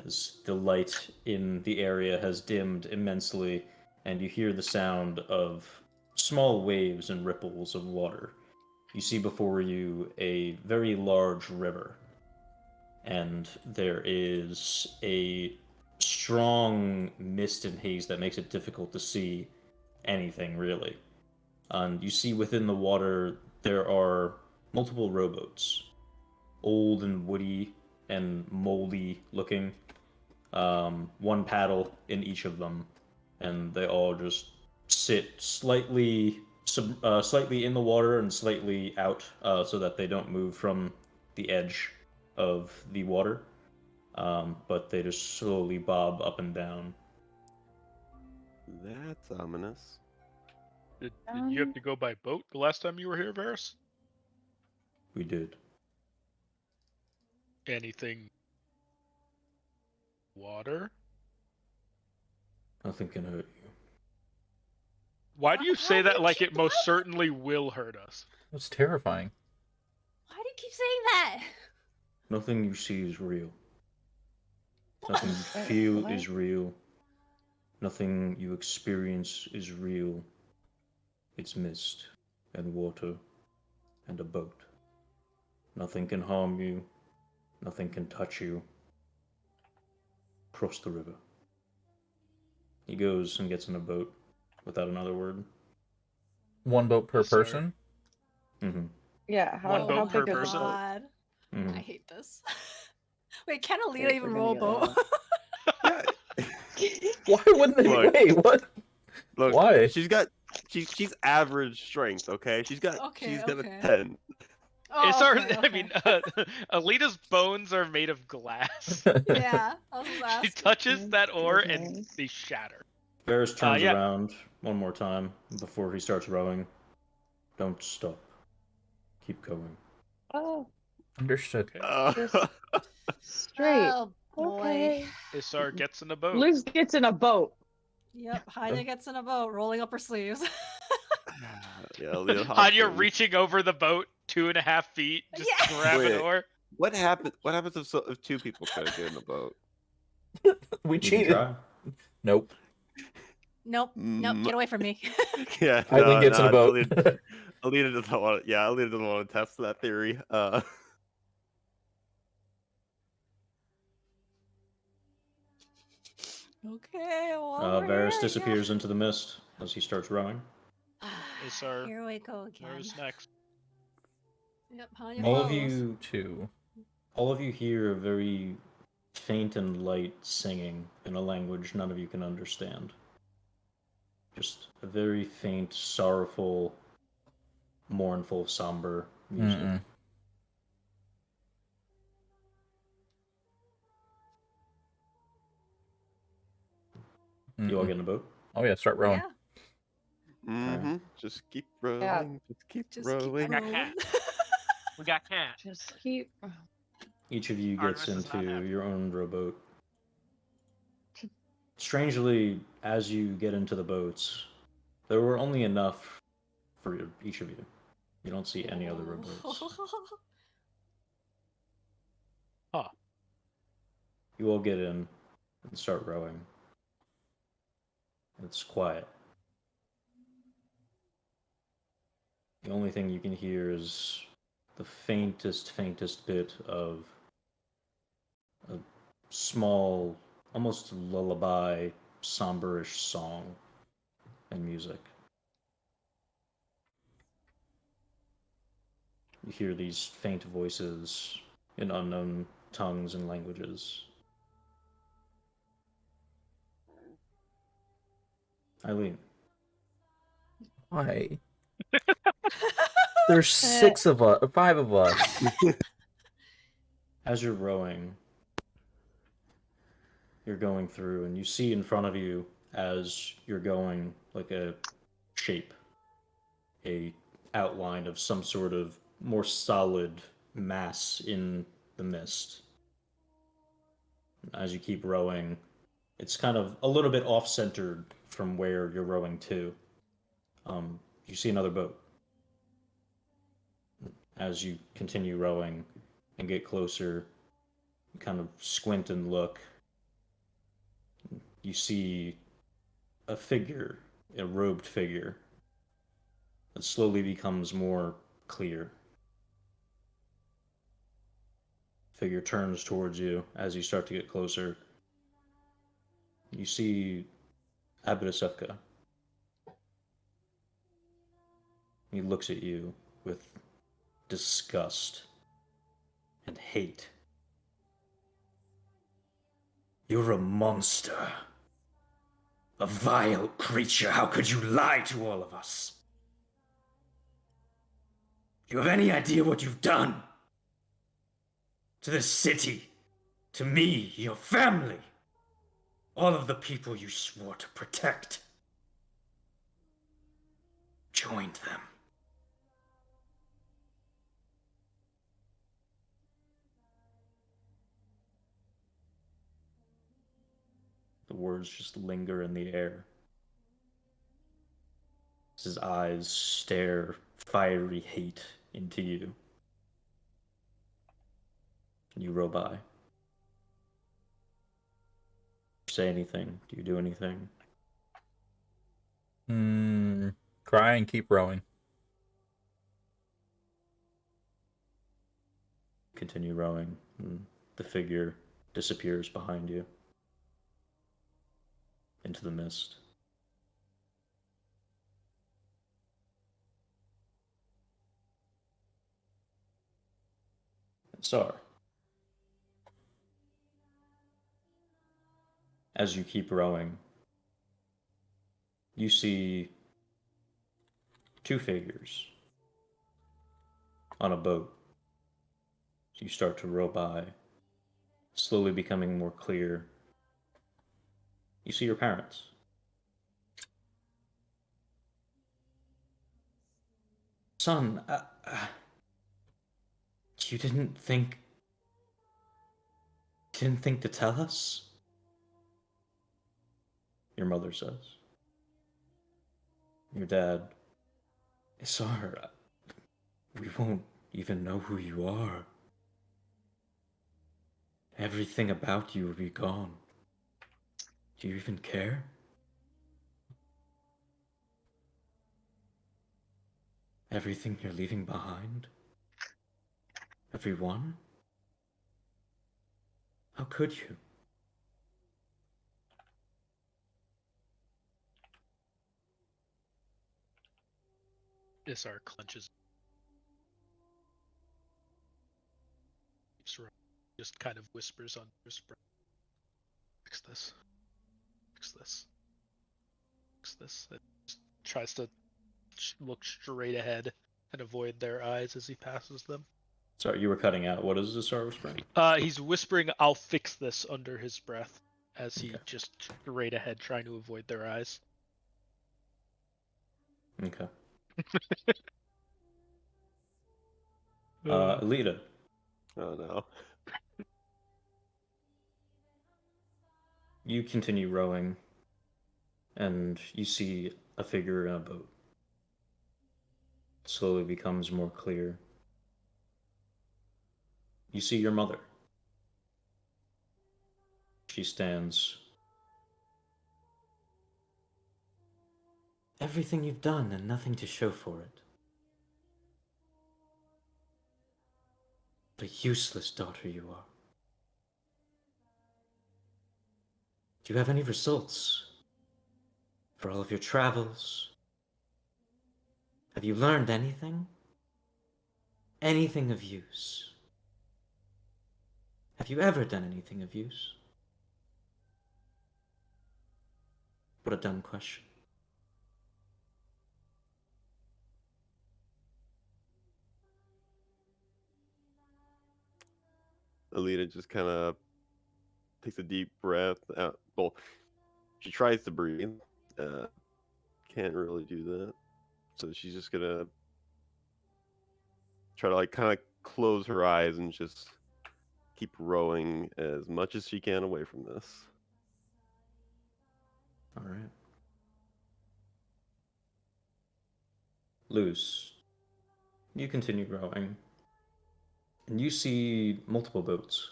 [SPEAKER 1] as the light in the area has dimmed immensely, and you hear the sound of small waves and ripples of water. You see before you a very large river, and there is a strong mist and haze that makes it difficult to see anything really. And you see within the water there are multiple rowboats, old and woody and moldy looking. One paddle in each of them, and they all just sit slightly in the water and slightly out, so that they don't move from the edge of the water. But they just slowly bob up and down.
[SPEAKER 6] That's ominous.
[SPEAKER 4] Did you have to go by boat the last time you were here, Varys?
[SPEAKER 1] We did.
[SPEAKER 4] Anything? Water?
[SPEAKER 1] Nothing can hurt you.
[SPEAKER 4] Why do you
[SPEAKER 8] Why
[SPEAKER 4] say
[SPEAKER 8] do
[SPEAKER 4] that
[SPEAKER 8] you
[SPEAKER 4] like
[SPEAKER 8] keep-
[SPEAKER 4] it most certainly will hurt us?
[SPEAKER 2] That's terrifying.
[SPEAKER 8] Why do you keep saying that?
[SPEAKER 1] Nothing you see is real. Nothing you feel
[SPEAKER 3] What?
[SPEAKER 1] is real. Nothing you experience is real. It's mist and water and a boat. Nothing can harm you. Nothing can touch you. Cross the river. He goes and gets in a boat without another word.
[SPEAKER 2] One boat per
[SPEAKER 4] Yes, sir.
[SPEAKER 2] person.
[SPEAKER 1] Mm-hmm.
[SPEAKER 7] Yeah,
[SPEAKER 4] One
[SPEAKER 7] how
[SPEAKER 4] boat per
[SPEAKER 7] big is the
[SPEAKER 4] person.
[SPEAKER 7] boat?
[SPEAKER 5] God.
[SPEAKER 1] Mm-hmm.
[SPEAKER 5] I hate this. Wait, can Alita
[SPEAKER 7] Wait,
[SPEAKER 5] even
[SPEAKER 7] we're
[SPEAKER 5] row a
[SPEAKER 7] gonna
[SPEAKER 5] boat?
[SPEAKER 7] get
[SPEAKER 6] Yeah.
[SPEAKER 2] Why wouldn't they?
[SPEAKER 6] Look.
[SPEAKER 2] Wait, what?
[SPEAKER 6] Look,
[SPEAKER 2] Why?
[SPEAKER 6] she's average strength, okay? She's got
[SPEAKER 5] Okay,
[SPEAKER 6] a
[SPEAKER 5] okay.
[SPEAKER 6] 10.
[SPEAKER 5] Oh,
[SPEAKER 4] It's our.
[SPEAKER 5] okay,
[SPEAKER 4] I mean, Alita's bones are made of glass.
[SPEAKER 5] yeah, I was just
[SPEAKER 4] She
[SPEAKER 5] asking.
[SPEAKER 4] touches that ore and
[SPEAKER 7] Okay.
[SPEAKER 4] they shatter.
[SPEAKER 1] Varys turns
[SPEAKER 4] Yeah.
[SPEAKER 1] around one more time before he starts rowing. Don't stop. Keep going.
[SPEAKER 7] Oh,
[SPEAKER 2] Understood.
[SPEAKER 4] Okay.
[SPEAKER 7] just straight.
[SPEAKER 5] Oh boy.
[SPEAKER 7] Okay.
[SPEAKER 4] Isar gets in a boat.
[SPEAKER 7] Luz gets in a boat.
[SPEAKER 5] Yep, Hanya gets in a boat, rolling up her sleeves.
[SPEAKER 6] Yeah, Leo hops
[SPEAKER 4] Hanya
[SPEAKER 6] in.
[SPEAKER 4] reaching over the boat 2.5 feet, just
[SPEAKER 5] Yeah.
[SPEAKER 4] grab an
[SPEAKER 6] Wait.
[SPEAKER 4] oar.
[SPEAKER 6] What happens if two people try to get in the boat?
[SPEAKER 2] We
[SPEAKER 1] You can
[SPEAKER 2] cheated.
[SPEAKER 1] try.
[SPEAKER 2] Nope.
[SPEAKER 5] Nope, nope, get away from me.
[SPEAKER 6] Yeah,
[SPEAKER 2] Eileen gets in a boat.
[SPEAKER 6] Alina doesn't want to. Yeah, Alina doesn't want to test that theory.
[SPEAKER 5] Okay, well, we're
[SPEAKER 1] Varys
[SPEAKER 5] here, I
[SPEAKER 1] disappears
[SPEAKER 5] guess.
[SPEAKER 1] into the mist as he starts rowing.
[SPEAKER 4] Isar
[SPEAKER 5] Here we go again.
[SPEAKER 4] knows next.
[SPEAKER 5] Yep, Hanya
[SPEAKER 1] All of
[SPEAKER 5] follows.
[SPEAKER 1] you,
[SPEAKER 2] Two.
[SPEAKER 1] all of you hear a very faint and light singing in a language none of you can understand. Just a very faint, sorrowful, mournful, somber music.
[SPEAKER 2] Mm-mm.
[SPEAKER 1] You all
[SPEAKER 2] Mm-mm.
[SPEAKER 1] get in a boat.
[SPEAKER 2] Oh yeah, start rowing.
[SPEAKER 5] Yeah,
[SPEAKER 6] Mm-hmm. Just keep rowing.
[SPEAKER 7] Yeah.
[SPEAKER 6] Just keep
[SPEAKER 5] just keep
[SPEAKER 6] rowing.
[SPEAKER 4] got
[SPEAKER 5] rolling.
[SPEAKER 4] cat. We got cat.
[SPEAKER 7] Just keep.
[SPEAKER 1] Each of you
[SPEAKER 4] Artemis
[SPEAKER 1] gets
[SPEAKER 4] is not
[SPEAKER 1] into
[SPEAKER 4] happy.
[SPEAKER 1] your own rowboat. Strangely, as you get into the boats, there were only enough for each of you. You don't see any other rowboats.
[SPEAKER 4] Huh.
[SPEAKER 1] You all get in and start rowing. It's quiet. The only thing you can hear is the faintest bit of a small, almost lullaby, somberish song and music. You hear these faint voices in unknown tongues and languages. Eileen,
[SPEAKER 2] Why? There's 5 of us.
[SPEAKER 1] As you're rowing, you're going through, and you see in front of you as you're going like a shape, a outline of some sort of more solid mass in the mist. As you keep rowing, it's kind of a little bit off-centered from where you're rowing to. You see another boat. As you continue rowing and get closer, you kind of squint and look. You see a figure, a robed figure, that slowly becomes more clear. Figure turns towards you as you start to get closer. You see Abadasevka. He looks at you with disgust and hate. You're a monster. A vile creature. How could you lie to all of us? Do you have any idea what you've done? To this city, to me, your family, all of the people you swore to protect. Joined them. The words just linger in the air. His eyes stare fiery hate into you. You row by. Say anything? Do you do anything?
[SPEAKER 2] Cry and keep rowing.
[SPEAKER 1] Continue rowing, and the figure disappears behind you into the mist. Sar, as you keep rowing, you see 2 figures on a boat. You start to row by, slowly becoming more clear. You see your parents. Son, you didn't think to tell us? Your mother says. Your dad, Sar, we won't even know who you are. Everything about you will be gone. Do you even care? Everything you're leaving behind? Everyone? How could you?
[SPEAKER 4] Isar clenches. Just kind of whispers under his breath. Fix this. Fix this. Fix this. It just tries to look straight ahead and avoid their eyes as he passes them.
[SPEAKER 1] Sorry, you were cutting out. What is this Sar whispering?
[SPEAKER 4] He's whispering, "I'll fix this" under his breath as he just straight ahead trying to avoid their eyes.
[SPEAKER 1] Okay. Alita.
[SPEAKER 6] Oh no.
[SPEAKER 1] You continue rowing, and you see a figure in a boat. It slowly becomes more clear. You see your mother. She stands. Everything you've done and nothing to show for it. What a useless daughter you are. Do you have any results for all of your travels? Have you learned anything? Anything of use? Have you ever done anything of use? What a dumb question.
[SPEAKER 6] Alita just kind of takes a deep breath. Well, she tries to breathe. Can't really do that. So she's just gonna try to like kind of close her eyes and just keep rowing as much as she can away from this.
[SPEAKER 1] All right. Luz, you continue rowing, and you see multiple boats,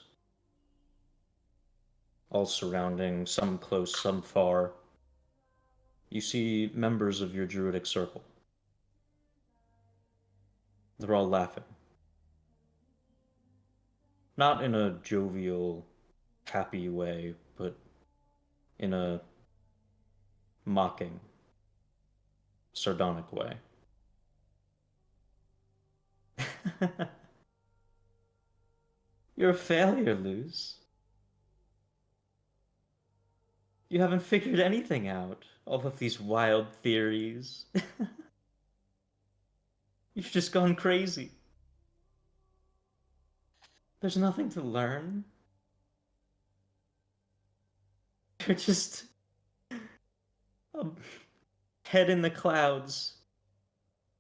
[SPEAKER 1] all surrounding, some close, some far. You see members of your druidic circle. They're all laughing. Not in a jovial, happy way, but in a mocking, sardonic way. You're a failure, Luz. You haven't figured anything out. All of these wild theories. You've just gone crazy. There's nothing to learn. You're just a head in the clouds,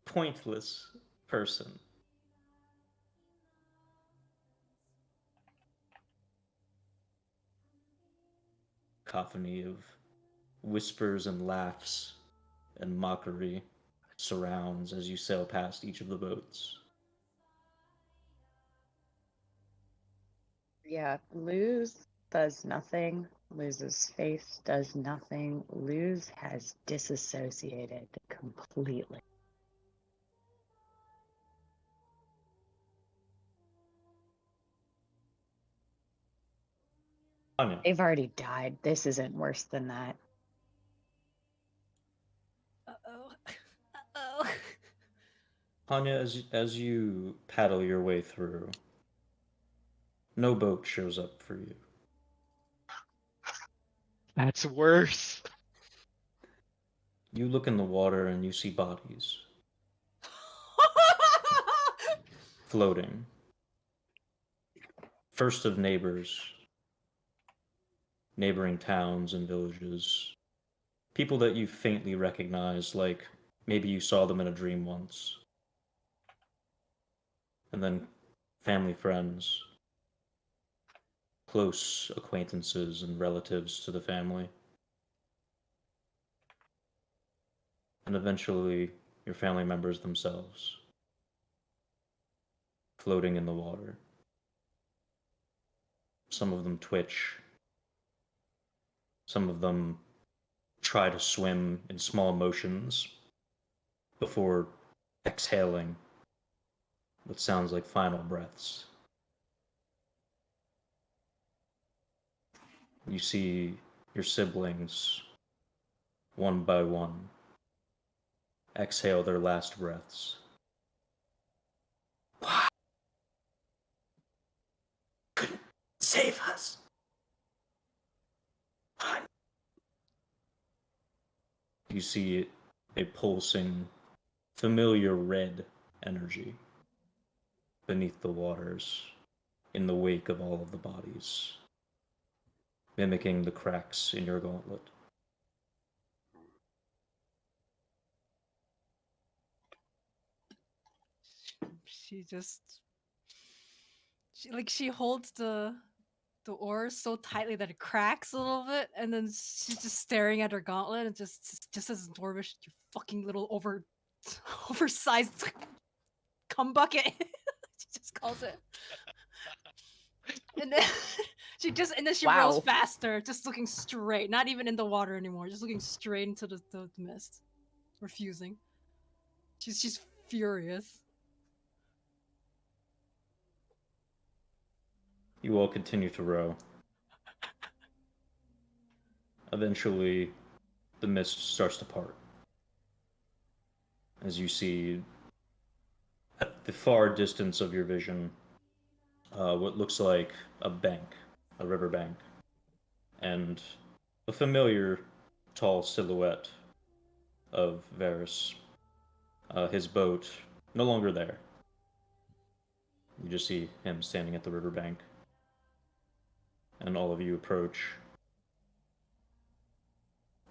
[SPEAKER 1] pointless person. Cacophony of whispers and laughs and mockery surrounds as you sail past each of the boats.
[SPEAKER 3] Yeah, Luz does nothing. Luz's face does nothing. Luz has disassociated completely.
[SPEAKER 1] Anya,
[SPEAKER 3] They've already died. This isn't worse than that.
[SPEAKER 5] Uh-oh. Uh-oh.
[SPEAKER 1] Anya, as you paddle your way through, no boat shows up for you.
[SPEAKER 4] That's worse.
[SPEAKER 1] You look in the water and you see bodies floating. First of neighbors, neighboring towns and villages. People that you faintly recognize, like maybe you saw them in a dream once. And then family friends, close acquaintances and relatives to the family. And eventually, your family members themselves, floating in the water. Some of them twitch. Some of them try to swim in small motions before exhaling what sounds like final breaths. You see your siblings, one by one, exhale their last breaths. Why? Couldn't save us. You see a pulsing, familiar red energy beneath the waters in the wake of all of the bodies, mimicking the cracks in your gauntlet.
[SPEAKER 5] She just she holds the oar so tightly that it cracks a little bit, and then she's just staring at her gauntlet and just says in Dwarvish, "You fucking little oversized cum bucket." She just calls it. And then she rows
[SPEAKER 7] Wow.
[SPEAKER 5] faster, just looking straight, not even in the water anymore, just looking straight into the mist, refusing. She's furious.
[SPEAKER 1] You all continue to row. Eventually, the mist starts to part. As you see, at the far distance of your vision, what looks like a bank, a river bank, and a familiar tall silhouette of Varys. His boat no longer there. You just see him standing at the riverbank, and all of you approach.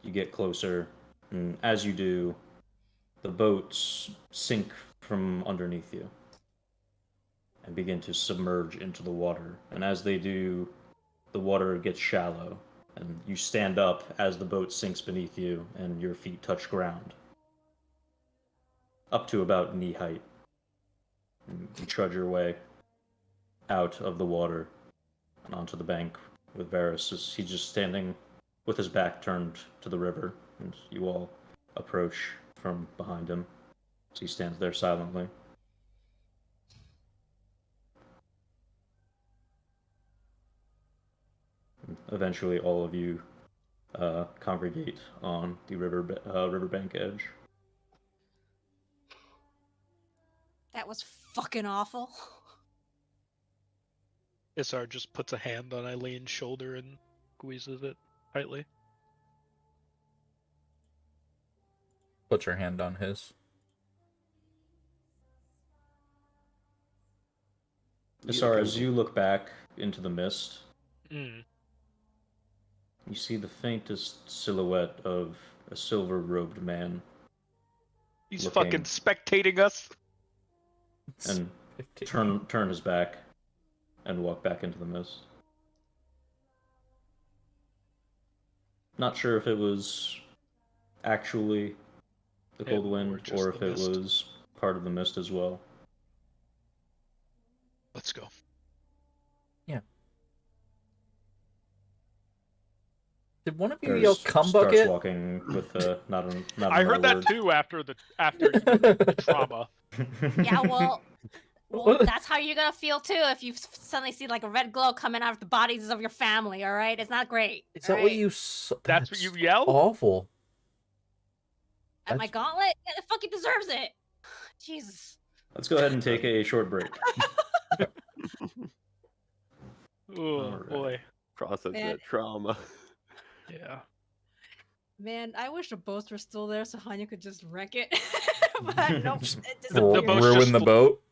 [SPEAKER 1] You get closer, and as you do, the boats sink from underneath you and begin to submerge into the water. And as they do, the water gets shallow, and you stand up as the boat sinks beneath you, and your feet touch ground. Up to about knee height. And you trudge your way out of the water and onto the bank with Varys. He's just standing with his back turned to the river, and you all approach from behind him. So he stands there silently. And eventually, all of you congregate on the riverbank edge.
[SPEAKER 5] That was fucking awful.
[SPEAKER 4] Isar just puts a hand on Eileen's shoulder and squeezes it tightly.
[SPEAKER 2] Puts her hand on his.
[SPEAKER 1] Isar, as you look back into the mist,
[SPEAKER 4] Mm.
[SPEAKER 1] you see the faintest silhouette of a silver-robed man.
[SPEAKER 4] He's
[SPEAKER 1] Looking-
[SPEAKER 4] fucking spectating us.
[SPEAKER 1] And turn his back and walk back into the mist. Not sure if it was actually the cold wind
[SPEAKER 4] just
[SPEAKER 1] or if
[SPEAKER 4] the
[SPEAKER 1] it
[SPEAKER 4] mist.
[SPEAKER 1] was part of the mist as well.
[SPEAKER 4] Let's go.
[SPEAKER 2] Did one of you yell cum
[SPEAKER 1] Starts
[SPEAKER 2] bucket?
[SPEAKER 1] walking with not
[SPEAKER 4] I heard that
[SPEAKER 1] word.
[SPEAKER 4] too after you went through the trauma.
[SPEAKER 8] Yeah, well, that's how you're gonna feel too if you suddenly see like a red glow coming out of the bodies of your family. All right, it's not great.
[SPEAKER 2] Is that what you?
[SPEAKER 4] That's what you yelled?
[SPEAKER 2] Awful.
[SPEAKER 8] At my gauntlet? Yeah, it fucking deserves it. Jesus.
[SPEAKER 1] Let's go ahead and take a short break.
[SPEAKER 4] Oh
[SPEAKER 1] Alright.
[SPEAKER 4] boy.
[SPEAKER 6] Process
[SPEAKER 5] Man.
[SPEAKER 6] that trauma.
[SPEAKER 4] Yeah.
[SPEAKER 5] Man, I wish the boats were still there so Hanya could just wreck it. But nope, it
[SPEAKER 4] The
[SPEAKER 5] disappeared.
[SPEAKER 4] boat's
[SPEAKER 2] Ruin
[SPEAKER 4] just
[SPEAKER 2] the boat.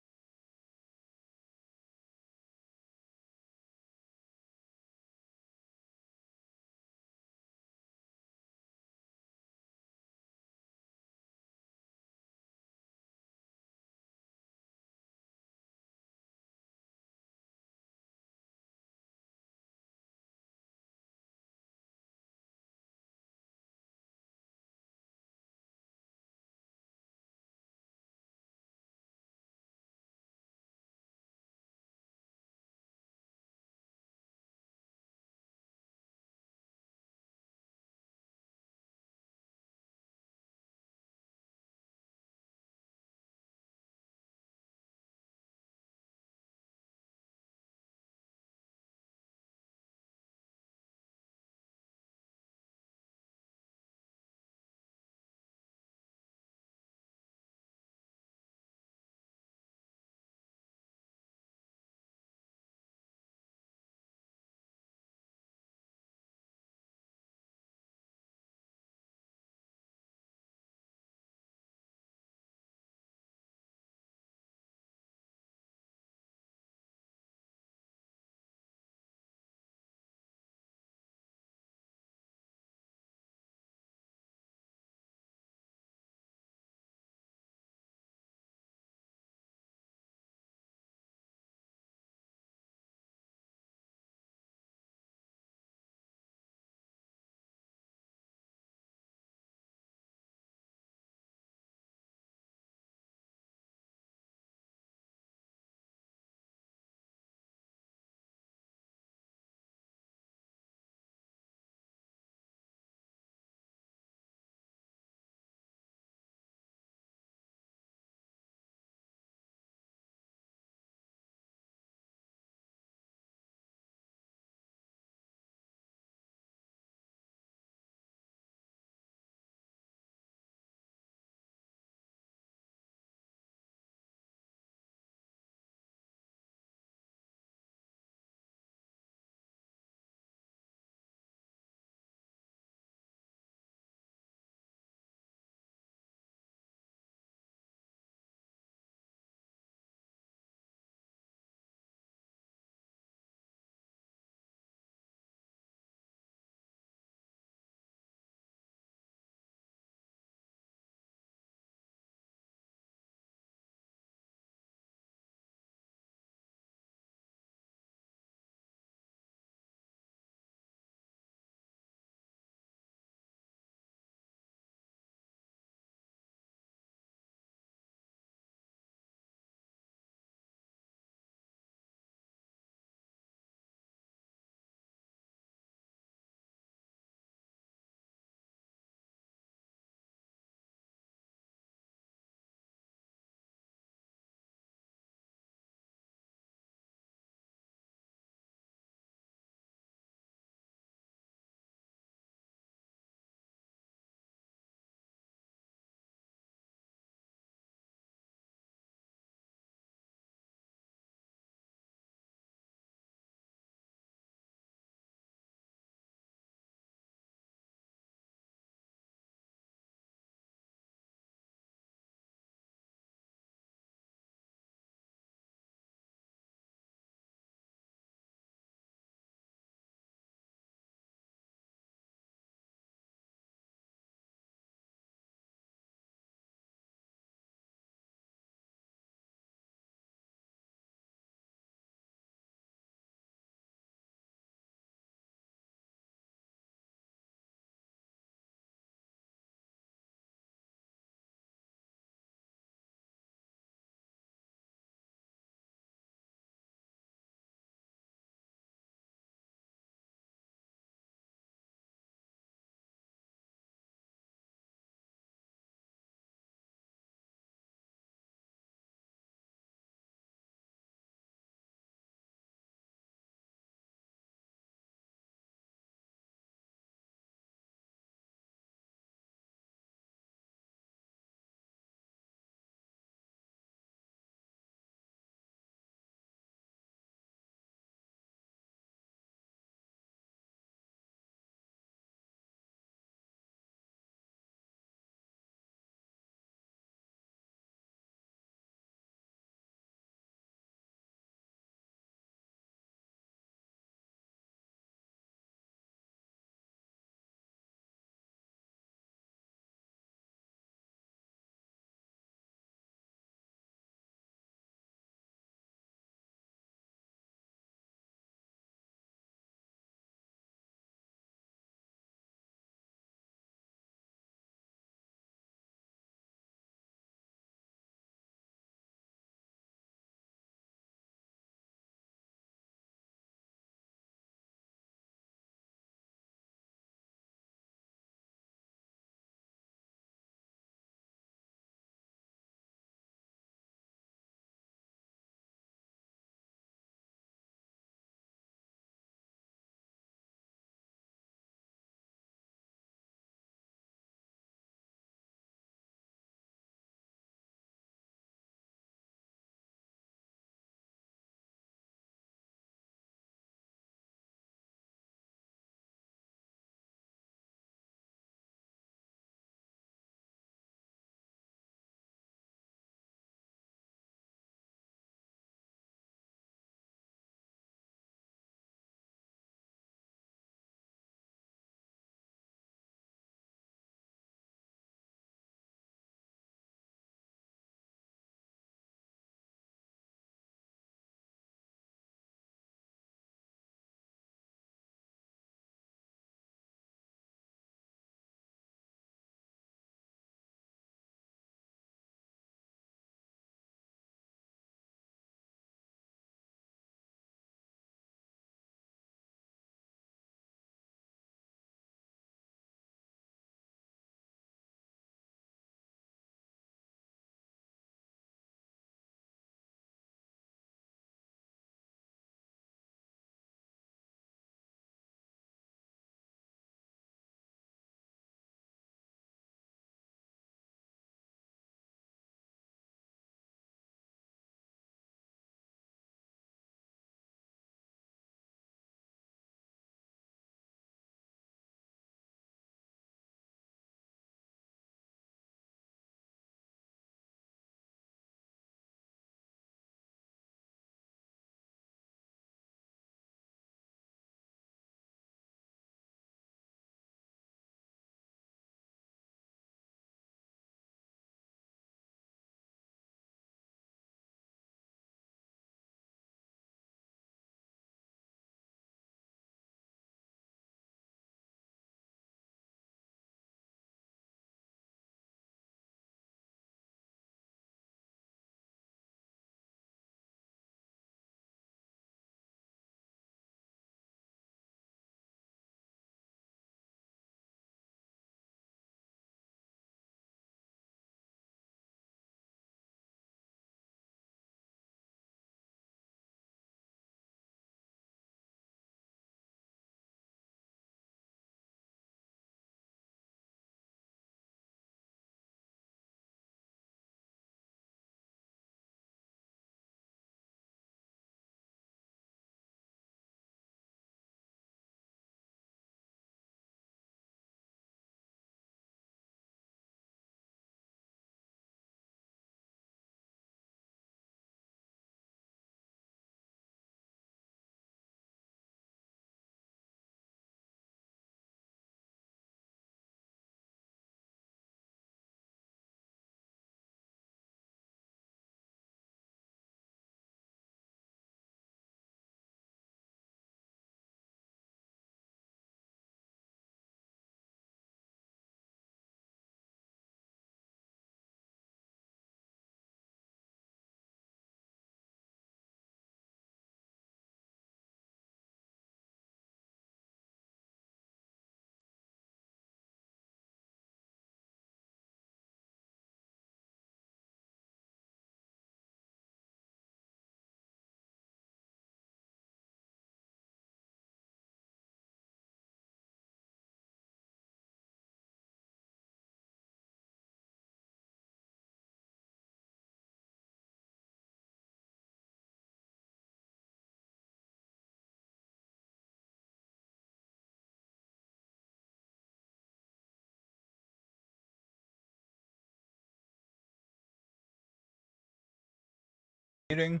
[SPEAKER 2] Meeting.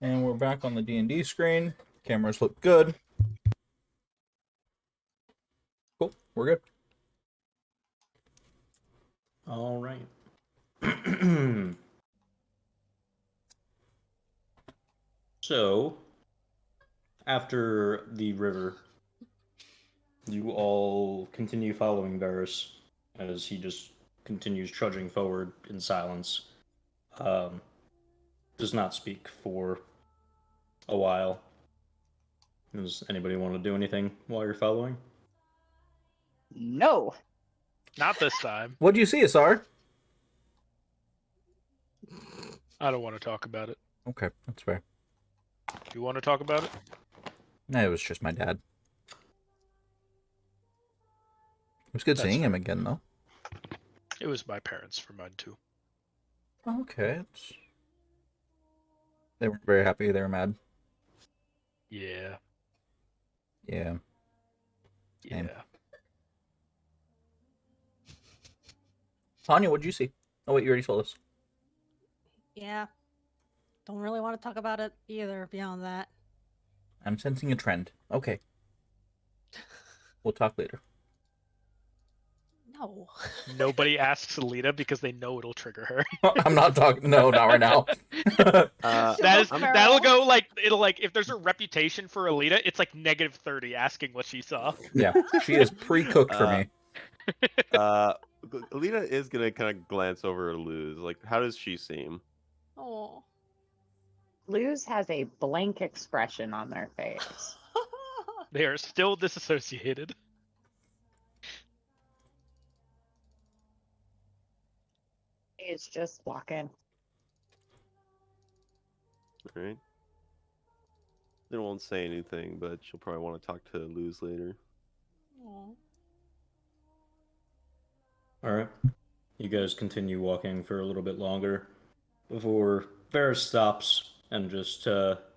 [SPEAKER 2] And we're back on the D&D screen. Cameras look good. Cool, we're good.
[SPEAKER 1] All right. So, after the river, you all continue following Varus as he just continues trudging forward in silence. Does not speak for a while. Does anybody want to do anything while you're following?
[SPEAKER 7] No.
[SPEAKER 4] Not this time.
[SPEAKER 2] What do you see, Asar?
[SPEAKER 4] I don't want to talk about it.
[SPEAKER 2] Okay, that's fair.
[SPEAKER 4] You want to talk about it?
[SPEAKER 2] No, it was just my dad. It was good
[SPEAKER 4] That's
[SPEAKER 2] seeing him
[SPEAKER 4] fair.
[SPEAKER 2] again, though.
[SPEAKER 4] It was my parents for mine too.
[SPEAKER 2] Okay, they weren't very happy. They were mad.
[SPEAKER 4] Yeah.
[SPEAKER 2] Yeah.
[SPEAKER 4] Yeah.
[SPEAKER 2] Same. Tanya, what did you see? Oh, wait, you already told us.
[SPEAKER 5] Yeah. Don't really want to talk about it either beyond that.
[SPEAKER 2] I'm sensing a trend. Okay. We'll talk later.
[SPEAKER 5] No.
[SPEAKER 4] Nobody asks Alita because they know it'll trigger her.
[SPEAKER 2] I'm not talking. No, not right now.
[SPEAKER 4] That'll go like it'll like if there's a reputation for Alita, it's like -30 asking what she saw.
[SPEAKER 2] Yeah, she is pre-cooked for me.
[SPEAKER 6] Alita is gonna kind of glance over at Luz. Like, how does she seem?
[SPEAKER 5] Oh.
[SPEAKER 7] Luz has a blank expression on their face.
[SPEAKER 4] They are still disassociated.
[SPEAKER 7] It's just walking.
[SPEAKER 6] All right. They won't say anything, but she'll probably want to talk to Luz later.
[SPEAKER 5] Aw.
[SPEAKER 1] All right. You guys continue walking for a little bit longer before Varus stops and just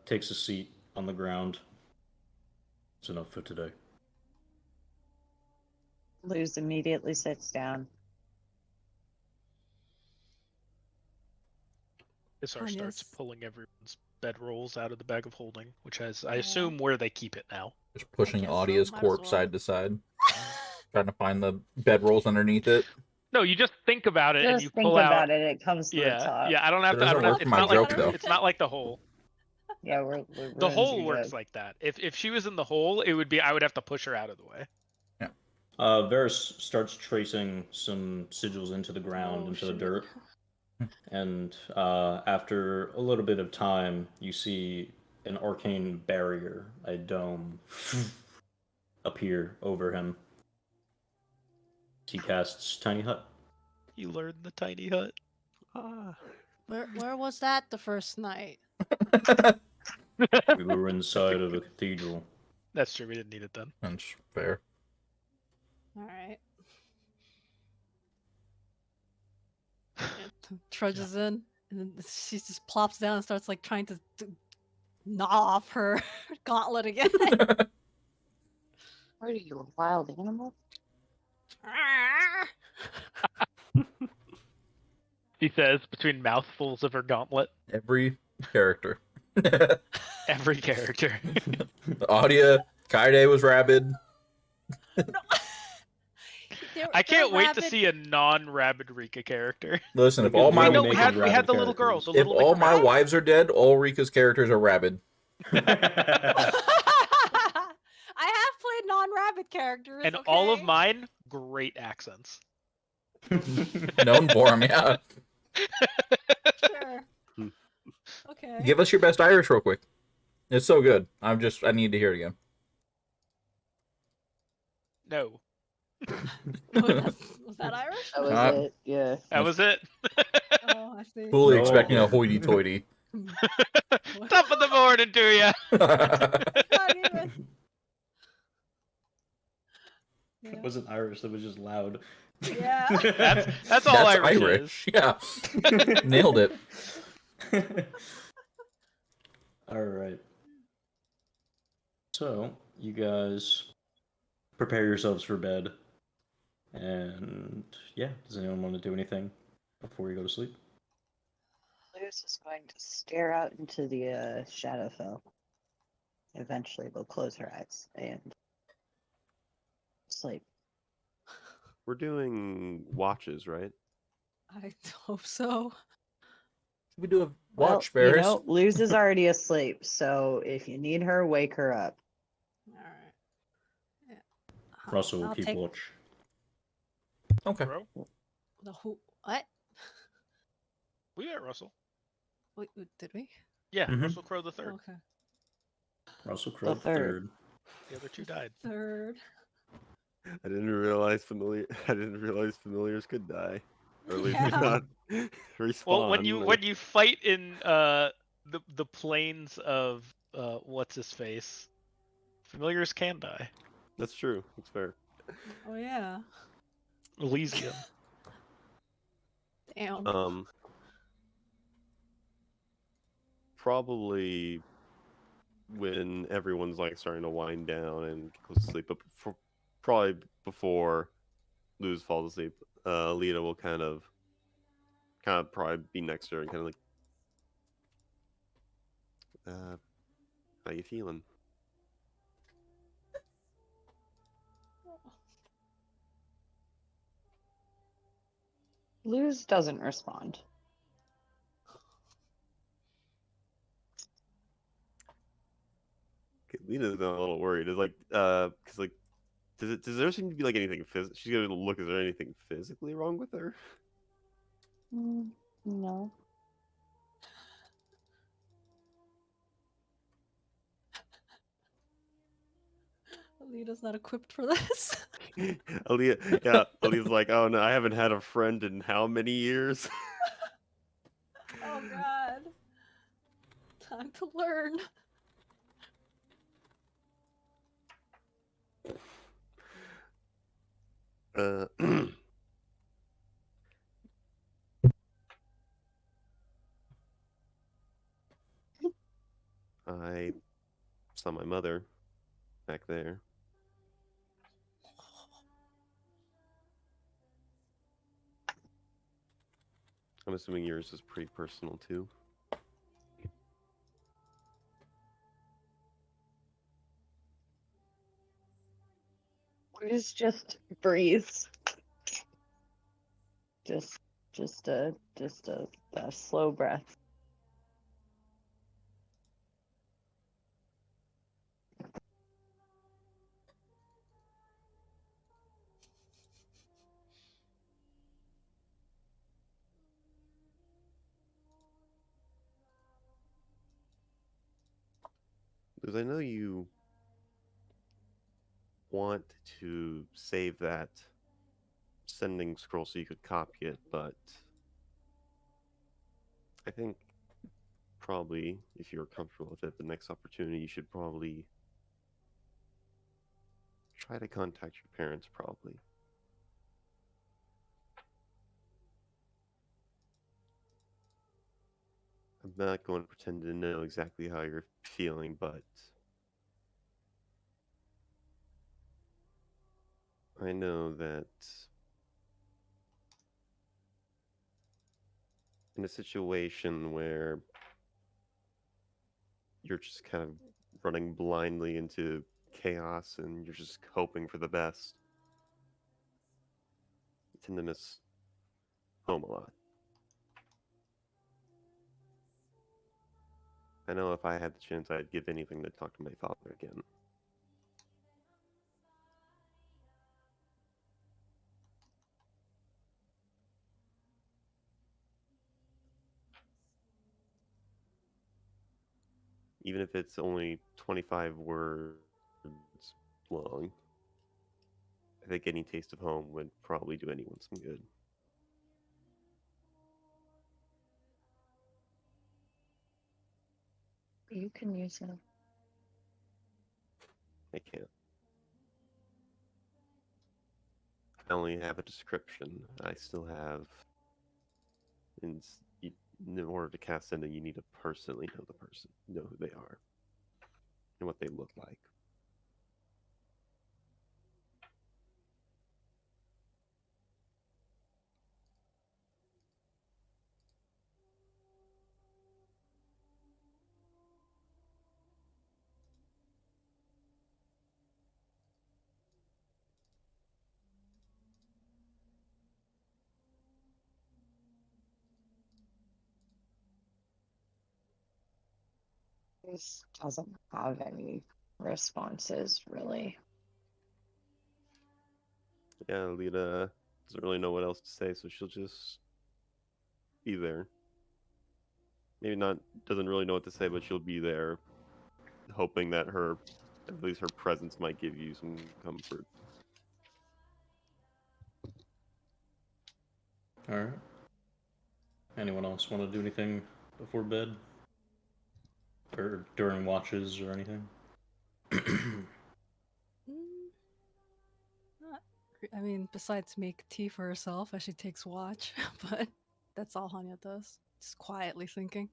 [SPEAKER 1] takes a seat on the ground. It's enough for today.
[SPEAKER 7] Luz immediately sits down.
[SPEAKER 4] Isar starts
[SPEAKER 5] Tanya's-
[SPEAKER 4] pulling everyone's bedrolls out of the bag of holding, which is, I assume, where they keep it now.
[SPEAKER 2] Just pushing
[SPEAKER 5] guess so,
[SPEAKER 2] Audia's
[SPEAKER 5] might as
[SPEAKER 2] corpse
[SPEAKER 5] well.
[SPEAKER 2] side to side, trying to find the bedrolls underneath it.
[SPEAKER 4] No, you just think about it and
[SPEAKER 7] Just
[SPEAKER 4] you
[SPEAKER 7] think
[SPEAKER 4] pull out.
[SPEAKER 7] about it. It comes to the
[SPEAKER 4] Yeah,
[SPEAKER 7] top.
[SPEAKER 4] yeah. I don't have
[SPEAKER 2] That
[SPEAKER 4] to. I
[SPEAKER 2] doesn't
[SPEAKER 4] don't.
[SPEAKER 2] work
[SPEAKER 4] It's
[SPEAKER 2] for my
[SPEAKER 4] not
[SPEAKER 2] joke,
[SPEAKER 4] like
[SPEAKER 2] though.
[SPEAKER 4] it's not like the hole.
[SPEAKER 7] Yeah, we're
[SPEAKER 4] The
[SPEAKER 7] ruins
[SPEAKER 4] hole
[SPEAKER 7] you
[SPEAKER 4] works
[SPEAKER 7] good.
[SPEAKER 4] like that. If she was in the hole, it would be I would have to push her out of the way.
[SPEAKER 1] Varus starts tracing some sigils into the ground,
[SPEAKER 5] Oh,
[SPEAKER 1] into the
[SPEAKER 5] shit.
[SPEAKER 1] dirt. And after a little bit of time, you see an arcane barrier, a dome, appear over him. He casts Tiny Hut.
[SPEAKER 4] You learned the tiny hut.
[SPEAKER 6] Ah.
[SPEAKER 5] Where was that the first night?
[SPEAKER 1] We were inside of a cathedral.
[SPEAKER 4] That's true. We didn't need it then.
[SPEAKER 2] That's fair.
[SPEAKER 5] All right. Trudges in, and then she just plops down and starts like trying to gnaw off her gauntlet again.
[SPEAKER 7] What are you, a wild animal?
[SPEAKER 4] She says between mouthfuls of her gauntlet.
[SPEAKER 2] Every character.
[SPEAKER 4] Every character.
[SPEAKER 2] Audia, Kaide was rabid.
[SPEAKER 4] I can't wait to see a non-rabid Rika character.
[SPEAKER 2] Listen, if
[SPEAKER 1] Because
[SPEAKER 2] all
[SPEAKER 1] we
[SPEAKER 2] my
[SPEAKER 4] Wait, no,
[SPEAKER 1] make
[SPEAKER 4] we
[SPEAKER 1] them
[SPEAKER 4] had
[SPEAKER 1] rabid
[SPEAKER 4] the little girl.
[SPEAKER 1] characters.
[SPEAKER 4] The
[SPEAKER 2] if
[SPEAKER 4] little
[SPEAKER 2] all my
[SPEAKER 4] McRabbit.
[SPEAKER 2] wives are dead, all Rika's characters are rabid.
[SPEAKER 5] I have played non-rabbit characters,
[SPEAKER 4] And all of
[SPEAKER 5] okay?
[SPEAKER 4] mine, great accents.
[SPEAKER 2] Known for him, yeah.
[SPEAKER 5] Sure. Okay.
[SPEAKER 2] Give us your best Irish real quick. It's so good. I need to hear it again.
[SPEAKER 4] No,
[SPEAKER 5] Was that Irish?
[SPEAKER 7] That was
[SPEAKER 2] Uh,
[SPEAKER 7] it. Yeah.
[SPEAKER 4] that was it.
[SPEAKER 5] Oh, I see.
[SPEAKER 2] Fully
[SPEAKER 1] No.
[SPEAKER 2] expecting a hoity-toity.
[SPEAKER 4] Top of the morning to you.
[SPEAKER 5] Not even. Yeah.
[SPEAKER 1] It wasn't Irish, that was just loud.
[SPEAKER 5] Yeah.
[SPEAKER 4] That's all
[SPEAKER 2] That's
[SPEAKER 4] Irish.
[SPEAKER 2] Yeah. Nailed it.
[SPEAKER 1] Alright. So, you guys prepare yourselves for bed. And yeah, does anyone want to do anything before you go to sleep?
[SPEAKER 7] Luz is going to stare out into the Shadowfell. Eventually, will close her eyes and sleep.
[SPEAKER 6] We're doing watches, right?
[SPEAKER 5] I hope so.
[SPEAKER 2] We do have
[SPEAKER 7] Well,
[SPEAKER 2] watch bearers.
[SPEAKER 7] Luz is already asleep, so if you need her, wake her up.
[SPEAKER 5] All right. Yeah.
[SPEAKER 1] Russell will
[SPEAKER 5] I'll
[SPEAKER 1] keep
[SPEAKER 5] take
[SPEAKER 1] watch.
[SPEAKER 2] Okay.
[SPEAKER 4] Bro,
[SPEAKER 5] the who? What?
[SPEAKER 4] we met Russell.
[SPEAKER 5] Wait, did we?
[SPEAKER 4] Yeah,
[SPEAKER 1] Mhm.
[SPEAKER 4] Russell Crowe the third.
[SPEAKER 5] Okay.
[SPEAKER 1] Russell Crowe
[SPEAKER 7] The third.
[SPEAKER 1] third.
[SPEAKER 4] The other two died.
[SPEAKER 5] Third.
[SPEAKER 6] I didn't realize familiars could die, or at least
[SPEAKER 5] Yeah.
[SPEAKER 6] not respawn.
[SPEAKER 4] Well, when you fight in the plains of what's his face, familiars can die.
[SPEAKER 6] That's true. That's fair.
[SPEAKER 5] Oh yeah.
[SPEAKER 4] Elysium.
[SPEAKER 5] Damn.
[SPEAKER 6] Probably when everyone's like starting to wind down and get close to sleep, but probably before Luz falls asleep, Lita will kind of probably be next to her and kind of like, how you feeling?
[SPEAKER 7] Luz doesn't respond.
[SPEAKER 6] Okay, Lita's a little worried. It's like, because like, does there seem to be like anything physical? She's gonna look. Is there anything physically wrong with her?
[SPEAKER 7] No.
[SPEAKER 5] Alita's not equipped for this.
[SPEAKER 6] Aaliyah's like, oh no, I haven't had a friend in how many years?
[SPEAKER 5] Oh god. Time to learn.
[SPEAKER 6] Uh, I saw my mother back there. I'm assuming yours is pretty personal too.
[SPEAKER 7] Luz just breathes. Just a slow breath.
[SPEAKER 6] Because I know you want to save that sending scroll so you could copy it, but I think probably if you're comfortable with it, the next opportunity you should probably try to contact your parents, probably. I'm not going to pretend to know exactly how you're feeling, but I know that in a situation where you're just kind of running blindly into chaos and you're just hoping for the best, you tend to miss home a lot. I know if I had the chance, I'd give anything to talk to my father again. Even if it's only 25 words long. I think any taste of home would probably do anyone some good.
[SPEAKER 7] You can use it.
[SPEAKER 6] I can't. I only have a description. I still have. In order to cast sending, you need to personally know the person, know who they are, and what they look like.
[SPEAKER 7] This doesn't have any responses, really.
[SPEAKER 6] Yeah, Lita doesn't really know what else to say, so she'll just be there. Maybe not, doesn't really know what to say, but she'll be there, hoping that at least her presence might give you some comfort.
[SPEAKER 1] All right. Anyone else want to do anything before bed? Or during watches or anything?
[SPEAKER 5] Not, I mean, besides make tea for herself as she takes watch, but that's all Hanya does. Just quietly thinking.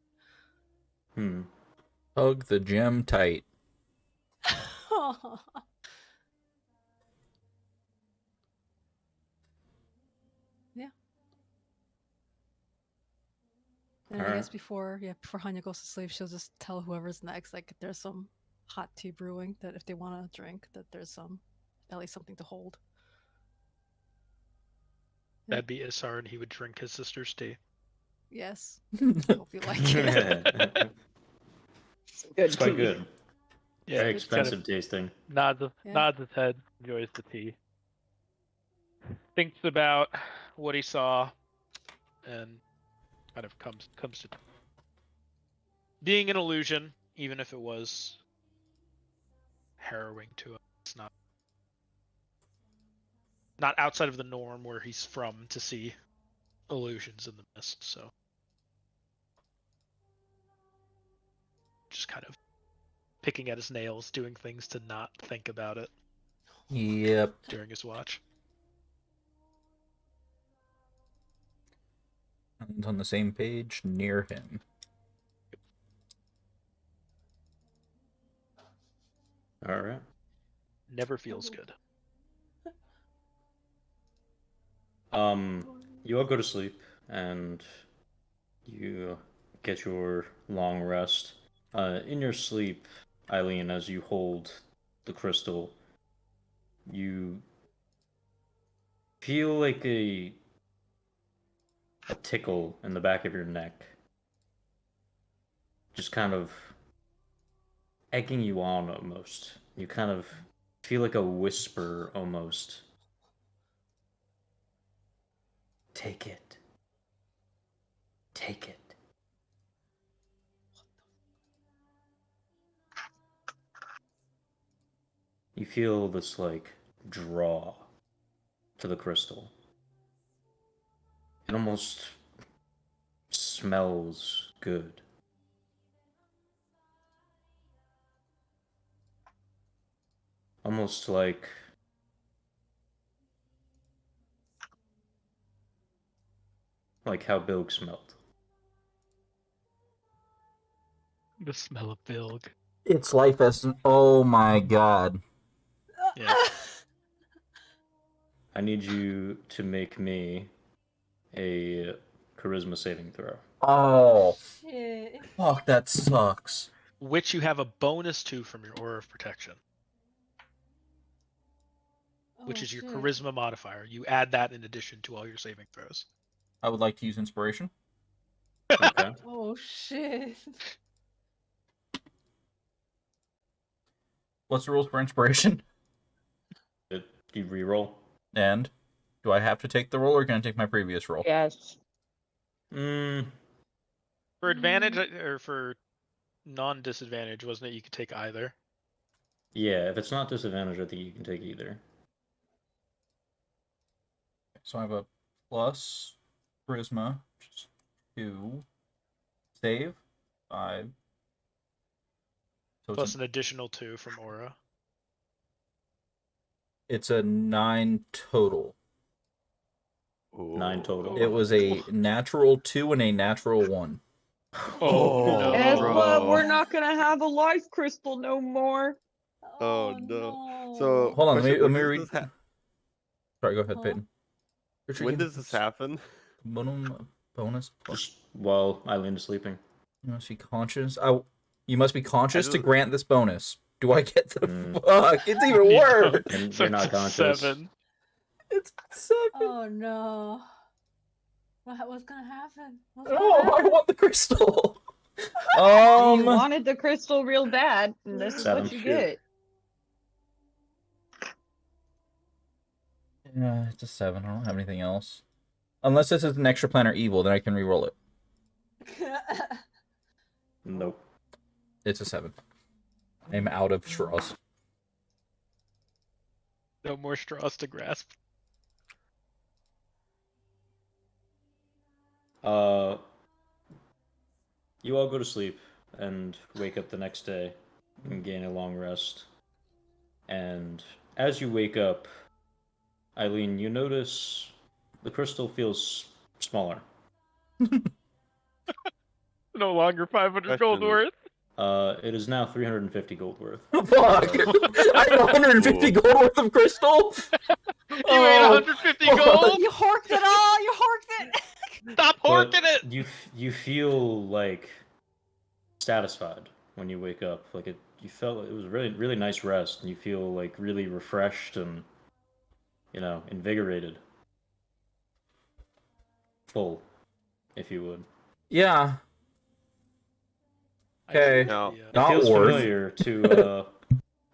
[SPEAKER 2] Hug the gem tight.
[SPEAKER 5] Yeah. And I
[SPEAKER 1] Alright.
[SPEAKER 5] guess before Hanya goes to sleep, she'll just tell whoever's next, like, if there's some hot tea brewing, that if they want to drink, that there's at least something to hold.
[SPEAKER 4] That'd be Isar, and he would drink his sister's tea.
[SPEAKER 5] Yes. I hope you like it.
[SPEAKER 7] Good
[SPEAKER 1] It's quite
[SPEAKER 7] tea.
[SPEAKER 1] good.
[SPEAKER 4] Yeah,
[SPEAKER 1] Very
[SPEAKER 4] it's kind
[SPEAKER 1] expensive tasting.
[SPEAKER 4] of
[SPEAKER 5] Yeah.
[SPEAKER 4] nods his head, enjoys the tea, thinks about what he saw, and kind of comes to being an illusion, even if it was harrowing to him. It's not outside of the norm where he's from to see illusions in the mist, so just kind of picking at his nails, doing things to not think about it
[SPEAKER 2] Yep.
[SPEAKER 4] during his watch.
[SPEAKER 2] And on the same page near him.
[SPEAKER 1] Alright.
[SPEAKER 4] Never feels good.
[SPEAKER 1] You all go to sleep and you get your long rest. In your sleep, Eileen, as you hold the crystal, you feel like a tickle in the back of your neck. Just kind of egging you on almost. You kind of feel like a whisper almost. Take it. Take it. You feel this, like, draw to the crystal. It almost smells good. Almost like how Bilg smelled.
[SPEAKER 4] The smell of bilg.
[SPEAKER 2] It's life essence. Oh my god.
[SPEAKER 4] Yeah.
[SPEAKER 1] I need you to make me a charisma saving throw.
[SPEAKER 2] Oh,
[SPEAKER 5] Shit.
[SPEAKER 2] fuck, that sucks.
[SPEAKER 4] Which you have a bonus to from your aura of protection, which
[SPEAKER 5] Oh,
[SPEAKER 4] is your
[SPEAKER 5] shit.
[SPEAKER 4] charisma modifier. You add that in addition to all your saving throws.
[SPEAKER 2] I would like to use inspiration.
[SPEAKER 1] Okay.
[SPEAKER 5] Oh shit.
[SPEAKER 2] What's the rules for inspiration?
[SPEAKER 1] Do you reroll?
[SPEAKER 2] And do I have to take the roll or can I take my previous roll?
[SPEAKER 7] Yes.
[SPEAKER 4] For advantage or for non-disadvantage, wasn't it? You could take either.
[SPEAKER 1] Yeah, if it's not disadvantage, I think you can take either.
[SPEAKER 2] So I have a plus charisma, which is 2, save, 5. So
[SPEAKER 4] Plus an additional 2 from aura.
[SPEAKER 2] it's a 9 total.
[SPEAKER 1] 9 total.
[SPEAKER 2] It was a natural 2 and a natural 1.
[SPEAKER 4] Oh, no.
[SPEAKER 7] Guess
[SPEAKER 6] bro.
[SPEAKER 7] what? We're not gonna have a life crystal no more.
[SPEAKER 6] Oh, no. So,
[SPEAKER 2] Hold on,
[SPEAKER 6] question,
[SPEAKER 2] let me
[SPEAKER 6] when
[SPEAKER 2] read.
[SPEAKER 6] does this
[SPEAKER 2] Sorry, go ahead,
[SPEAKER 5] Huh?
[SPEAKER 2] Peyton.
[SPEAKER 6] when does this happen?
[SPEAKER 2] Bonus.
[SPEAKER 1] Just while Eileen is sleeping.
[SPEAKER 2] You must be conscious. You must be conscious to
[SPEAKER 6] just-
[SPEAKER 2] grant this bonus. Do I get the
[SPEAKER 1] Mm.
[SPEAKER 2] fuck? It's even
[SPEAKER 4] You
[SPEAKER 2] worse.
[SPEAKER 4] don't.
[SPEAKER 1] And
[SPEAKER 4] So
[SPEAKER 1] you're not
[SPEAKER 4] it's a
[SPEAKER 1] conscious.
[SPEAKER 4] 7.
[SPEAKER 2] It's 7.
[SPEAKER 5] Oh no. What's gonna happen? What's
[SPEAKER 2] Oh,
[SPEAKER 5] gonna
[SPEAKER 2] I
[SPEAKER 5] happen?
[SPEAKER 2] want the crystal.
[SPEAKER 7] You wanted the crystal real bad, and this is
[SPEAKER 1] 7.
[SPEAKER 7] what you get.
[SPEAKER 2] Yeah, it's a 7. I don't have anything else. Unless this is an extra plan or evil, then I can re-roll it.
[SPEAKER 1] Nope.
[SPEAKER 2] It's a 7. I'm out of straws.
[SPEAKER 4] No more straws to grasp.
[SPEAKER 1] You all go to sleep and wake up the next day and gain a long rest. And as you wake up, Eileen, you notice the crystal feels smaller.
[SPEAKER 4] No longer 500 gold
[SPEAKER 6] Question.
[SPEAKER 4] worth.
[SPEAKER 1] It is now 350 gold worth.
[SPEAKER 2] Fuck! I have 150 gold worth of crystal?
[SPEAKER 4] You made 150 gold?
[SPEAKER 5] You horked it all. You horked it.
[SPEAKER 4] Stop
[SPEAKER 1] But
[SPEAKER 4] horking it!
[SPEAKER 1] you feel like satisfied when you wake up. Like you felt it was a really nice rest, and you feel like really refreshed and invigorated, full, if you would.
[SPEAKER 2] Yeah. Okay.
[SPEAKER 6] Now,
[SPEAKER 1] It
[SPEAKER 2] Not
[SPEAKER 1] feels
[SPEAKER 2] worth.
[SPEAKER 1] familiar to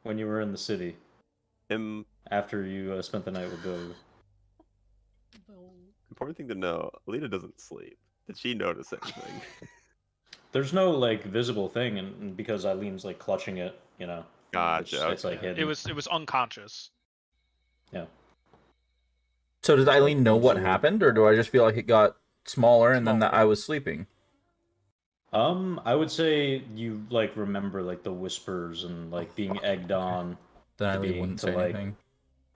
[SPEAKER 1] when you were in the city
[SPEAKER 6] important
[SPEAKER 1] after you spent the night with Billy.
[SPEAKER 6] thing to know: Alita doesn't sleep. Did she notice anything?
[SPEAKER 1] There's no like visible thing, and because Eileen's like clutching it,
[SPEAKER 6] Gotcha.
[SPEAKER 1] it's like
[SPEAKER 6] okay.
[SPEAKER 1] hidden.
[SPEAKER 4] It was unconscious.
[SPEAKER 1] Yeah.
[SPEAKER 2] So does
[SPEAKER 1] It's,
[SPEAKER 2] Eileen
[SPEAKER 1] like,
[SPEAKER 2] know what
[SPEAKER 1] absorbed.
[SPEAKER 2] happened, or do I just feel like it got smaller and then that
[SPEAKER 4] Smaller.
[SPEAKER 2] I was sleeping?
[SPEAKER 1] I would say you like remember like the whispers and like being egged on
[SPEAKER 2] Then
[SPEAKER 1] to
[SPEAKER 2] Eileen
[SPEAKER 1] being
[SPEAKER 2] wouldn't
[SPEAKER 1] to
[SPEAKER 2] say
[SPEAKER 1] like
[SPEAKER 2] anything.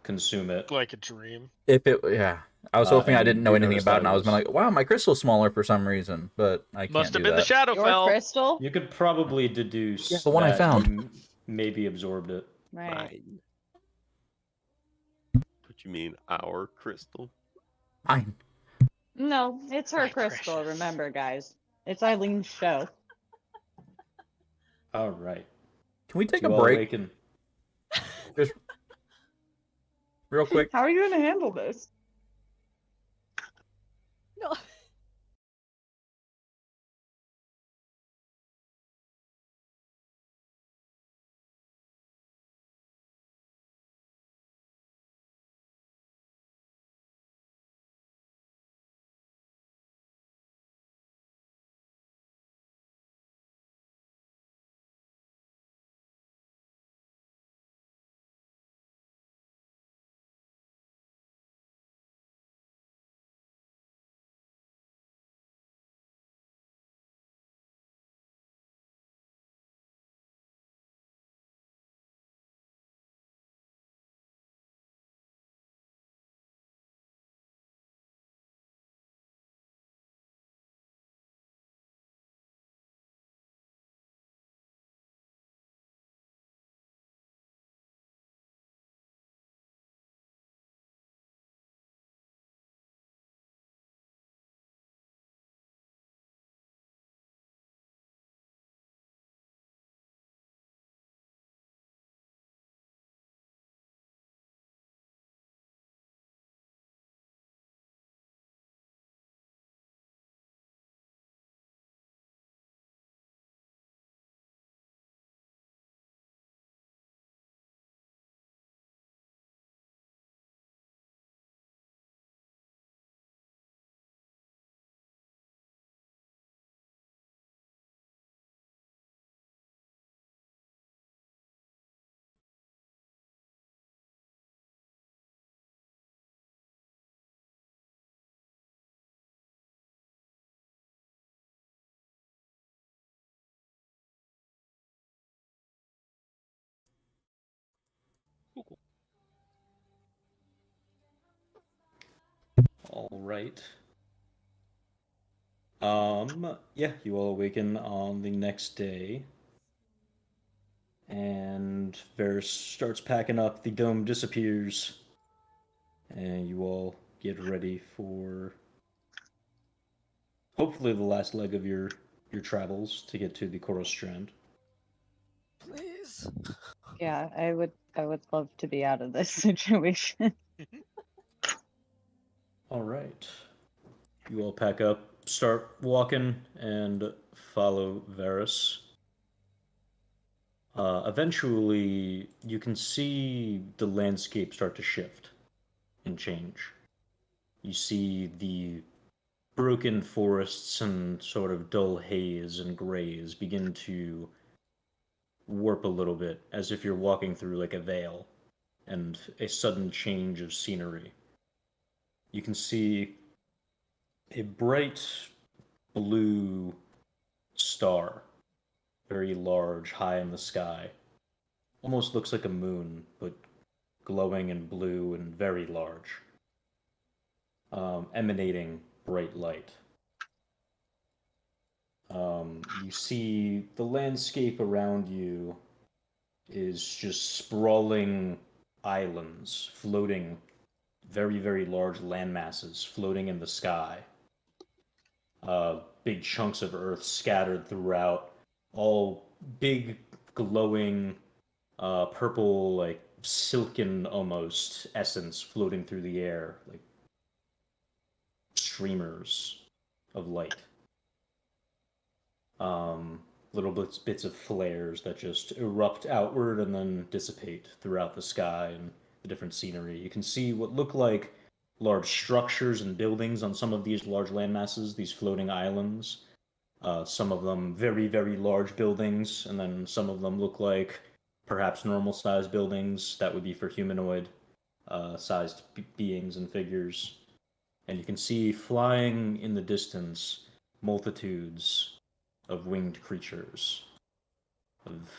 [SPEAKER 1] consume it.
[SPEAKER 4] Like a dream.
[SPEAKER 2] Yeah. I was hoping I
[SPEAKER 1] And
[SPEAKER 2] didn't know
[SPEAKER 1] you
[SPEAKER 2] anything
[SPEAKER 1] noticed
[SPEAKER 2] about it,
[SPEAKER 1] that
[SPEAKER 2] and I was
[SPEAKER 1] was-
[SPEAKER 2] like, wow, my crystal's smaller for some reason, but I
[SPEAKER 4] Must
[SPEAKER 2] can't
[SPEAKER 4] have
[SPEAKER 2] do
[SPEAKER 4] been the
[SPEAKER 2] that.
[SPEAKER 7] Your
[SPEAKER 4] Shadowfell.
[SPEAKER 7] crystal?
[SPEAKER 1] You could probably deduce
[SPEAKER 2] Yeah, the one I
[SPEAKER 1] that
[SPEAKER 2] found.
[SPEAKER 1] you maybe absorbed it.
[SPEAKER 7] Right.
[SPEAKER 6] Fine. What you mean, our crystal?
[SPEAKER 2] Fine.
[SPEAKER 7] No, it's her
[SPEAKER 4] My
[SPEAKER 7] crystal,
[SPEAKER 4] precious.
[SPEAKER 7] remember, guys. It's Eileen's show.
[SPEAKER 1] All right.
[SPEAKER 2] Can we take
[SPEAKER 1] You
[SPEAKER 2] a
[SPEAKER 1] all
[SPEAKER 2] break?
[SPEAKER 1] awaken.
[SPEAKER 2] Just real quick.
[SPEAKER 7] How are you going to handle this?
[SPEAKER 5] No.
[SPEAKER 1] All right. Yeah, you all awaken on the next day. And Varys starts packing up, the dome disappears, and you all get ready for hopefully the last leg of your travels to get to the Choros Strand.
[SPEAKER 5] Please.
[SPEAKER 7] Yeah, I would love to be out of this situation.
[SPEAKER 1] All right. You all pack up start walking and follow Varus. Eventually, you can see the landscape start to shift and change. You see the broken forests and sort of dull haze and grays begin to warp a little bit, as if you're walking through like a veil, and a sudden change of scenery. You can see a bright blue star, very large, high in the sky. Almost looks like a moon, but glowing and blue and very large, emanating bright light. You see the landscape around you is just sprawling islands floating, very, very large land masses floating in the sky. Big chunks of earth scattered throughout, all big, glowing, purple, like silken almost essence floating through the air, like streamers of light. Little bits of flares that just erupt outward and then dissipate throughout the sky and the different scenery. You can see what look like large structures and buildings on some of these large landmasses, these floating islands. Some of them very, very large buildings, and then some of them look like perhaps normal sized buildings that would be for humanoid sized beings and figures. And you can see flying in the distance multitudes of winged creatures, of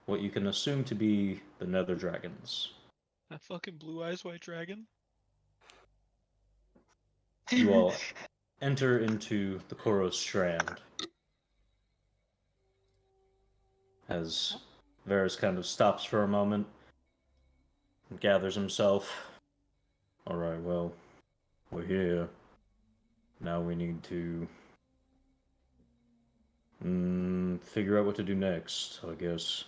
[SPEAKER 1] what you can assume to be the nether dragons.
[SPEAKER 4] That fucking blue eyes white dragon.
[SPEAKER 1] You all enter into the Choros Strand as Varus kind of stops for a moment and gathers himself. Alright, well, we're here. Now we need to figure out what to do next, I guess.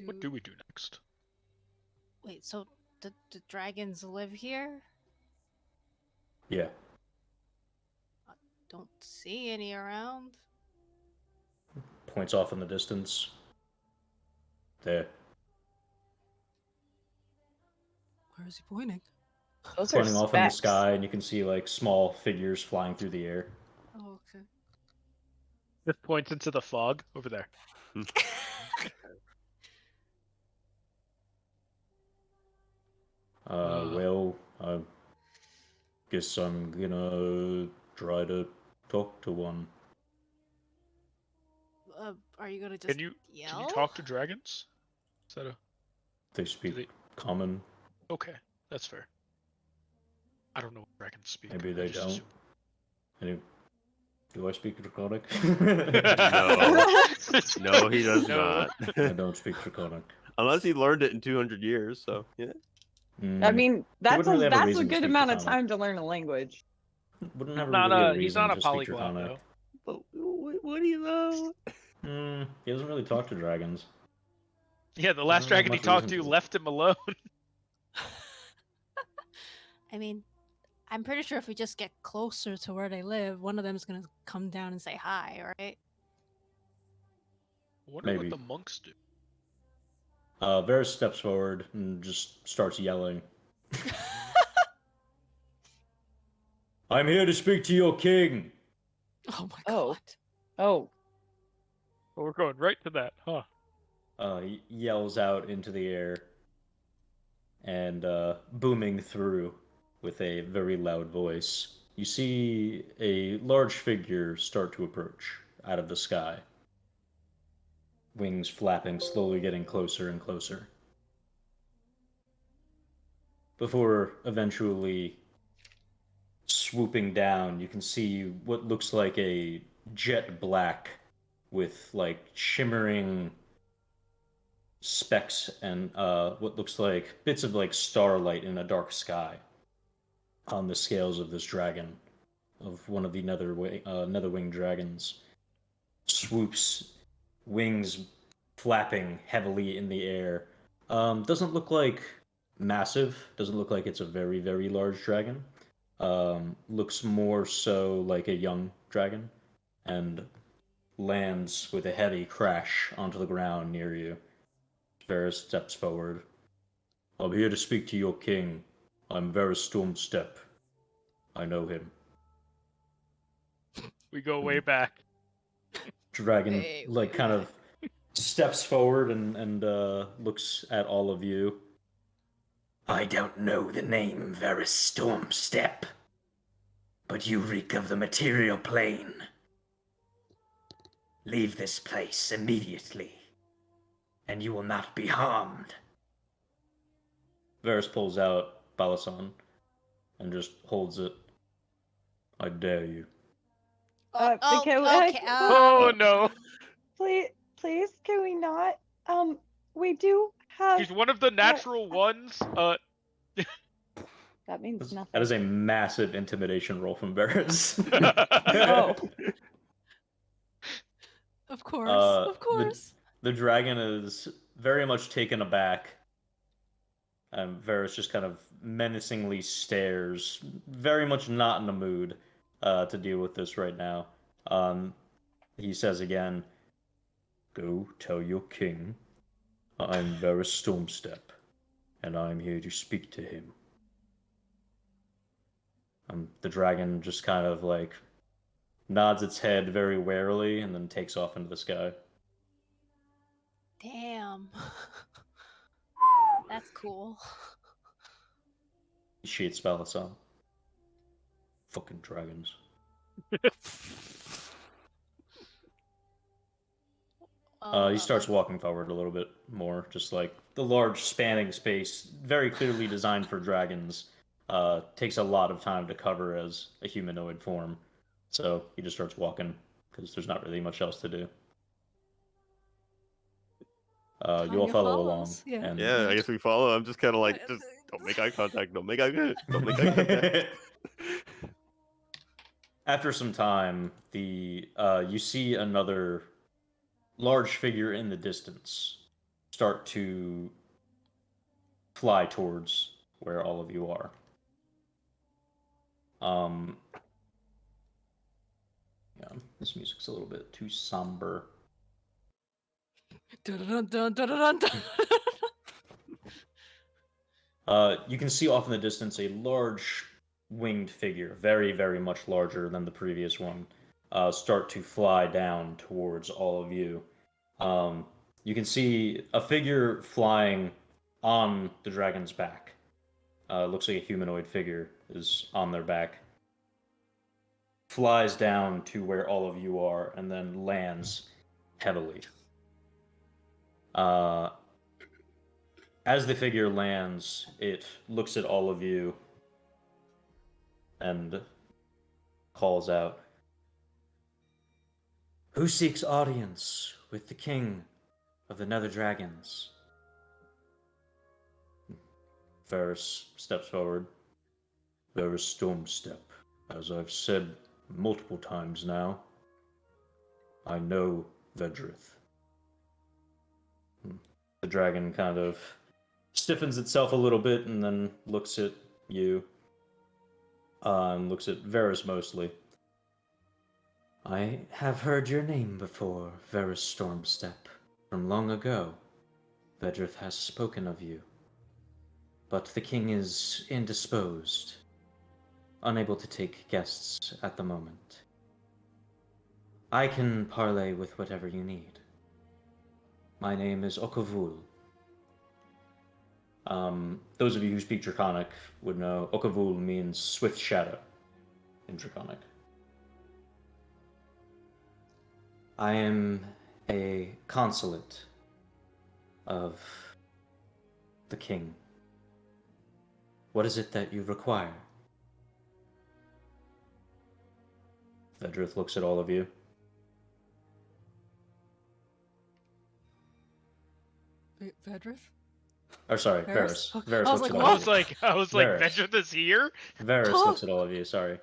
[SPEAKER 4] What do we do next?
[SPEAKER 8] Wait, so the dragons live here?
[SPEAKER 1] Yeah.
[SPEAKER 8] Don't see any around.
[SPEAKER 1] Points off in the distance. There.
[SPEAKER 5] Where is he pointing?
[SPEAKER 7] Those are
[SPEAKER 1] Pointing off in the
[SPEAKER 7] specks.
[SPEAKER 1] sky, and you can see like small figures flying through the air.
[SPEAKER 5] Oh, okay.
[SPEAKER 4] Just points into the fog over there.
[SPEAKER 1] Well, I guess I'm gonna try to talk to one.
[SPEAKER 8] Are you gonna just
[SPEAKER 4] Can you
[SPEAKER 8] yell?
[SPEAKER 4] talk to dragons? Is that a
[SPEAKER 1] They speak
[SPEAKER 4] they-
[SPEAKER 1] common.
[SPEAKER 4] okay? That's fair. I don't know what dragons speak.
[SPEAKER 1] Maybe
[SPEAKER 4] I
[SPEAKER 1] they
[SPEAKER 4] just
[SPEAKER 1] don't.
[SPEAKER 4] assume.
[SPEAKER 1] Any... Do I speak Draconic?
[SPEAKER 6] No, he does
[SPEAKER 4] No.
[SPEAKER 6] not.
[SPEAKER 1] I don't speak Draconic.
[SPEAKER 6] Unless he learned it in 200 years, so yeah.
[SPEAKER 7] I mean, that's
[SPEAKER 1] wouldn't really have a
[SPEAKER 7] that's a
[SPEAKER 1] reason to
[SPEAKER 7] good
[SPEAKER 1] speak
[SPEAKER 7] amount of
[SPEAKER 1] Draconic.
[SPEAKER 7] time to learn a language.
[SPEAKER 1] Wouldn't have
[SPEAKER 4] Not
[SPEAKER 1] really a
[SPEAKER 4] a he's
[SPEAKER 1] reason
[SPEAKER 4] not a
[SPEAKER 1] to speak
[SPEAKER 4] polyglot
[SPEAKER 1] Draconic.
[SPEAKER 4] though.
[SPEAKER 6] But what do you know?
[SPEAKER 1] He doesn't really talk to dragons.
[SPEAKER 4] Yeah, the last
[SPEAKER 1] don't have
[SPEAKER 4] dragon he
[SPEAKER 1] much
[SPEAKER 4] talked
[SPEAKER 1] reason
[SPEAKER 4] to
[SPEAKER 1] to.
[SPEAKER 4] left him alone.
[SPEAKER 8] I mean, I'm pretty sure if we just get closer to where they live, one of them's gonna come down and say hi, right?
[SPEAKER 4] I wonder
[SPEAKER 1] Maybe.
[SPEAKER 4] what the monks do.
[SPEAKER 1] Varus steps forward and just starts yelling. I'm here to speak to your king.
[SPEAKER 5] Oh my
[SPEAKER 7] Oh.
[SPEAKER 5] god.
[SPEAKER 7] Oh,
[SPEAKER 4] Well, we're going right to that, huh?
[SPEAKER 1] He yells out into the air and booming through with a very loud voice. You see a large figure start to approach out of the sky. Wings flapping, slowly getting closer and closer. Before eventually swooping down, you can see what looks like a jet black with like shimmering specks and what looks like bits of like starlight in a dark sky on the scales of this dragon, of one of the netherwing dragons. Swoops, wings flapping heavily in the air. Doesn't look like massive. Doesn't look like it's a very, very large dragon. looks more so like a young dragon, and lands with a heavy crash onto the ground near you. Varys steps forward. I'm here to speak to your king. I'm Varys Stormstep. I know him.
[SPEAKER 4] We go way back.
[SPEAKER 1] Dragon,
[SPEAKER 5] Way,
[SPEAKER 1] like,
[SPEAKER 5] way
[SPEAKER 1] kind
[SPEAKER 5] back.
[SPEAKER 1] of steps forward and looks at all of you. I don't know the name Varys Stormstep, but you reek of the material plane. Leave this place immediately, and you will not be harmed. Varys pulls out Balasan and just holds it. I dare you.
[SPEAKER 8] Okay.
[SPEAKER 4] Oh no!
[SPEAKER 7] Please, can we not? We do have.
[SPEAKER 4] She's one of the natural ones.
[SPEAKER 7] That means
[SPEAKER 1] That
[SPEAKER 7] nothing.
[SPEAKER 1] is a massive intimidation roll from Varys.
[SPEAKER 7] Oh.
[SPEAKER 5] Of course,
[SPEAKER 1] Uh,
[SPEAKER 5] of course.
[SPEAKER 1] The dragon is very much taken aback. And Varys just kind of menacingly stares, very much not in the mood to deal with this right now. He says again, go tell your king I'm Varys Stormstep, and I'm here to speak to him. The dragon just kind of like nods its head very warily and then takes off into the sky.
[SPEAKER 8] Damn. That's cool.
[SPEAKER 1] He sheets Balasan. Fucking dragons. He starts walking forward a little bit more, just like the large spanning space, very clearly designed for dragons, takes a lot of time to cover as a humanoid form. So he just starts walking because there's not really much else to do. You all
[SPEAKER 5] Tanya
[SPEAKER 1] follow along.
[SPEAKER 5] follows, yeah.
[SPEAKER 1] And
[SPEAKER 6] Yeah, I guess we follow. I'm just kind of like, just don't make eye contact. Don't make eye contact.
[SPEAKER 1] After some time, you see another large figure in the distance start to fly towards where all of you are. Yeah, this music's a little bit too somber.
[SPEAKER 5] Dun-dun-dun-dun-dun-dun-dun.
[SPEAKER 1] You can see off in the distance a large winged figure, very, very much larger than the previous one, start to fly down towards all of you. You can see a figure flying on the dragon's back. Looks like a humanoid figure is on their back. Flies down to where all of you are and then lands heavily. As the figure lands, it looks at all of you and calls out, "Who seeks audience with the king of the Nether Dragons?" Varys steps forward. Varys Stormstep. As I've said multiple times now, I know Vedrith. The dragon kind of stiffens itself a little bit and then looks at you. And looks at Varys mostly. I have heard your name before, Varys Stormstep, from long ago. Vedrith has spoken of you. But the king is indisposed, unable to take guests at the moment. I can parley with whatever you need. My name is Okavul. Those of you who speak Draconic would know Okavul means swift shadow in Draconic. I am a consulate of the king. What is it that you require? Vedrith looks at all of you.
[SPEAKER 5] Vedrith?
[SPEAKER 1] Or sorry,
[SPEAKER 5] Varys?
[SPEAKER 1] Varys. Varys
[SPEAKER 5] I was
[SPEAKER 1] looks
[SPEAKER 5] like,
[SPEAKER 1] at
[SPEAKER 4] I
[SPEAKER 1] all
[SPEAKER 4] was
[SPEAKER 1] of you.
[SPEAKER 4] like,
[SPEAKER 1] Varys.
[SPEAKER 4] Vedrith is here.
[SPEAKER 1] Varys
[SPEAKER 5] Huh?
[SPEAKER 1] looks at all of you, sorry.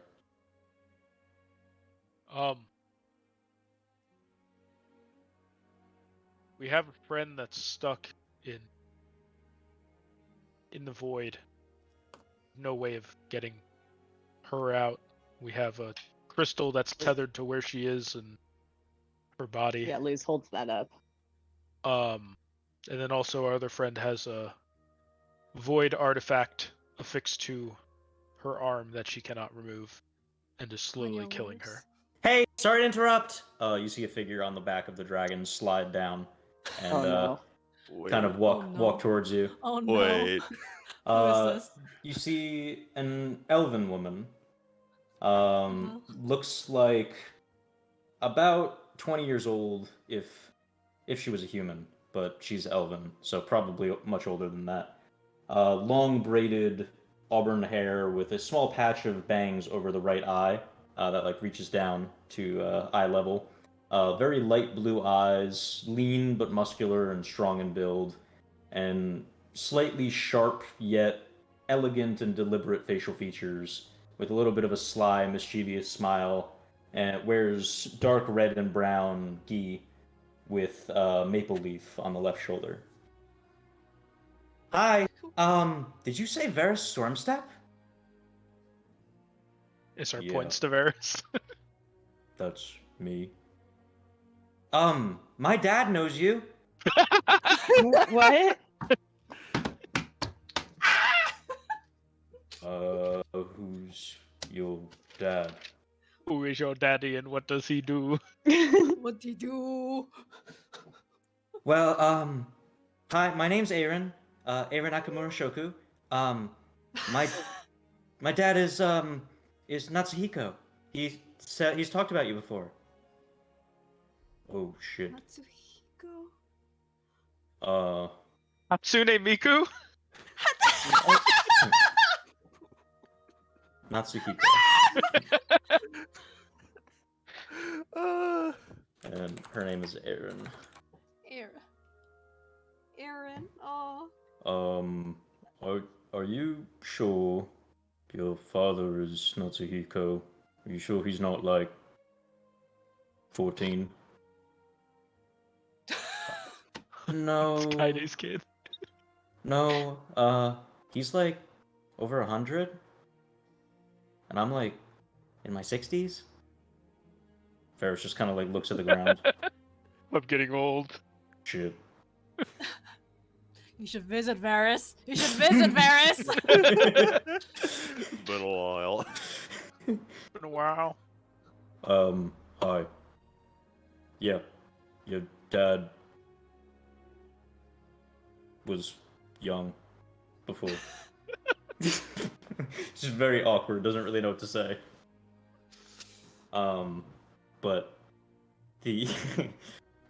[SPEAKER 4] We have a friend that's stuck in the void. No way of getting her out. We have a crystal that's tethered to where she is and her body.
[SPEAKER 7] Yeah, Luz holds that up.
[SPEAKER 4] And then also our other friend has a void artifact affixed to her arm that she cannot remove and is
[SPEAKER 5] On
[SPEAKER 4] slowly
[SPEAKER 5] your
[SPEAKER 4] killing her.
[SPEAKER 5] words.
[SPEAKER 1] Hey, sorry to interrupt. You see a figure on the back of the dragon slide down and
[SPEAKER 7] Oh no.
[SPEAKER 1] kind of walk
[SPEAKER 5] Oh, no.
[SPEAKER 1] walk towards you.
[SPEAKER 5] Oh no.
[SPEAKER 6] Wait.
[SPEAKER 5] Who is this?
[SPEAKER 1] You see an elven woman.
[SPEAKER 5] Uh-huh.
[SPEAKER 1] Looks like about 20 years old if she was a human, but she's elven, so probably much older than that. Long braided auburn hair with a small patch of bangs over the right eye that like reaches down to eye level. Very light blue eyes, lean but muscular and strong in build, and slightly sharp yet elegant and deliberate facial features, with a little bit of a sly, mischievous smile, and it wears dark red and brown gi with maple leaf on the left shoulder. Hi. Did you say Varys Stormstep?
[SPEAKER 4] Is our
[SPEAKER 1] Yeah.
[SPEAKER 4] points to Varys?
[SPEAKER 1] That's me. My dad knows you.
[SPEAKER 7] What?
[SPEAKER 1] Who's your dad?
[SPEAKER 4] Who is your daddy and what does he do?
[SPEAKER 5] What do you do?
[SPEAKER 1] Well, hi, my name's Aaron. Aaron Nakamura Shoku. My my dad is Natsuhiko. He's talked about you before. Oh shit.
[SPEAKER 5] Natsuhiko?
[SPEAKER 4] Hatsune Miku?
[SPEAKER 1] Natsuhiko. And her name is Aaron.
[SPEAKER 5] Aaron. Oh.
[SPEAKER 1] Are you sure your father is Natsuhiko? Are you sure he's not like 14? No.
[SPEAKER 4] It's Kaide's kid.
[SPEAKER 1] No, he's like over 100. And I'm like in my 60s. Ferris just kind of like looks at the ground.
[SPEAKER 4] I'm getting old.
[SPEAKER 1] Shit.
[SPEAKER 5] You should visit Varys. You should visit Varys.
[SPEAKER 6] Been a while.
[SPEAKER 4] Been a while.
[SPEAKER 1] Hi. Yeah, your dad was young before. It's just very awkward, doesn't really know what to say. But the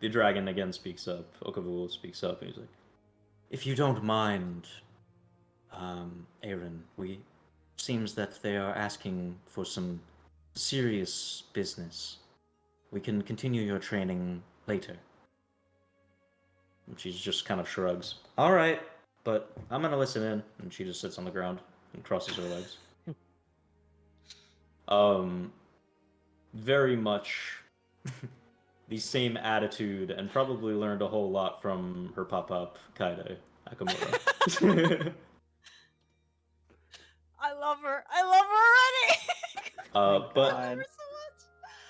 [SPEAKER 1] the dragon again speaks up. Okavul speaks up and he's like, if you don't mind, Aaron, seems that they are asking for some serious business. We can continue your training later. And she just kind of shrugs. All right, but I'm gonna listen in. And she just sits on the ground and crosses her legs. Very much the same attitude, and probably learned a whole lot from her pop-up Kaide Nakamura.
[SPEAKER 5] I love her. I love her already.
[SPEAKER 1] But
[SPEAKER 5] I love her so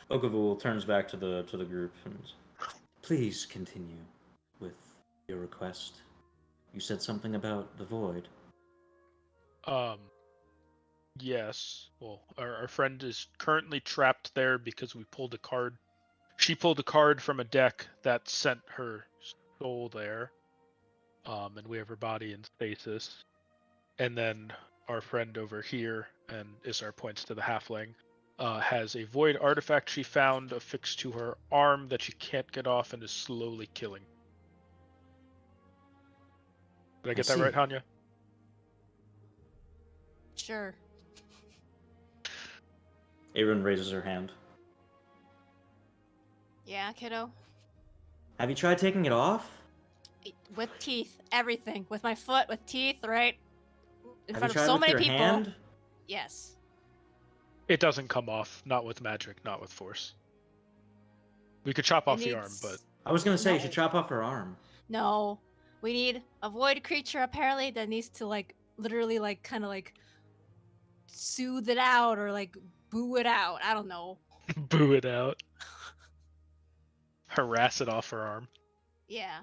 [SPEAKER 5] much.
[SPEAKER 1] Okavul turns back to the group and please continue with your request. You said something about the void.
[SPEAKER 4] Yes. Well, our friend is currently trapped there because we pulled a card. She pulled a card from a deck that sent her soul there. And we have her body in stasis. And then our friend over here, and is our points to the halfling, has a void artifact she found affixed to her arm that she can't get off and is slowly killing. Did I get that right, Hanya?
[SPEAKER 5] Sure.
[SPEAKER 1] Aaron raises her hand.
[SPEAKER 8] Yeah, kiddo.
[SPEAKER 1] Have you tried taking it off?
[SPEAKER 8] With teeth, everything. With my foot, with teeth, right? In
[SPEAKER 1] Have
[SPEAKER 8] front
[SPEAKER 1] you
[SPEAKER 8] of
[SPEAKER 1] tried
[SPEAKER 8] so
[SPEAKER 1] with
[SPEAKER 8] many
[SPEAKER 1] your
[SPEAKER 8] people.
[SPEAKER 1] hand?
[SPEAKER 8] Yes.
[SPEAKER 4] It doesn't come off. Not with magic, not with force. We could chop off the arm, but...
[SPEAKER 1] I was gonna say you
[SPEAKER 8] No.
[SPEAKER 1] should chop off her arm.
[SPEAKER 8] No. We need a void creature apparently that needs to like literally like kind of like
[SPEAKER 5] soothe it out or like boo it out. I don't know.
[SPEAKER 4] Boo it out. Harass it off her arm.
[SPEAKER 5] Yeah.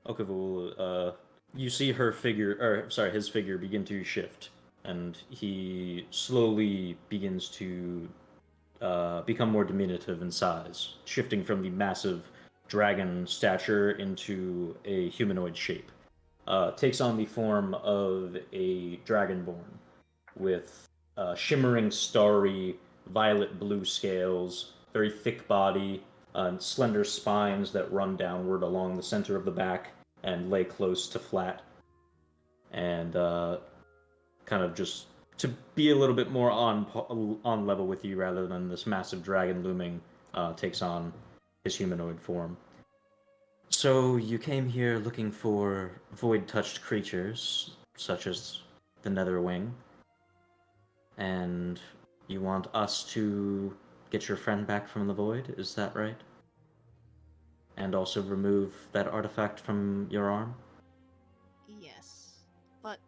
[SPEAKER 1] Okavul, you see her figure, or sorry, his figure begin to shift, and he slowly begins to become more diminutive in size, shifting from the massive dragon stature into a humanoid shape. Takes on the form of a dragonborn with shimmering, starry, violet blue scales, very thick body, slender spines that run downward along the center of the back and lay close to flat, and kind of just to be a little bit more on level with you rather than this massive dragon looming, takes on his humanoid form. So you came here looking for void-touched creatures, such as the Netherwing, and you want us to get your friend back from the void, is that right? And also remove that artifact from your arm?
[SPEAKER 5] Yes. But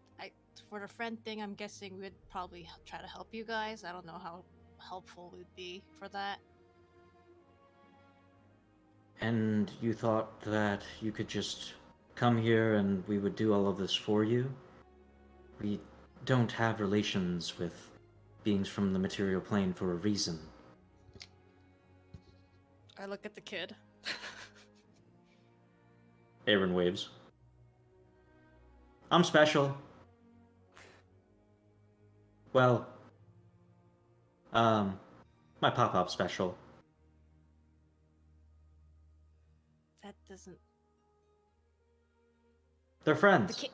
[SPEAKER 5] for the friend thing, I'm guessing we'd probably try to help you guys. I don't know how helpful we'd be for that.
[SPEAKER 1] And you thought that you could just come here and we would do all of this for you? We don't have relations with beings from the material plane for a reason.
[SPEAKER 5] I look at the kid.
[SPEAKER 1] Aaron waves. I'm special. Well, my pop-up special.
[SPEAKER 5] That doesn't.
[SPEAKER 1] They're friends.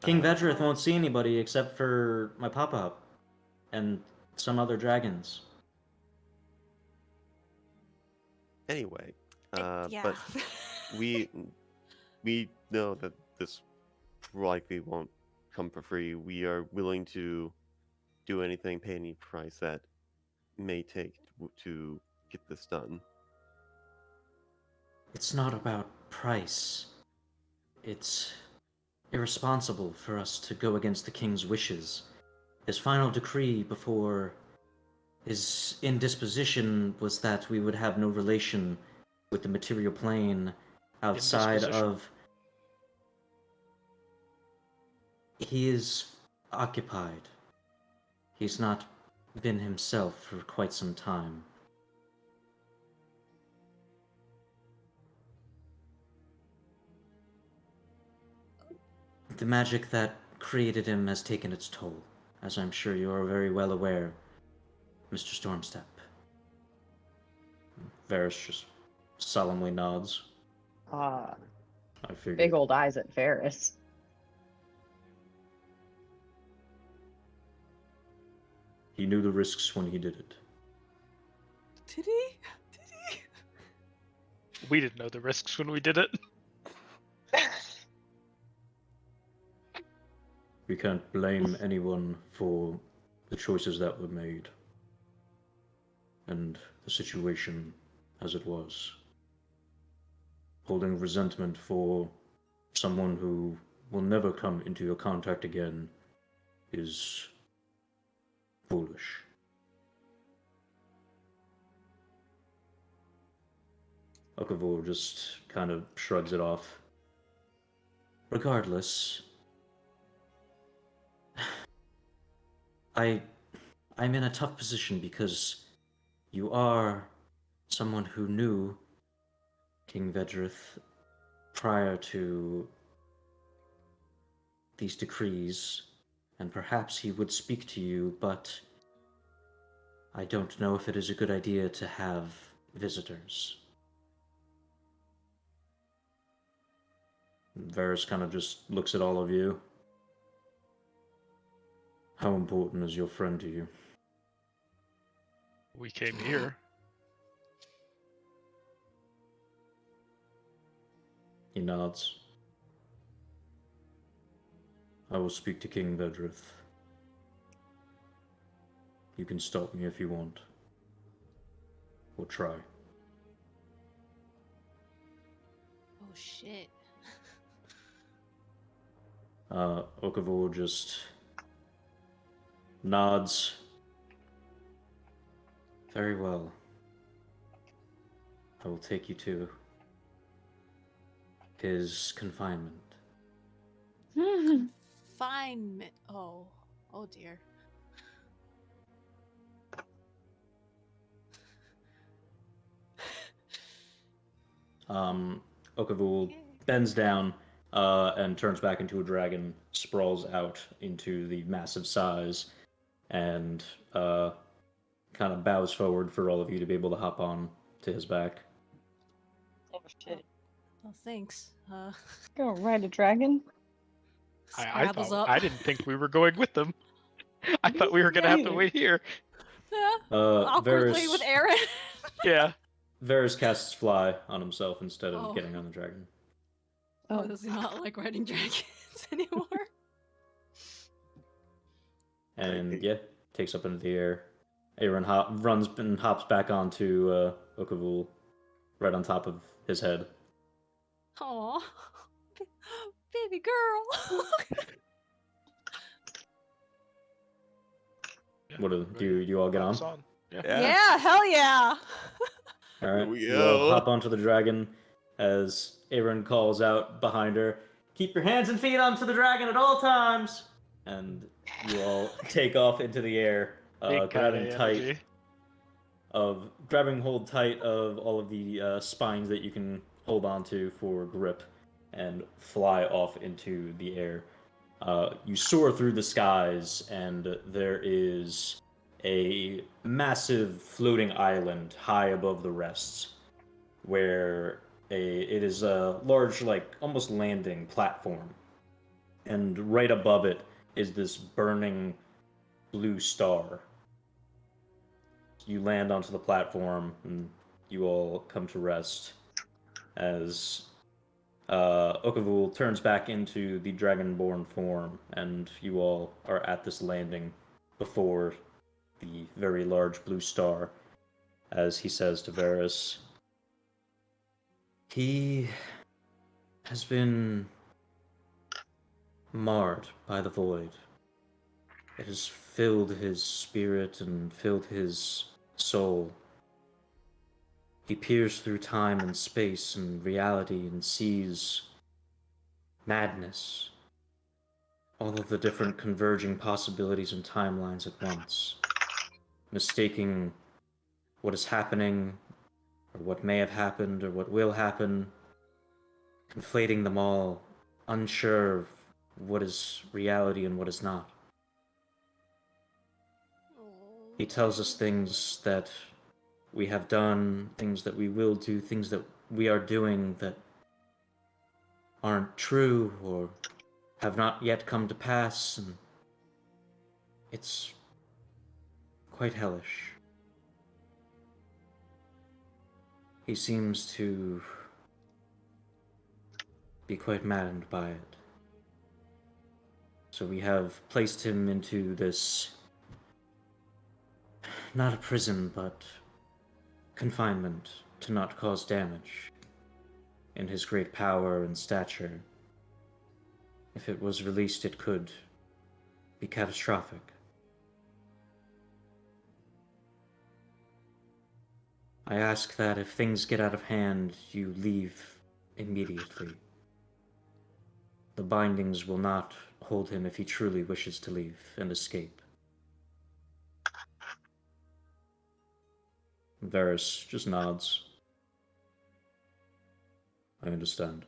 [SPEAKER 1] King Vedrith won't see anybody except for my pop-up and some other dragons.
[SPEAKER 6] Anyway,
[SPEAKER 5] Yeah.
[SPEAKER 6] but we know that this likely won't come for free. We are willing to do anything, pay any price that may take to get this done.
[SPEAKER 1] It's not about price. It's irresponsible for us to go against the king's wishes. His final decree before his indisposition was that we would have no relation with the material plane outside
[SPEAKER 4] Indisposition?
[SPEAKER 1] of... He is occupied. He's not been himself for quite some time. The magic that created him has taken its toll, as I'm sure you are very well aware, Mr. Stormstep. Varys just solemnly nods.
[SPEAKER 7] Ah,
[SPEAKER 1] I figured.
[SPEAKER 7] big old eyes at Ferris.
[SPEAKER 1] He knew the risks when he did it.
[SPEAKER 5] Did he? Did he?
[SPEAKER 4] We didn't know the risks when we did it.
[SPEAKER 1] We can't blame anyone for the choices that were made and the situation as it was. Holding resentment for someone who will never come into your contact again is foolish. Okavor just kind of shrugs it off. Regardless, I'm in a tough position because you are someone who knew King Vedrith prior to these decrees, and perhaps he would speak to you, but I don't know if it is a good idea to have visitors. Varys kind of just looks at all of you. How important is your friend to you?
[SPEAKER 4] We came here.
[SPEAKER 1] He nods. I will speak to King Vedrith. You can stop me if you want. Or try.
[SPEAKER 5] Oh shit.
[SPEAKER 1] Okavul just nods. Very well. I will take you to his confinement.
[SPEAKER 5] Confinement. Oh. Oh dear.
[SPEAKER 1] Okavul bends down and turns back into a dragon, sprawls out into the massive size, and kind of bows forward for all of you to be able to hop on to his back.
[SPEAKER 7] Oh shit.
[SPEAKER 5] Oh, thanks.
[SPEAKER 7] Gonna ride a dragon?
[SPEAKER 4] I
[SPEAKER 5] Scrabbles
[SPEAKER 4] thought
[SPEAKER 5] up.
[SPEAKER 4] I didn't think we were going with them. I thought we were gonna have to
[SPEAKER 7] neither.
[SPEAKER 4] wait here.
[SPEAKER 5] Yeah. Awkwardly with Aaron.
[SPEAKER 4] Yeah.
[SPEAKER 1] Varys casts fly on himself instead of
[SPEAKER 5] Oh.
[SPEAKER 1] getting on the dragon.
[SPEAKER 5] Oh,
[SPEAKER 7] Oh.
[SPEAKER 5] does he not like riding dragons anymore?
[SPEAKER 1] And yeah, takes up into the air. Aaron runs and hops back onto Okavul, right on top of his head.
[SPEAKER 5] Aw. Baby girl.
[SPEAKER 1] What do you all get on?
[SPEAKER 4] Hops Yeah.
[SPEAKER 5] Yeah, hell yeah.
[SPEAKER 1] All
[SPEAKER 6] Here
[SPEAKER 1] right,
[SPEAKER 6] we
[SPEAKER 1] you all
[SPEAKER 6] go.
[SPEAKER 1] hop onto the dragon as Aaron calls out behind her, "Keep your hands and feet onto the dragon at all times!" And you all take off into the air,
[SPEAKER 4] Big
[SPEAKER 1] grabbing
[SPEAKER 4] kinda
[SPEAKER 1] tight
[SPEAKER 4] energy.
[SPEAKER 1] grabbing hold tight of all of the spines that you can hold onto for grip, and fly off into the air. You soar through the skies, and there is a massive floating island high above the rest, where it is a large, like almost landing platform, and right above it is this burning blue star. You land onto the platform, and you all come to rest as Okavul turns back into the dragonborn form, and you all are at this landing before the very large blue star, as he says to Varys, "He has been marred by the void. It has filled his spirit and filled his soul. He peers through time and space and reality and sees madness, all of the different converging possibilities and timelines at once, mistaking what is happening, or what may have happened, or what will happen, conflating them all, unsure of what is reality and what is not. He tells us things that we have done, things that we will do, things that we are doing that aren't true or have not yet come to pass, and it's quite hellish. He seems to be quite maddened by it. So we have placed him into this, not a prison, but confinement to not cause damage. In his great power and stature, if it was released, it could be catastrophic. I ask that if things get out of hand, you leave immediately. The bindings will not hold him if he truly wishes to leave and escape." Varys just nods. "I understand."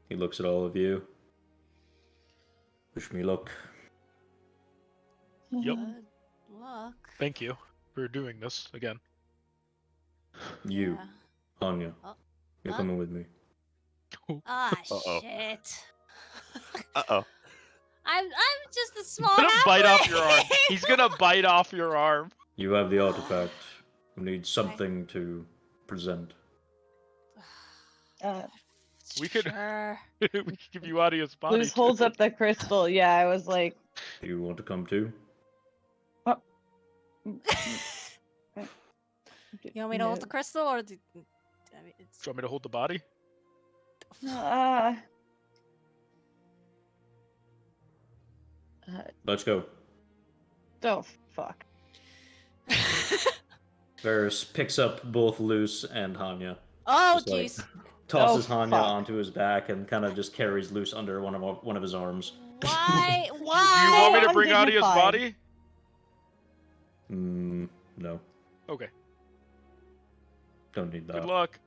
[SPEAKER 1] He looks at all of you. "Wish me luck."
[SPEAKER 4] Yep.
[SPEAKER 5] Good luck.
[SPEAKER 4] Thank you for doing this again.
[SPEAKER 1] You,
[SPEAKER 5] Yeah.
[SPEAKER 1] Anya,
[SPEAKER 5] Oh,
[SPEAKER 1] you're
[SPEAKER 5] huh?
[SPEAKER 1] coming with me.
[SPEAKER 8] Ah,
[SPEAKER 6] Uh-oh.
[SPEAKER 8] shit.
[SPEAKER 6] Uh-oh.
[SPEAKER 8] I'm just a small
[SPEAKER 4] He's gonna bite off your arm.
[SPEAKER 8] halfling.
[SPEAKER 4] He's gonna bite off your arm.
[SPEAKER 1] You have the artifact. We need something to present.
[SPEAKER 4] We could-
[SPEAKER 5] Sure.
[SPEAKER 4] We could give you audience body.
[SPEAKER 7] Luz holds
[SPEAKER 4] too.
[SPEAKER 7] up the crystal. Yeah, I was like,
[SPEAKER 1] Do you want to come too?
[SPEAKER 5] You want me to hold the crystal, or I mean, it's
[SPEAKER 4] Do you want me to hold the body?
[SPEAKER 7] Uh,
[SPEAKER 1] Let's go.
[SPEAKER 7] oh, fuck.
[SPEAKER 1] Varys picks up both Luce and Hanya.
[SPEAKER 5] Oh,
[SPEAKER 1] Just, like,
[SPEAKER 5] jeez.
[SPEAKER 1] tosses
[SPEAKER 7] Oh,
[SPEAKER 1] Hanya
[SPEAKER 7] fuck.
[SPEAKER 1] onto his back and kind of just carries Luce under one of his arms.
[SPEAKER 5] Why?
[SPEAKER 4] Do you
[SPEAKER 5] Why?
[SPEAKER 4] want me
[SPEAKER 7] So
[SPEAKER 4] to bring Adia's
[SPEAKER 7] undignified.
[SPEAKER 4] body?
[SPEAKER 1] No,
[SPEAKER 4] Okay.
[SPEAKER 1] don't need
[SPEAKER 4] Good
[SPEAKER 1] that.
[SPEAKER 4] luck.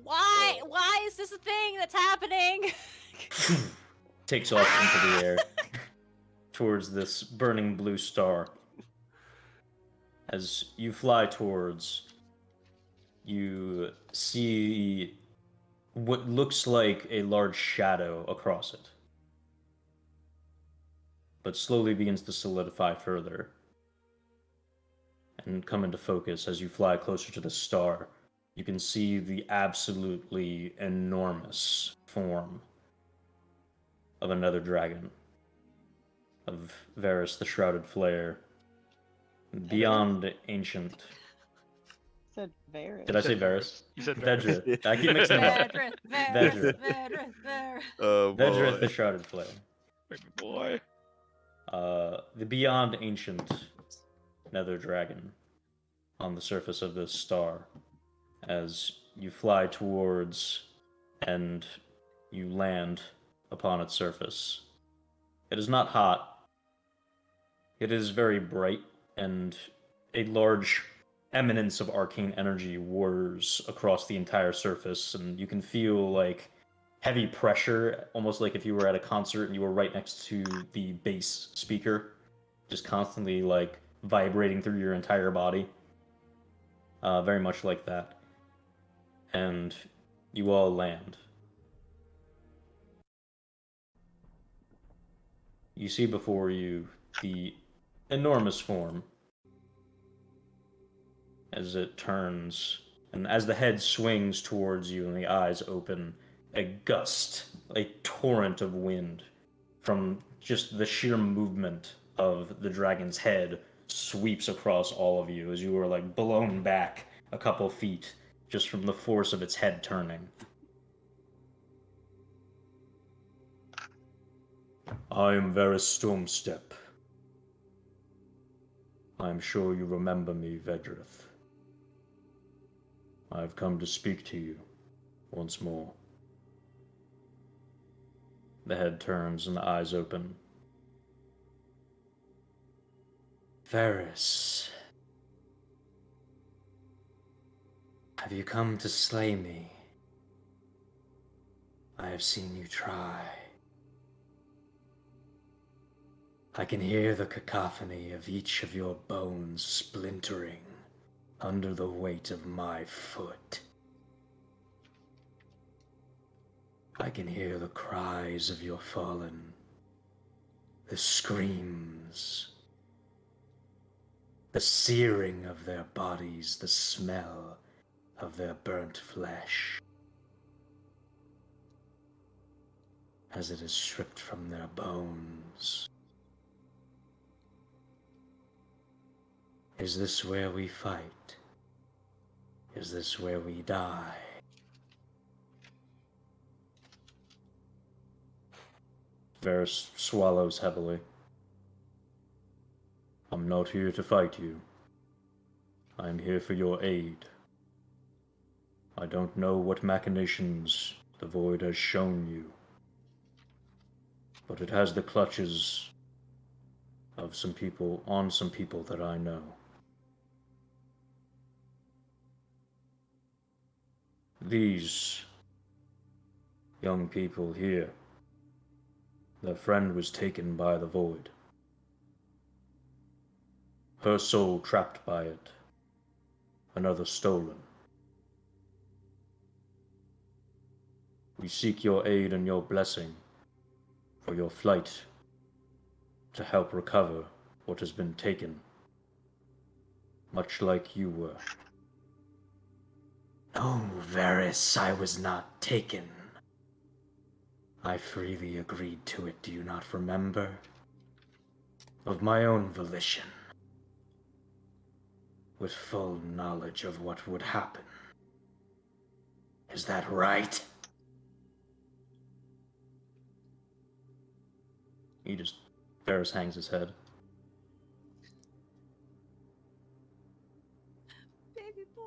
[SPEAKER 5] Why? Why is this a thing that's happening?
[SPEAKER 1] Takes off into the air towards this burning blue star. As you fly towards, you see what looks like a large shadow across it, but slowly begins to solidify further and come into focus as you fly closer to the star. You can see the absolutely enormous form of another dragon, of Varys the Shrouded Flare, beyond ancient.
[SPEAKER 7] Said Varys.
[SPEAKER 1] Did I say Varys?
[SPEAKER 4] You said Varys.
[SPEAKER 1] Vedra. I keep mixing them up.
[SPEAKER 5] Vedra,
[SPEAKER 1] Vedra.
[SPEAKER 5] Vedra, Vedra.
[SPEAKER 6] Oh
[SPEAKER 1] Vedra
[SPEAKER 6] boy.
[SPEAKER 1] the Shrouded Flare.
[SPEAKER 4] Baby boy.
[SPEAKER 1] The beyond ancient nether dragon on the surface of this star as you fly towards and you land upon its surface. It is not hot. It is very bright, and a large eminence of arcane energy whirs across the entire surface, and you can feel like heavy pressure, almost like if you were at a concert and you were right next to the bass speaker, just constantly like vibrating through your entire body. Very much like that. And you all land. You see before you the enormous form as it turns, and as the head swings towards you and the eyes open, a gust, a torrent of wind from just the sheer movement of the dragon's head sweeps across all of you as you are like blown back a couple feet just from the force of its head turning. I am Varys Stormstep. I am sure you remember me, Vedrith. I have come to speak to you once more. The head turns and the eyes open. Varys, have you come to slay me? I have seen you try. I can hear the cacophony of each of your bones splintering under the weight of my foot. I can hear the cries of your fallen, the screams, the searing of their bodies, the smell of their burnt flesh as it is stripped from their bones. Is this where we fight? Is this where we die? Varys swallows heavily. I'm not here to fight you. I am here for your aid. I don't know what machinations the Void has shown you, but it has the clutches of some people that I know. These young people here, their friend was taken by the Void. Her soul trapped by it, another stolen. We seek your aid and your blessing for your flight to help recover what has been taken, much like you were. No, Varys, I was not taken. I freely agreed to it, do you not remember? Of my own volition, with full knowledge of what would happen. Is that right? Varys hangs his head.
[SPEAKER 5] Baby boy.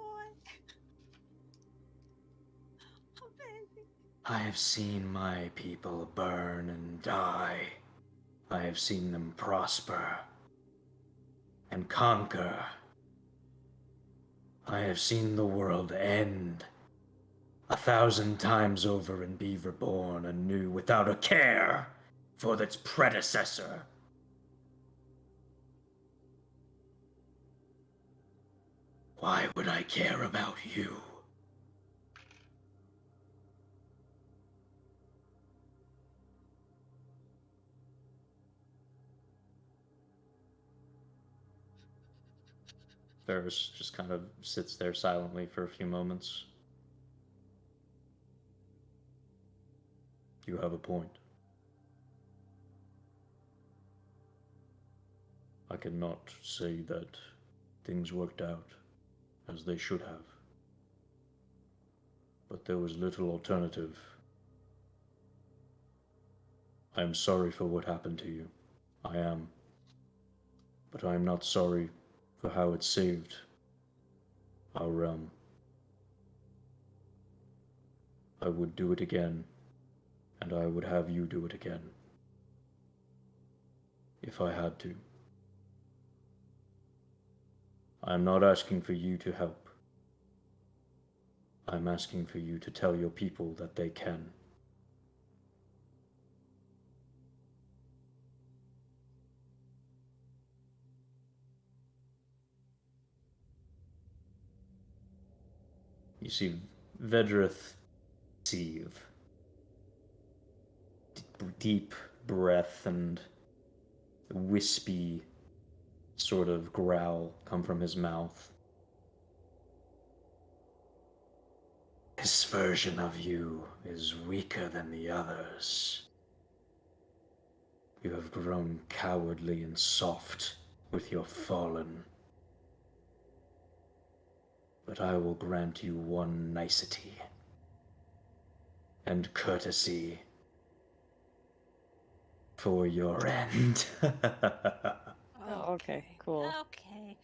[SPEAKER 5] Oh, baby.
[SPEAKER 1] I have seen my people burn and die. I have seen them prosper and conquer. I have seen the world end 1,000 times over and be reborn anew without a care for its predecessor. Why would I care about you? Varys just kind of sits there silently for a few moments. You have a point. I cannot say that things worked out as they should have. But there was little alternative. I am sorry for what happened to you. I am. But I am not sorry for how it saved our realm. I would do it again, and I would have you do it again. If I had to. I am not asking for you to help. I am asking for you to tell your people that they can. You see Vedrith seethe. Deep breath and wispy sort of growl come from his mouth. This version of you is weaker than the others. You have grown cowardly and soft with your fallen. But I will grant you one nicety and courtesy for your end.
[SPEAKER 7] Oh, okay, cool.
[SPEAKER 8] Okay.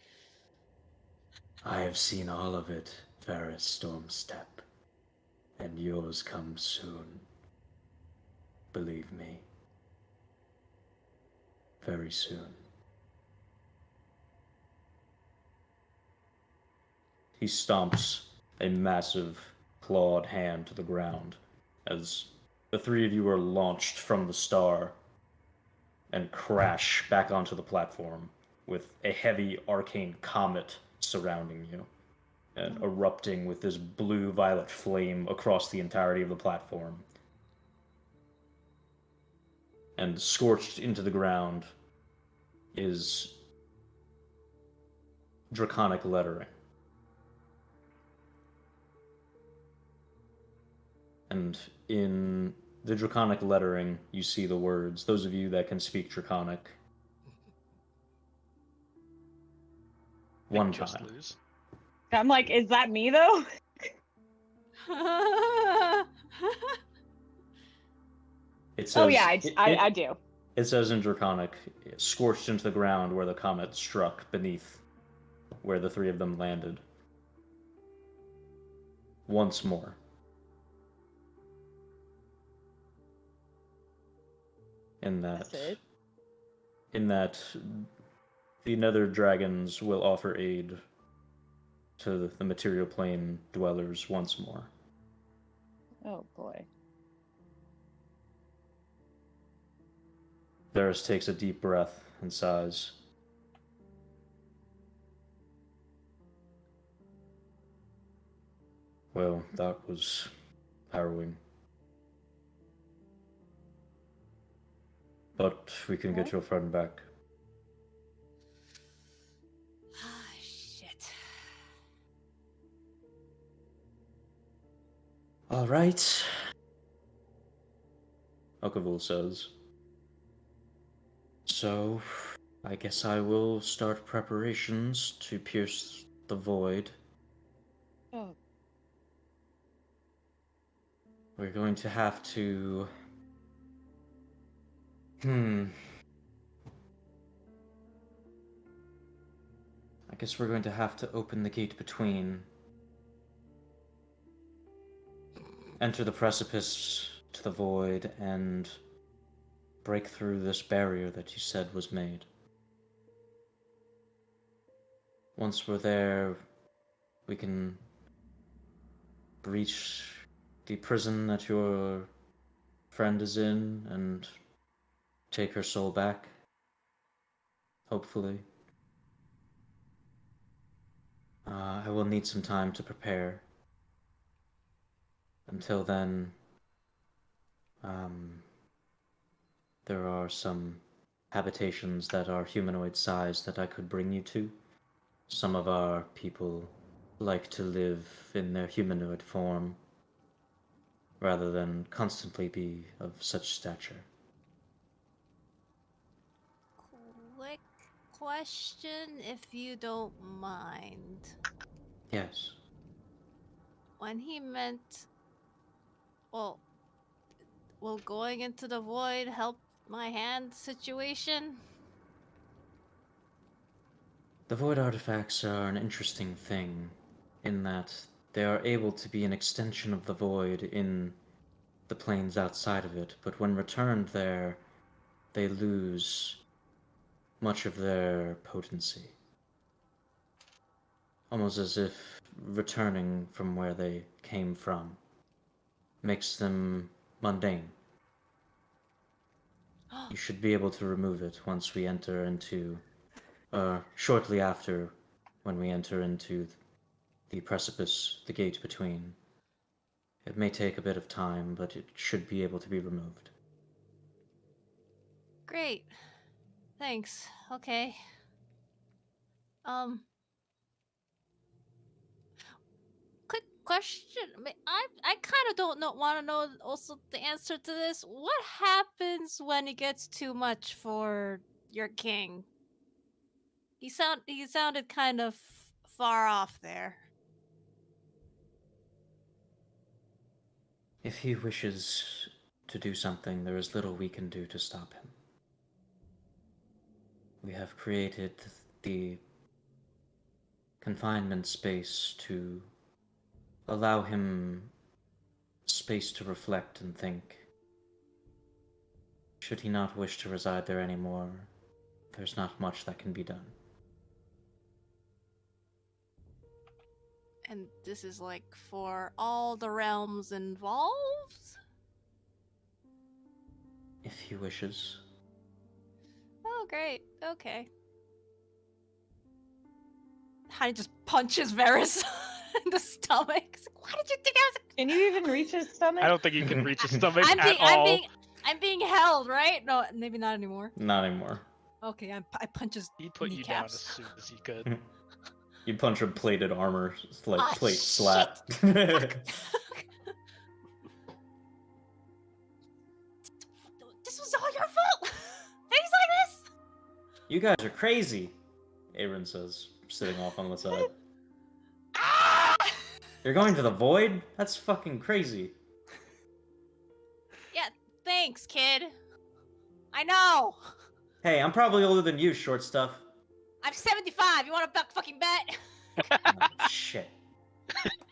[SPEAKER 1] I have seen all of it, Varys Stormstep, and yours comes soon. Believe me. Very soon. He stomps a massive clawed hand to the ground as the three of you are launched from the star and crash back onto the platform with a heavy arcane comet surrounding you and erupting with this blue-violet flame across the entirety of the platform. And scorched into the ground is draconic lettering. And in the draconic lettering, you see the words, those of you that can speak draconic. One
[SPEAKER 4] Just
[SPEAKER 1] time.
[SPEAKER 4] lose.
[SPEAKER 7] I'm like, is that me though?
[SPEAKER 1] It says,
[SPEAKER 7] Oh yeah, I do.
[SPEAKER 1] It says in draconic, scorched into the ground where the comet struck beneath where the three of them landed. Once more.
[SPEAKER 7] That's it.
[SPEAKER 1] In that, the nether dragons will offer aid to the material plane dwellers once more.
[SPEAKER 7] Oh boy.
[SPEAKER 1] Varys takes a deep breath and sighs. Well, that was harrowing. But we can get your friend back.
[SPEAKER 8] Ah, shit.
[SPEAKER 1] All right. Okavul says. So, I guess I will start preparations to pierce the void.
[SPEAKER 7] Oh.
[SPEAKER 1] We're going to have to... I guess we're going to have to open the gate between. Enter the precipice to the void and break through this barrier that you said was made. Once we're there, we can breach the prison that your friend is in and take her soul back. Hopefully. I will need some time to prepare. Until then, there are some habitations that are humanoid sized that I could bring you to. Some of our people like to live in their humanoid form rather than constantly be of such stature.
[SPEAKER 8] Quick question, if you don't mind.
[SPEAKER 1] Yes.
[SPEAKER 8] When he meant, well, will going into the void help my hand situation?
[SPEAKER 1] The void artifacts are an interesting thing in that they are able to be an extension of the void in the planes outside of it, but when returned there, they lose much of their potency. Almost as if returning from where they came from makes them mundane. You should be able to remove it once we enter into, shortly after, when we enter into the precipice, the gate between. It may take a bit of time, but it should be able to be removed.
[SPEAKER 8] Great. Thanks. Okay. Quick question. I kind of don't know want to know also the answer to this. What happens when it gets too much for your king? He sounded kind of far off there.
[SPEAKER 1] If he wishes to do something, there is little we can do to stop him. We have created the confinement space to allow him space to reflect and think. Should he not wish to reside there anymore, there's not much that can be done.
[SPEAKER 8] And this is like for all the realms involved?
[SPEAKER 1] If he wishes.
[SPEAKER 8] Oh, great. Okay. Honey just punches Varys in the stomach. He's like, why did you think I was?
[SPEAKER 7] Can you even reach his stomach?
[SPEAKER 4] I don't think you can reach his stomach
[SPEAKER 8] I'm being,
[SPEAKER 4] at all.
[SPEAKER 8] I'm being held, right? No, maybe not anymore.
[SPEAKER 1] Not anymore.
[SPEAKER 8] Okay, I punch his
[SPEAKER 4] He put you down as
[SPEAKER 8] kneecaps.
[SPEAKER 4] soon as he could.
[SPEAKER 1] You punch a plated armor, like
[SPEAKER 8] Ah,
[SPEAKER 1] plate
[SPEAKER 8] shit.
[SPEAKER 1] slat.
[SPEAKER 8] This was all your fault. Things like this.
[SPEAKER 1] You guys are crazy, Aaron says, sitting off on the side.
[SPEAKER 8] Ah!
[SPEAKER 1] You're going to the void? That's fucking crazy.
[SPEAKER 8] Yeah, thanks, kid. I know.
[SPEAKER 1] Hey, I'm probably older than you, short stuff.
[SPEAKER 8] I'm 75. You want to fucking bet?
[SPEAKER 1] Oh, shit.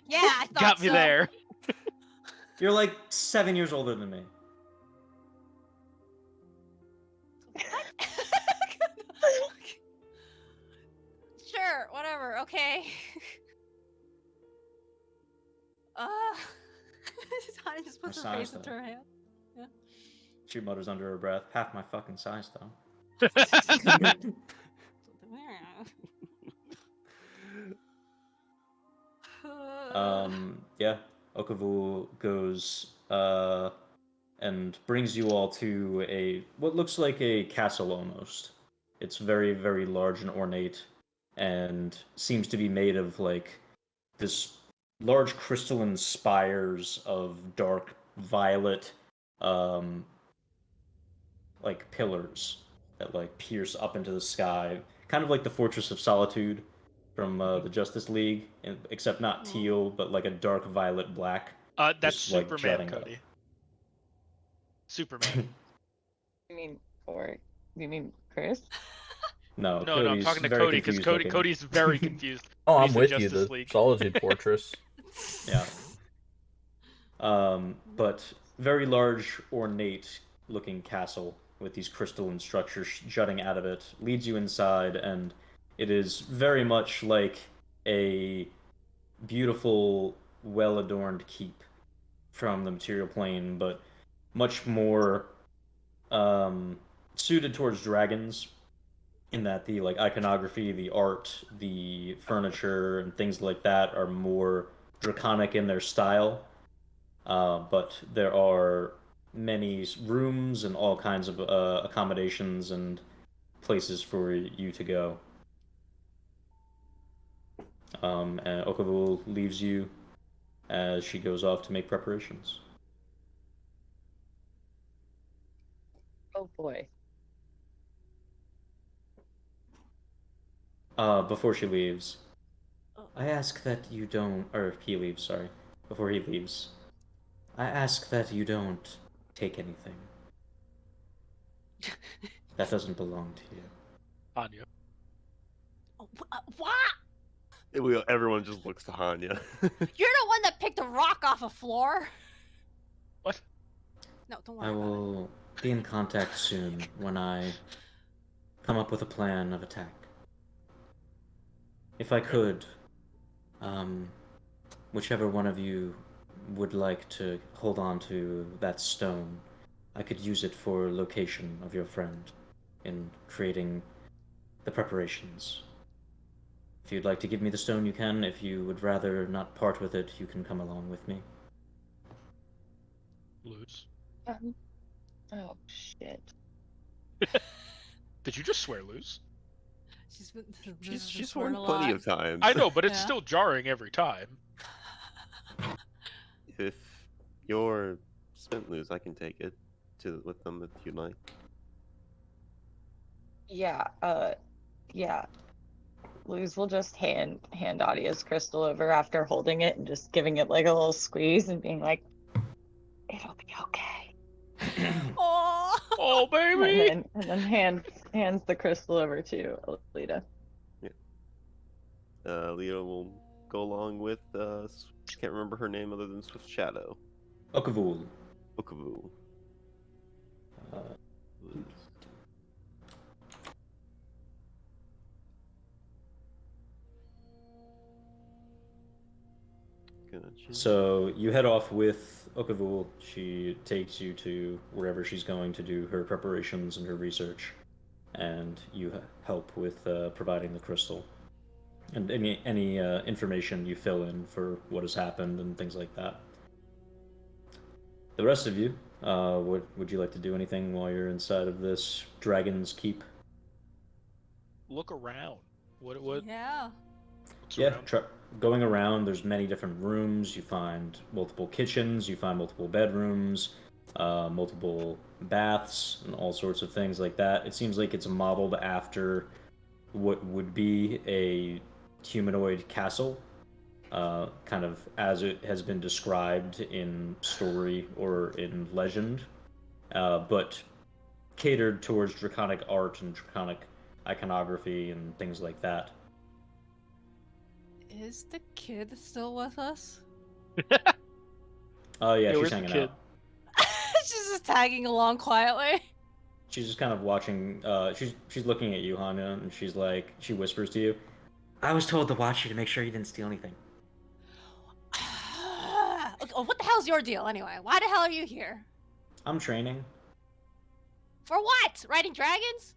[SPEAKER 8] Yeah, I thought
[SPEAKER 4] Got me
[SPEAKER 8] so.
[SPEAKER 4] there.
[SPEAKER 1] You're like 7 years older than me.
[SPEAKER 8] Sure, whatever. Okay. Honey just puts
[SPEAKER 1] My
[SPEAKER 8] her face
[SPEAKER 1] size,
[SPEAKER 8] into
[SPEAKER 1] though.
[SPEAKER 8] her hand.
[SPEAKER 1] She mutters under her breath. Half my fucking size, though. Yeah. Okavu goes and brings you all to what looks like a castle almost. It's very, very large and ornate, and seems to be made of like this large crystalline spires of dark violet, like pillars that like pierce up into the sky, kind of like the Fortress of Solitude from the Justice League, except not teal, but like a dark violet black.
[SPEAKER 4] That's
[SPEAKER 1] Just, like,
[SPEAKER 4] Superman,
[SPEAKER 1] jutting up.
[SPEAKER 4] Cody. Superman.
[SPEAKER 7] You mean or you mean Chris?
[SPEAKER 1] No,
[SPEAKER 4] No, I'm
[SPEAKER 1] Cody's
[SPEAKER 4] talking to
[SPEAKER 1] very
[SPEAKER 4] Cody because
[SPEAKER 1] confused looking.
[SPEAKER 4] Cody's very confused.
[SPEAKER 2] Oh,
[SPEAKER 4] when
[SPEAKER 2] I'm
[SPEAKER 4] he's in
[SPEAKER 2] with you.
[SPEAKER 4] Justice
[SPEAKER 2] The
[SPEAKER 4] League.
[SPEAKER 2] Solitude Fortress.
[SPEAKER 1] Yeah. But very large, ornate looking castle with these crystalline structures jutting out of it leads you inside, and it is very much like a beautiful, well adorned keep from the material plane, but much more suited towards dragons in that the like iconography, the art, the furniture, and things like that are more draconic in their style. But there are many rooms and all kinds of accommodations and places for you to go. And Okavul leaves you as she goes off to make preparations.
[SPEAKER 7] Oh boy.
[SPEAKER 1] Before she leaves, I ask that you don't, or he leaves, sorry. Before he leaves, I ask that you don't take anything. That doesn't belong to you.
[SPEAKER 4] Anya.
[SPEAKER 8] What?
[SPEAKER 6] Everyone just looks to Hanya.
[SPEAKER 8] You're the one that picked a rock off a floor.
[SPEAKER 4] What?
[SPEAKER 8] No, don't worry
[SPEAKER 1] I
[SPEAKER 8] about it.
[SPEAKER 1] will be in contact soon when I come up with a plan of attack. If I could, whichever one of you would like to hold on to that stone, I could use it for location of your friend in creating the preparations. If you'd like to give me the stone, you can. If you would rather not part with it, you can come along with me.
[SPEAKER 4] Lose.
[SPEAKER 7] Oh shit.
[SPEAKER 4] Did you just swear lose?
[SPEAKER 5] She's been,
[SPEAKER 6] She's
[SPEAKER 5] sworn
[SPEAKER 6] won
[SPEAKER 5] a
[SPEAKER 6] plenty
[SPEAKER 5] lot.
[SPEAKER 6] of times.
[SPEAKER 4] I know, but it's
[SPEAKER 5] Yeah.
[SPEAKER 4] still jarring every time.
[SPEAKER 6] If you're spent lose, I can take it with them if you'd like.
[SPEAKER 7] Yeah, yeah. Luz will just hand Audia's crystal over after holding it and just giving it like a little squeeze and being like, "It'll be okay."
[SPEAKER 5] Oh.
[SPEAKER 4] Oh, baby!
[SPEAKER 7] And then hands the crystal over to Alita.
[SPEAKER 6] Leo will go along with can't remember her name other than Swift Shadow.
[SPEAKER 1] Okavul.
[SPEAKER 6] Okavu.
[SPEAKER 1] So you head off with Okavul. She takes you to wherever she's going to do her preparations and her research, and you help with providing the crystal and any information you fill in for what has happened and things like that. The rest of you, would you like to do anything while you're inside of this dragon's keep?
[SPEAKER 4] Look around. What?
[SPEAKER 5] Yeah.
[SPEAKER 4] What's
[SPEAKER 1] Yeah,
[SPEAKER 4] around?
[SPEAKER 1] going around, there's many different rooms. You find multiple kitchens, you find multiple bedrooms, multiple baths, and all sorts of things like that. It seems like it's modeled after what would be a humanoid castle, kind of as it has been described in story or in legend, but catered towards draconic art and draconic iconography and things like that.
[SPEAKER 5] Is the kid still with us?
[SPEAKER 1] Oh yeah,
[SPEAKER 4] Hey,
[SPEAKER 1] she's
[SPEAKER 4] where's the
[SPEAKER 1] hanging
[SPEAKER 4] kid?
[SPEAKER 1] out.
[SPEAKER 5] She's just tagging along quietly.
[SPEAKER 1] She's just kind of watching. She's looking at you, Hanya, and she's like, she whispers to you, "I was told to watch you to make sure you didn't steal anything."
[SPEAKER 5] Okay, what the hell's your deal anyway? Why the hell are you here?
[SPEAKER 1] I'm training.
[SPEAKER 8] For what? Riding dragons?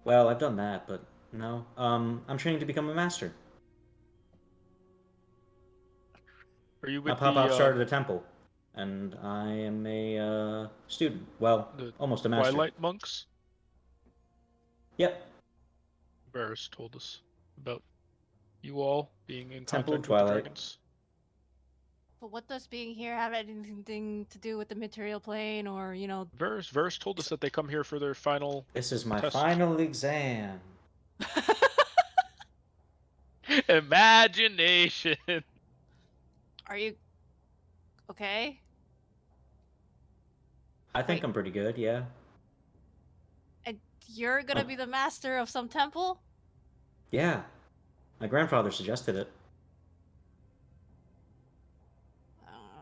[SPEAKER 1] Well, I've done that, but no. I'm training to become a master.
[SPEAKER 4] Are you
[SPEAKER 1] My
[SPEAKER 4] with
[SPEAKER 1] pop-up
[SPEAKER 4] the
[SPEAKER 1] started a temple, and I am a student. Well, almost a master.
[SPEAKER 4] Twilight monks?
[SPEAKER 1] Yep.
[SPEAKER 4] Varys told us about you all being in
[SPEAKER 1] Temple of
[SPEAKER 4] contact with the
[SPEAKER 1] Twilight.
[SPEAKER 4] dragons.
[SPEAKER 5] But what does being here have anything to do with the material plane or, you know?
[SPEAKER 4] Varys told us that they come here for their final
[SPEAKER 1] This is my
[SPEAKER 4] test.
[SPEAKER 1] final exam.
[SPEAKER 4] Imagination.
[SPEAKER 5] Are you
[SPEAKER 8] okay?
[SPEAKER 1] I think
[SPEAKER 8] Wait.
[SPEAKER 1] I'm pretty good, yeah.
[SPEAKER 8] And you're gonna be the master of some temple?
[SPEAKER 1] Yeah. My grandfather suggested it.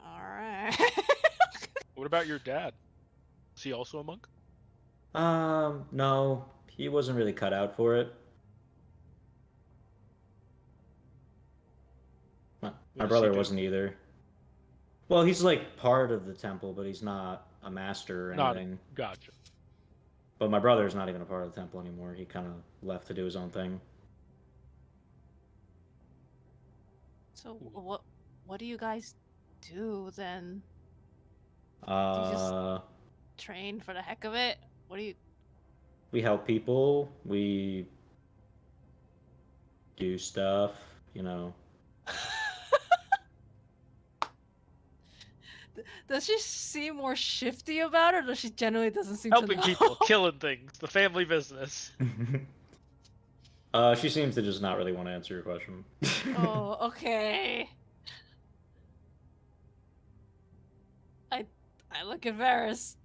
[SPEAKER 8] Alright.
[SPEAKER 4] What about your dad? Is he also a monk?
[SPEAKER 1] No. He wasn't really cut out for it. My
[SPEAKER 4] What
[SPEAKER 1] my
[SPEAKER 4] does he
[SPEAKER 1] brother
[SPEAKER 4] do?
[SPEAKER 1] wasn't either. Well, he's like part of the temple, but he's not a master or
[SPEAKER 4] Not
[SPEAKER 1] anything.
[SPEAKER 4] gotcha.
[SPEAKER 1] But my brother's not even a part of the temple anymore. He kind of left to do his own thing.
[SPEAKER 8] So what do you guys do then? Do you just
[SPEAKER 1] Uh,
[SPEAKER 8] train for the heck of it? What do you
[SPEAKER 1] we help people. We do stuff. You know.
[SPEAKER 5] Does she seem more shifty about it, or she generally doesn't seem
[SPEAKER 4] Helping
[SPEAKER 5] to know?
[SPEAKER 4] people, killing things, the family business.
[SPEAKER 1] She seems to just not really want to answer your question.
[SPEAKER 5] Oh, okay. I look at Varys.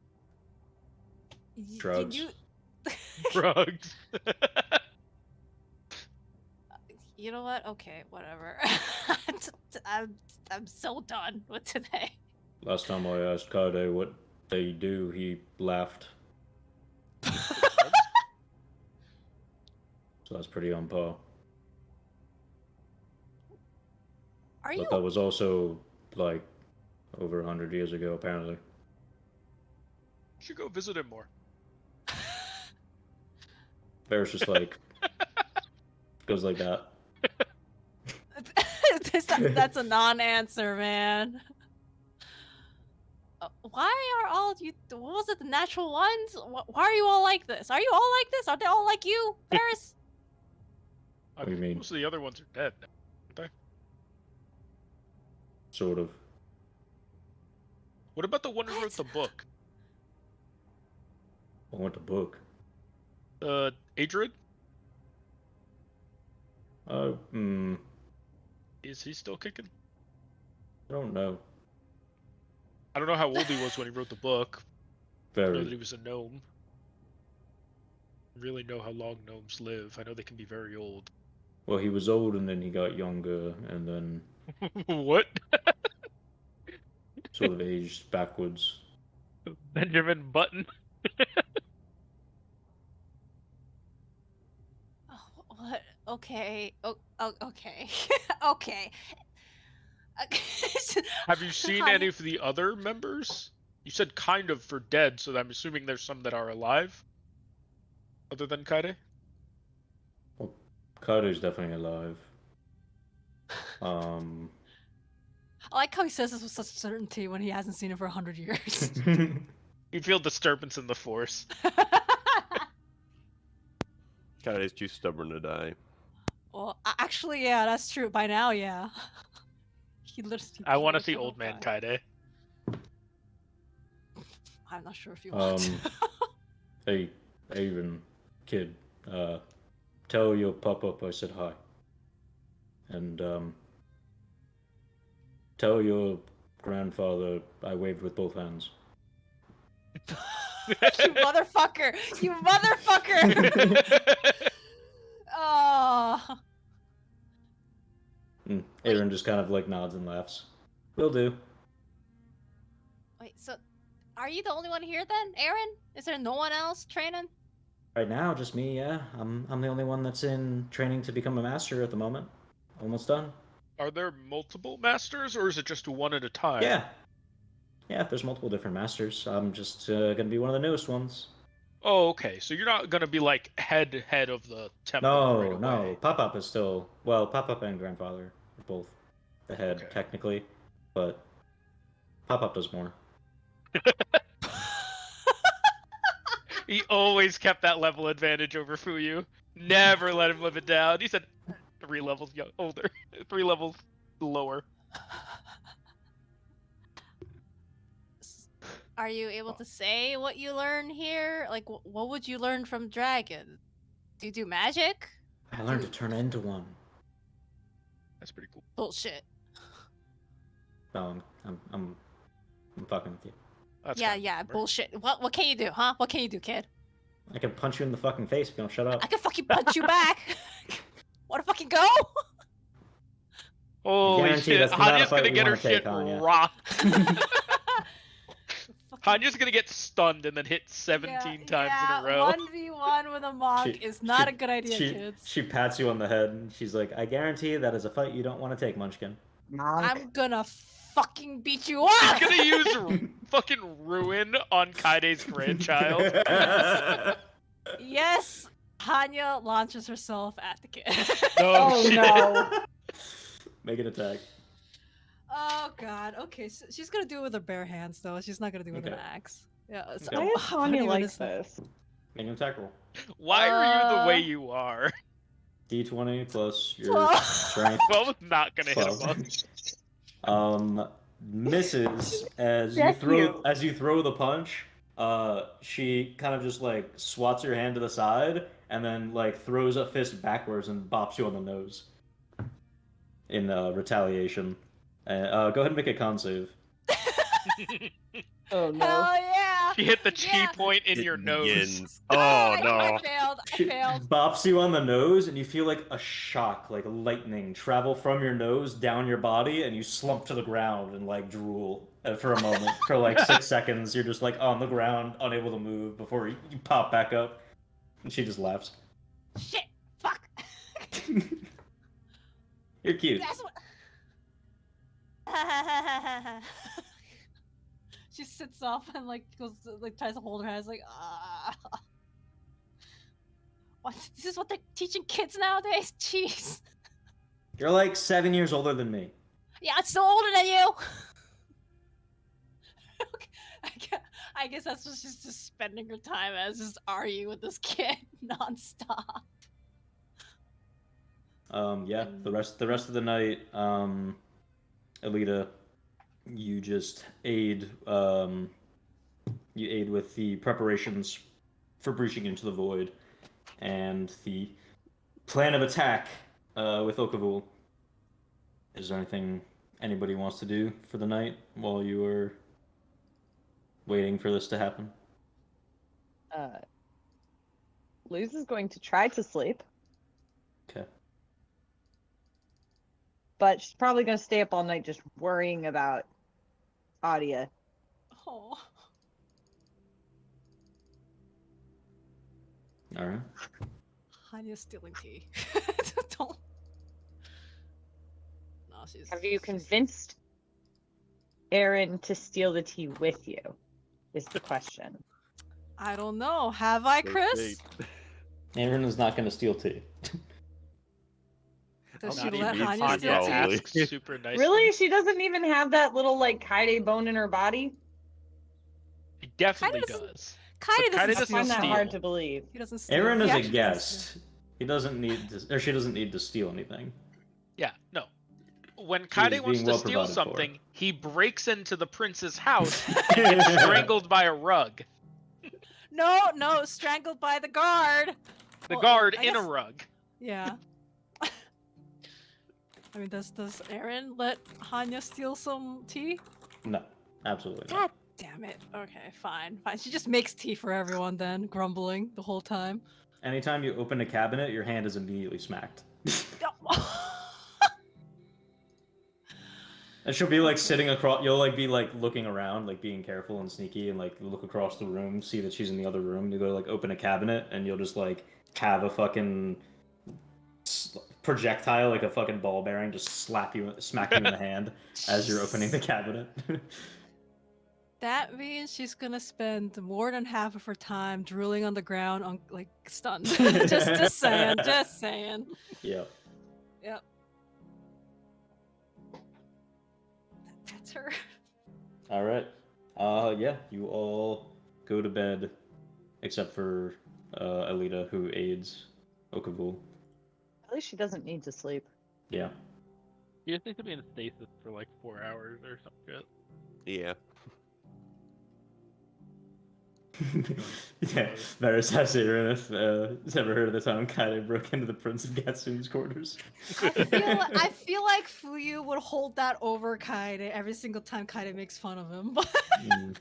[SPEAKER 1] Drugs.
[SPEAKER 4] Drugs.
[SPEAKER 8] You know what? Okay, whatever. I'm so done with today.
[SPEAKER 1] Last time I asked Kade what they do, he laughed. So that's pretty on par.
[SPEAKER 8] Are
[SPEAKER 1] But
[SPEAKER 8] you
[SPEAKER 1] that was also like over 100 years ago, apparently.
[SPEAKER 4] Should go visit him more.
[SPEAKER 1] Varys just like goes like that.
[SPEAKER 8] That's a non-answer, man. Why are all you? What was it? The natural ones? Why are you all like this? Are you all like this? Are they all like you, Paris?
[SPEAKER 1] What do you mean?
[SPEAKER 4] Most of the other ones are dead now, aren't they?
[SPEAKER 1] Sort of.
[SPEAKER 4] What about the one who wrote the book?
[SPEAKER 1] I want the book.
[SPEAKER 4] Adrid?
[SPEAKER 1] I
[SPEAKER 4] Is he still kicking?
[SPEAKER 1] don't know.
[SPEAKER 4] I don't know how old he was when he wrote the book. I know that he
[SPEAKER 1] Very.
[SPEAKER 4] was a gnome. I really know how long gnomes live. I know they can be very old.
[SPEAKER 1] Well, he was old and then he got younger and then
[SPEAKER 4] What?
[SPEAKER 1] sort of aged backwards.
[SPEAKER 4] Benjamin Button?
[SPEAKER 8] What? Okay. Okay. Okay.
[SPEAKER 4] Have you seen
[SPEAKER 8] Honey-
[SPEAKER 4] any of the other members? You said kind of for dead, so I'm assuming there's some that are alive? Other than Kaide?
[SPEAKER 1] Well, Kade's definitely alive.
[SPEAKER 5] I like how he says this with such certainty when he hasn't seen it for 100 years.
[SPEAKER 4] You feel disturbance in the force.
[SPEAKER 6] Kade's too stubborn to die.
[SPEAKER 5] Well, actually, yeah, that's true. By now, yeah. He literally.
[SPEAKER 4] I want to
[SPEAKER 5] literally
[SPEAKER 4] see old man
[SPEAKER 5] died.
[SPEAKER 4] Kaide.
[SPEAKER 5] I'm not sure if you want.
[SPEAKER 1] Hey, Aaron, kid, tell your pop-up I said hi. And, tell your grandfather I waved with both hands.
[SPEAKER 8] You motherfucker! You motherfucker! Oh.
[SPEAKER 1] And Aaron just kind of like nods and laughs. Will do.
[SPEAKER 8] Wait, so are you the only one here then, Aaron? Is there no one else training?
[SPEAKER 1] Right now, just me, yeah. I'm the only one that's in training to become a master at the moment. Almost done.
[SPEAKER 4] Are there multiple masters, or is it just one at a time?
[SPEAKER 1] Yeah. Yeah, if there's multiple different masters, I'm just gonna be one of the newest ones.
[SPEAKER 4] Oh, okay. So you're not gonna be like head of the temple right away.
[SPEAKER 1] No. Pop-Up is still... Well, Pop-Up and Grandfather are both the head,
[SPEAKER 4] Okay.
[SPEAKER 1] technically. But Pop-Up does more.
[SPEAKER 4] He always kept that level advantage over Fuyu. Never let him live it down. He said 3 levels older, 3 levels lower.
[SPEAKER 8] Are you able to say what you learn here? Like, what would you learn from Dragon? Do you do magic?
[SPEAKER 1] I learned to turn into one.
[SPEAKER 4] That's pretty cool.
[SPEAKER 8] Bullshit.
[SPEAKER 1] No, I'm I'm fucking with you.
[SPEAKER 4] That's
[SPEAKER 8] Yeah,
[SPEAKER 4] kind of
[SPEAKER 8] yeah,
[SPEAKER 4] number.
[SPEAKER 8] bullshit. What can you do, huh? What can you do, kid?
[SPEAKER 1] I can punch you in the fucking face if you don't shut up.
[SPEAKER 8] I can fucking punch you back. Wanna fucking go?
[SPEAKER 4] Holy
[SPEAKER 1] guarantee
[SPEAKER 4] shit!
[SPEAKER 1] that's not a
[SPEAKER 4] Hanya's
[SPEAKER 1] fight
[SPEAKER 4] gonna
[SPEAKER 1] we
[SPEAKER 4] get her
[SPEAKER 1] wanna take,
[SPEAKER 4] shit
[SPEAKER 1] Hanya.
[SPEAKER 4] rocked.
[SPEAKER 5] Fucking-
[SPEAKER 4] Hanya's gonna get stunned and then hit 17 times in a row.
[SPEAKER 5] 1v1 with a monk is not a good idea, kids.
[SPEAKER 1] She pats you on the head and she's like, I guarantee that is a fight you don't want to take, Munchkin.
[SPEAKER 7] Monk.
[SPEAKER 5] I'm gonna fucking beat you
[SPEAKER 4] He's
[SPEAKER 5] up!
[SPEAKER 4] gonna use fucking ruin on Kaide's grandchild.
[SPEAKER 5] Yes! Hanya launches herself at the kid.
[SPEAKER 7] Oh
[SPEAKER 4] shit.
[SPEAKER 7] no.
[SPEAKER 1] Make an attack.
[SPEAKER 5] Oh god, okay, so she's gonna do it with her bare hands though. She's not gonna do it with an
[SPEAKER 1] Okay.
[SPEAKER 5] axe. Yeah, so
[SPEAKER 1] Okay.
[SPEAKER 7] Why is
[SPEAKER 5] what
[SPEAKER 7] Hanya
[SPEAKER 5] even
[SPEAKER 7] like
[SPEAKER 5] is that?
[SPEAKER 7] this?
[SPEAKER 1] Make an attack roll.
[SPEAKER 4] Why are you the way
[SPEAKER 5] Uh,
[SPEAKER 4] you are?
[SPEAKER 1] D20 plus your
[SPEAKER 5] 12.
[SPEAKER 1] strength.
[SPEAKER 4] 12 is not gonna hit a
[SPEAKER 1] 12.
[SPEAKER 4] monk.
[SPEAKER 1] Misses as
[SPEAKER 7] Thank you.
[SPEAKER 1] you throw the punch. She kind of just like swats your hand to the side and then like throws a fist backwards and bops you on the nose in retaliation. Go ahead and make a con save.
[SPEAKER 7] Oh no.
[SPEAKER 5] Hell yeah!
[SPEAKER 4] She hit the chi
[SPEAKER 5] Yeah.
[SPEAKER 4] point in
[SPEAKER 6] It
[SPEAKER 4] your nose.
[SPEAKER 6] begins.
[SPEAKER 5] Oh,
[SPEAKER 6] Oh no.
[SPEAKER 5] I failed. I
[SPEAKER 1] She
[SPEAKER 5] failed.
[SPEAKER 1] bops you on the nose, and you feel like a shock, like lightning, travel from your nose down your body, and you slump to the ground and like drool for a moment. For like 6 seconds, you're just like on the ground, unable to move before you pop back up. And she just laughs.
[SPEAKER 5] Shit! Fuck!
[SPEAKER 1] You're cute.
[SPEAKER 5] That's what. She sits off and like goes like tries to hold her hands like ah. What? This is what they're teaching kids nowadays? Jeez.
[SPEAKER 1] You're like 7 years older than me.
[SPEAKER 5] Yeah, I'm still older than you. Okay, I guess that's what she's just spending her time as, just arguing with this kid nonstop.
[SPEAKER 1] Yeah, the rest of the night, Alita, you just aid with the preparations for breaching into the void and the plan of attack with Okavul. Is there anything anybody wants to do for the night while you are waiting for this to happen?
[SPEAKER 7] Luz is going to try to sleep,
[SPEAKER 1] Okay.
[SPEAKER 7] but she's probably going to stay up all night just worrying about Adia.
[SPEAKER 5] Oh.
[SPEAKER 1] All right.
[SPEAKER 5] Hanya's stealing tea. Don't. No, she's.
[SPEAKER 7] Have you
[SPEAKER 5] she's-
[SPEAKER 7] convinced Aaron to steal the tea with you? Is the question.
[SPEAKER 5] I don't know. Have I, Chris?
[SPEAKER 1] Aaron is not going to steal tea.
[SPEAKER 5] Does
[SPEAKER 6] Not
[SPEAKER 5] she let
[SPEAKER 6] even
[SPEAKER 5] Hanya
[SPEAKER 6] hot,
[SPEAKER 5] steal tea?
[SPEAKER 6] probably.
[SPEAKER 4] Asks super nicely.
[SPEAKER 7] Really? She doesn't even have that little like kaide bone in her body?
[SPEAKER 4] He definitely
[SPEAKER 5] Kinda doesn't-
[SPEAKER 4] does.
[SPEAKER 5] Kaide
[SPEAKER 4] But Kaide
[SPEAKER 5] doesn't
[SPEAKER 7] I
[SPEAKER 4] doesn't
[SPEAKER 5] steal.
[SPEAKER 7] find that
[SPEAKER 4] steal.
[SPEAKER 7] hard to believe.
[SPEAKER 5] He doesn't steal.
[SPEAKER 1] Aaron
[SPEAKER 5] He
[SPEAKER 1] is a
[SPEAKER 5] actually doesn't steal.
[SPEAKER 1] guest. He doesn't need to, or she doesn't need to steal anything.
[SPEAKER 4] Yeah, no. When
[SPEAKER 1] She
[SPEAKER 4] Kaide
[SPEAKER 1] is
[SPEAKER 4] wants
[SPEAKER 1] being
[SPEAKER 4] to
[SPEAKER 1] well
[SPEAKER 4] steal
[SPEAKER 1] provided for.
[SPEAKER 4] something, he breaks into the prince's house and gets strangled by a rug.
[SPEAKER 5] No, strangled by the guard.
[SPEAKER 4] The
[SPEAKER 5] Well,
[SPEAKER 4] guard
[SPEAKER 5] I
[SPEAKER 4] in a
[SPEAKER 5] guess-
[SPEAKER 4] rug.
[SPEAKER 5] Yeah. I mean, does Aaron let Hanya steal some tea?
[SPEAKER 1] No, absolutely not.
[SPEAKER 5] God damn it. Okay, fine. She just makes tea for everyone then, grumbling the whole time.
[SPEAKER 1] Anytime you open a cabinet, your hand is immediately smacked. And she'll be like sitting across. You'll like be like looking around, like being careful and sneaky, and like look across the room, see that she's in the other room. You go to like open a cabinet, and you'll just like have a fucking projectile, like a fucking ball bearing, just smack you in the hand as you're opening the cabinet.
[SPEAKER 5] That means she's gonna spend more than half of her time drooling on the ground, on like stunned. just saying, just saying.
[SPEAKER 1] Yep.
[SPEAKER 5] Yep. That's her.
[SPEAKER 1] All right. Yeah, you all go to bed, except for Alita, who aids Okavul.
[SPEAKER 7] At least she doesn't need to sleep.
[SPEAKER 1] Yeah.
[SPEAKER 4] You just need to be in stasis for like 4 hours or some shit.
[SPEAKER 6] Yeah.
[SPEAKER 1] Yeah, Varys has Aaronith. Never heard of the time Kaide broke into the Prince of Gatsun's quarters.
[SPEAKER 5] I feel like Fuyu would hold that over Kaide every single time Kaide makes fun of him.
[SPEAKER 1] Mm.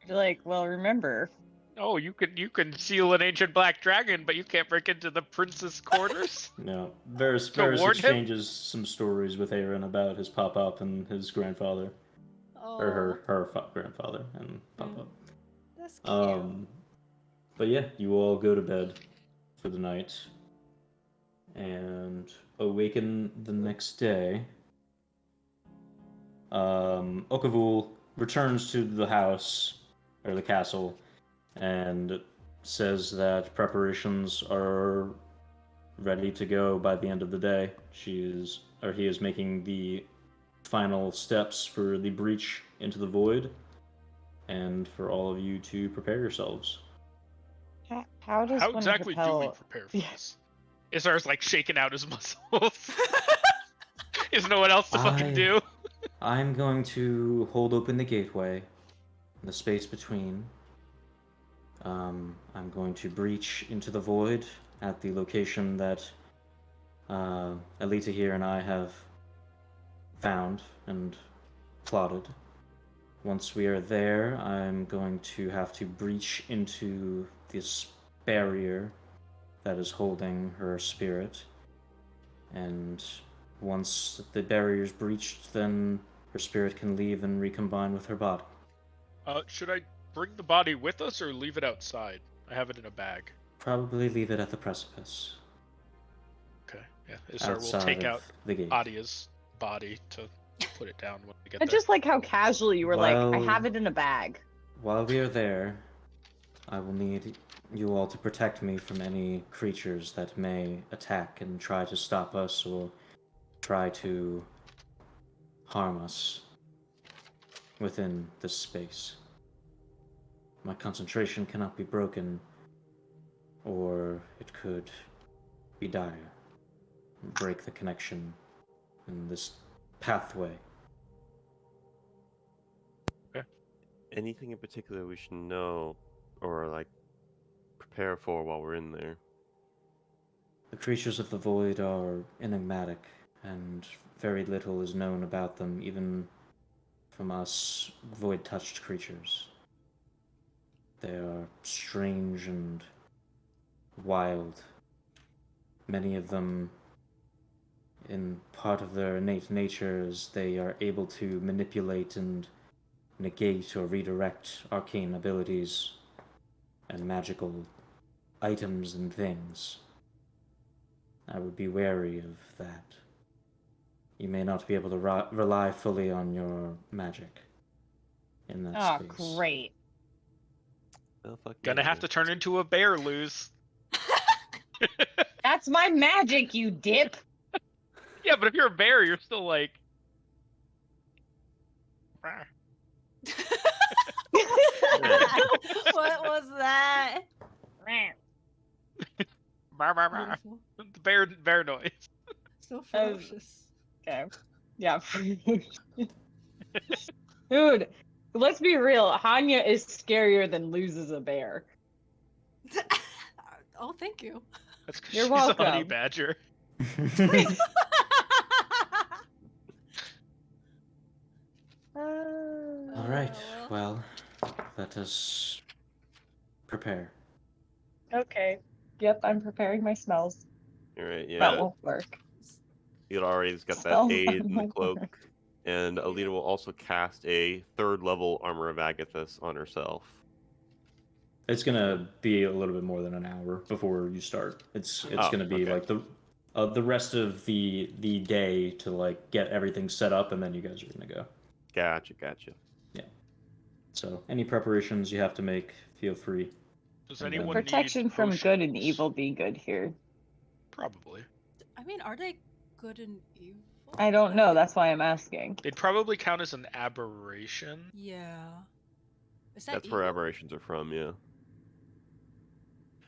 [SPEAKER 7] You're like, well, remember,
[SPEAKER 4] Oh, you can seal an ancient black dragon, but you can't break into the prince's quarters.
[SPEAKER 1] No, Varys
[SPEAKER 4] To warn him?
[SPEAKER 1] exchanges some stories with Aaron about his pop-up and his grandfather, or her grandfather and pop-up.
[SPEAKER 5] That's cute.
[SPEAKER 1] But yeah, you all go to bed for the night and awaken the next day. Okavul returns to the house or the castle and says that preparations are ready to go by the end of the day. He is making the final steps for the breach into the void, and for all of you to prepare yourselves.
[SPEAKER 7] how does
[SPEAKER 4] How
[SPEAKER 7] one
[SPEAKER 4] exactly do we
[SPEAKER 7] propel?
[SPEAKER 4] prepare for this? Isar's like shaking out his muscles. Is no one else to fucking do?
[SPEAKER 1] I'm going to hold open the gateway, the space between. I'm going to breach into the void at the location that Alita here and I have found and plotted. Once we are there, I'm going to have to breach into this barrier that is holding her spirit. And once the barrier is breached, then her spirit can leave and recombine with her body.
[SPEAKER 4] Should I bring the body with us or leave it outside? I have it in a bag.
[SPEAKER 1] Probably leave it at the precipice.
[SPEAKER 4] Okay, yeah. Isar will
[SPEAKER 1] outside
[SPEAKER 4] take
[SPEAKER 1] of
[SPEAKER 4] out
[SPEAKER 1] the gate.
[SPEAKER 4] Adia's body to put it down when we get
[SPEAKER 7] I
[SPEAKER 4] there.
[SPEAKER 7] just like how casual you were like, I
[SPEAKER 1] Well-
[SPEAKER 7] have it in a bag.
[SPEAKER 1] While we are there, I will need you all to protect me from any creatures that may attack and try to stop us or try to harm us within this space. My concentration cannot be broken, or it could be dire, break the connection in this pathway.
[SPEAKER 6] Anything in particular we should know or like prepare for while we're in there?
[SPEAKER 1] The creatures of the void are enigmatic, and very little is known about them, even from us void-touched creatures. They are strange and wild. Many of them, in part of their innate nature, is they are able to manipulate and negate or redirect arcane abilities and magical items and things. I would be wary of that. You may not be able to rely fully on your magic in that
[SPEAKER 7] Oh,
[SPEAKER 1] space.
[SPEAKER 7] great.
[SPEAKER 6] Oh, fuck
[SPEAKER 4] Gonna
[SPEAKER 6] yeah,
[SPEAKER 4] have
[SPEAKER 6] dude.
[SPEAKER 4] to turn into a bear, lose.
[SPEAKER 7] That's my magic, you dip.
[SPEAKER 4] Yeah, but if you're a bear, you're still like. "Rah."
[SPEAKER 5] What was that?
[SPEAKER 4] Rah, rah, rah.
[SPEAKER 5] Beautiful.
[SPEAKER 4] The bear noise.
[SPEAKER 5] So ferocious.
[SPEAKER 7] Okay. Yeah. Dude, let's be real. Hanya is scarier than loses a bear.
[SPEAKER 5] Oh, thank you.
[SPEAKER 4] That's because
[SPEAKER 7] You're
[SPEAKER 4] she's a honey
[SPEAKER 7] welcome.
[SPEAKER 4] badger.
[SPEAKER 1] All right, well, let us prepare.
[SPEAKER 7] Okay. Yep, I'm preparing my smells.
[SPEAKER 6] Alright,
[SPEAKER 7] That
[SPEAKER 6] yeah.
[SPEAKER 7] won't work.
[SPEAKER 6] You'd already got that
[SPEAKER 7] Spells
[SPEAKER 6] aid
[SPEAKER 7] that
[SPEAKER 6] in the
[SPEAKER 7] won't
[SPEAKER 6] cloak.
[SPEAKER 7] work.
[SPEAKER 6] And Alita will also cast a 3rd level Armor of Agathis on herself.
[SPEAKER 1] It's gonna be a little bit more than an hour before you start. It's gonna be
[SPEAKER 6] okay.
[SPEAKER 1] like the rest of the day to like get everything set up, and then you guys are gonna go.
[SPEAKER 6] Gotcha.
[SPEAKER 1] So any preparations you have to make, feel free.
[SPEAKER 4] Does
[SPEAKER 1] And
[SPEAKER 4] anyone
[SPEAKER 7] Protection
[SPEAKER 4] need
[SPEAKER 7] from good and
[SPEAKER 4] potions?
[SPEAKER 7] evil be good here.
[SPEAKER 4] Probably.
[SPEAKER 5] I mean, are they good and evil?
[SPEAKER 7] I don't know, that's why I'm asking.
[SPEAKER 4] They'd probably count as an aberration.
[SPEAKER 5] Yeah. Is that
[SPEAKER 6] That's
[SPEAKER 5] evil?
[SPEAKER 6] where aberrations are from, yeah.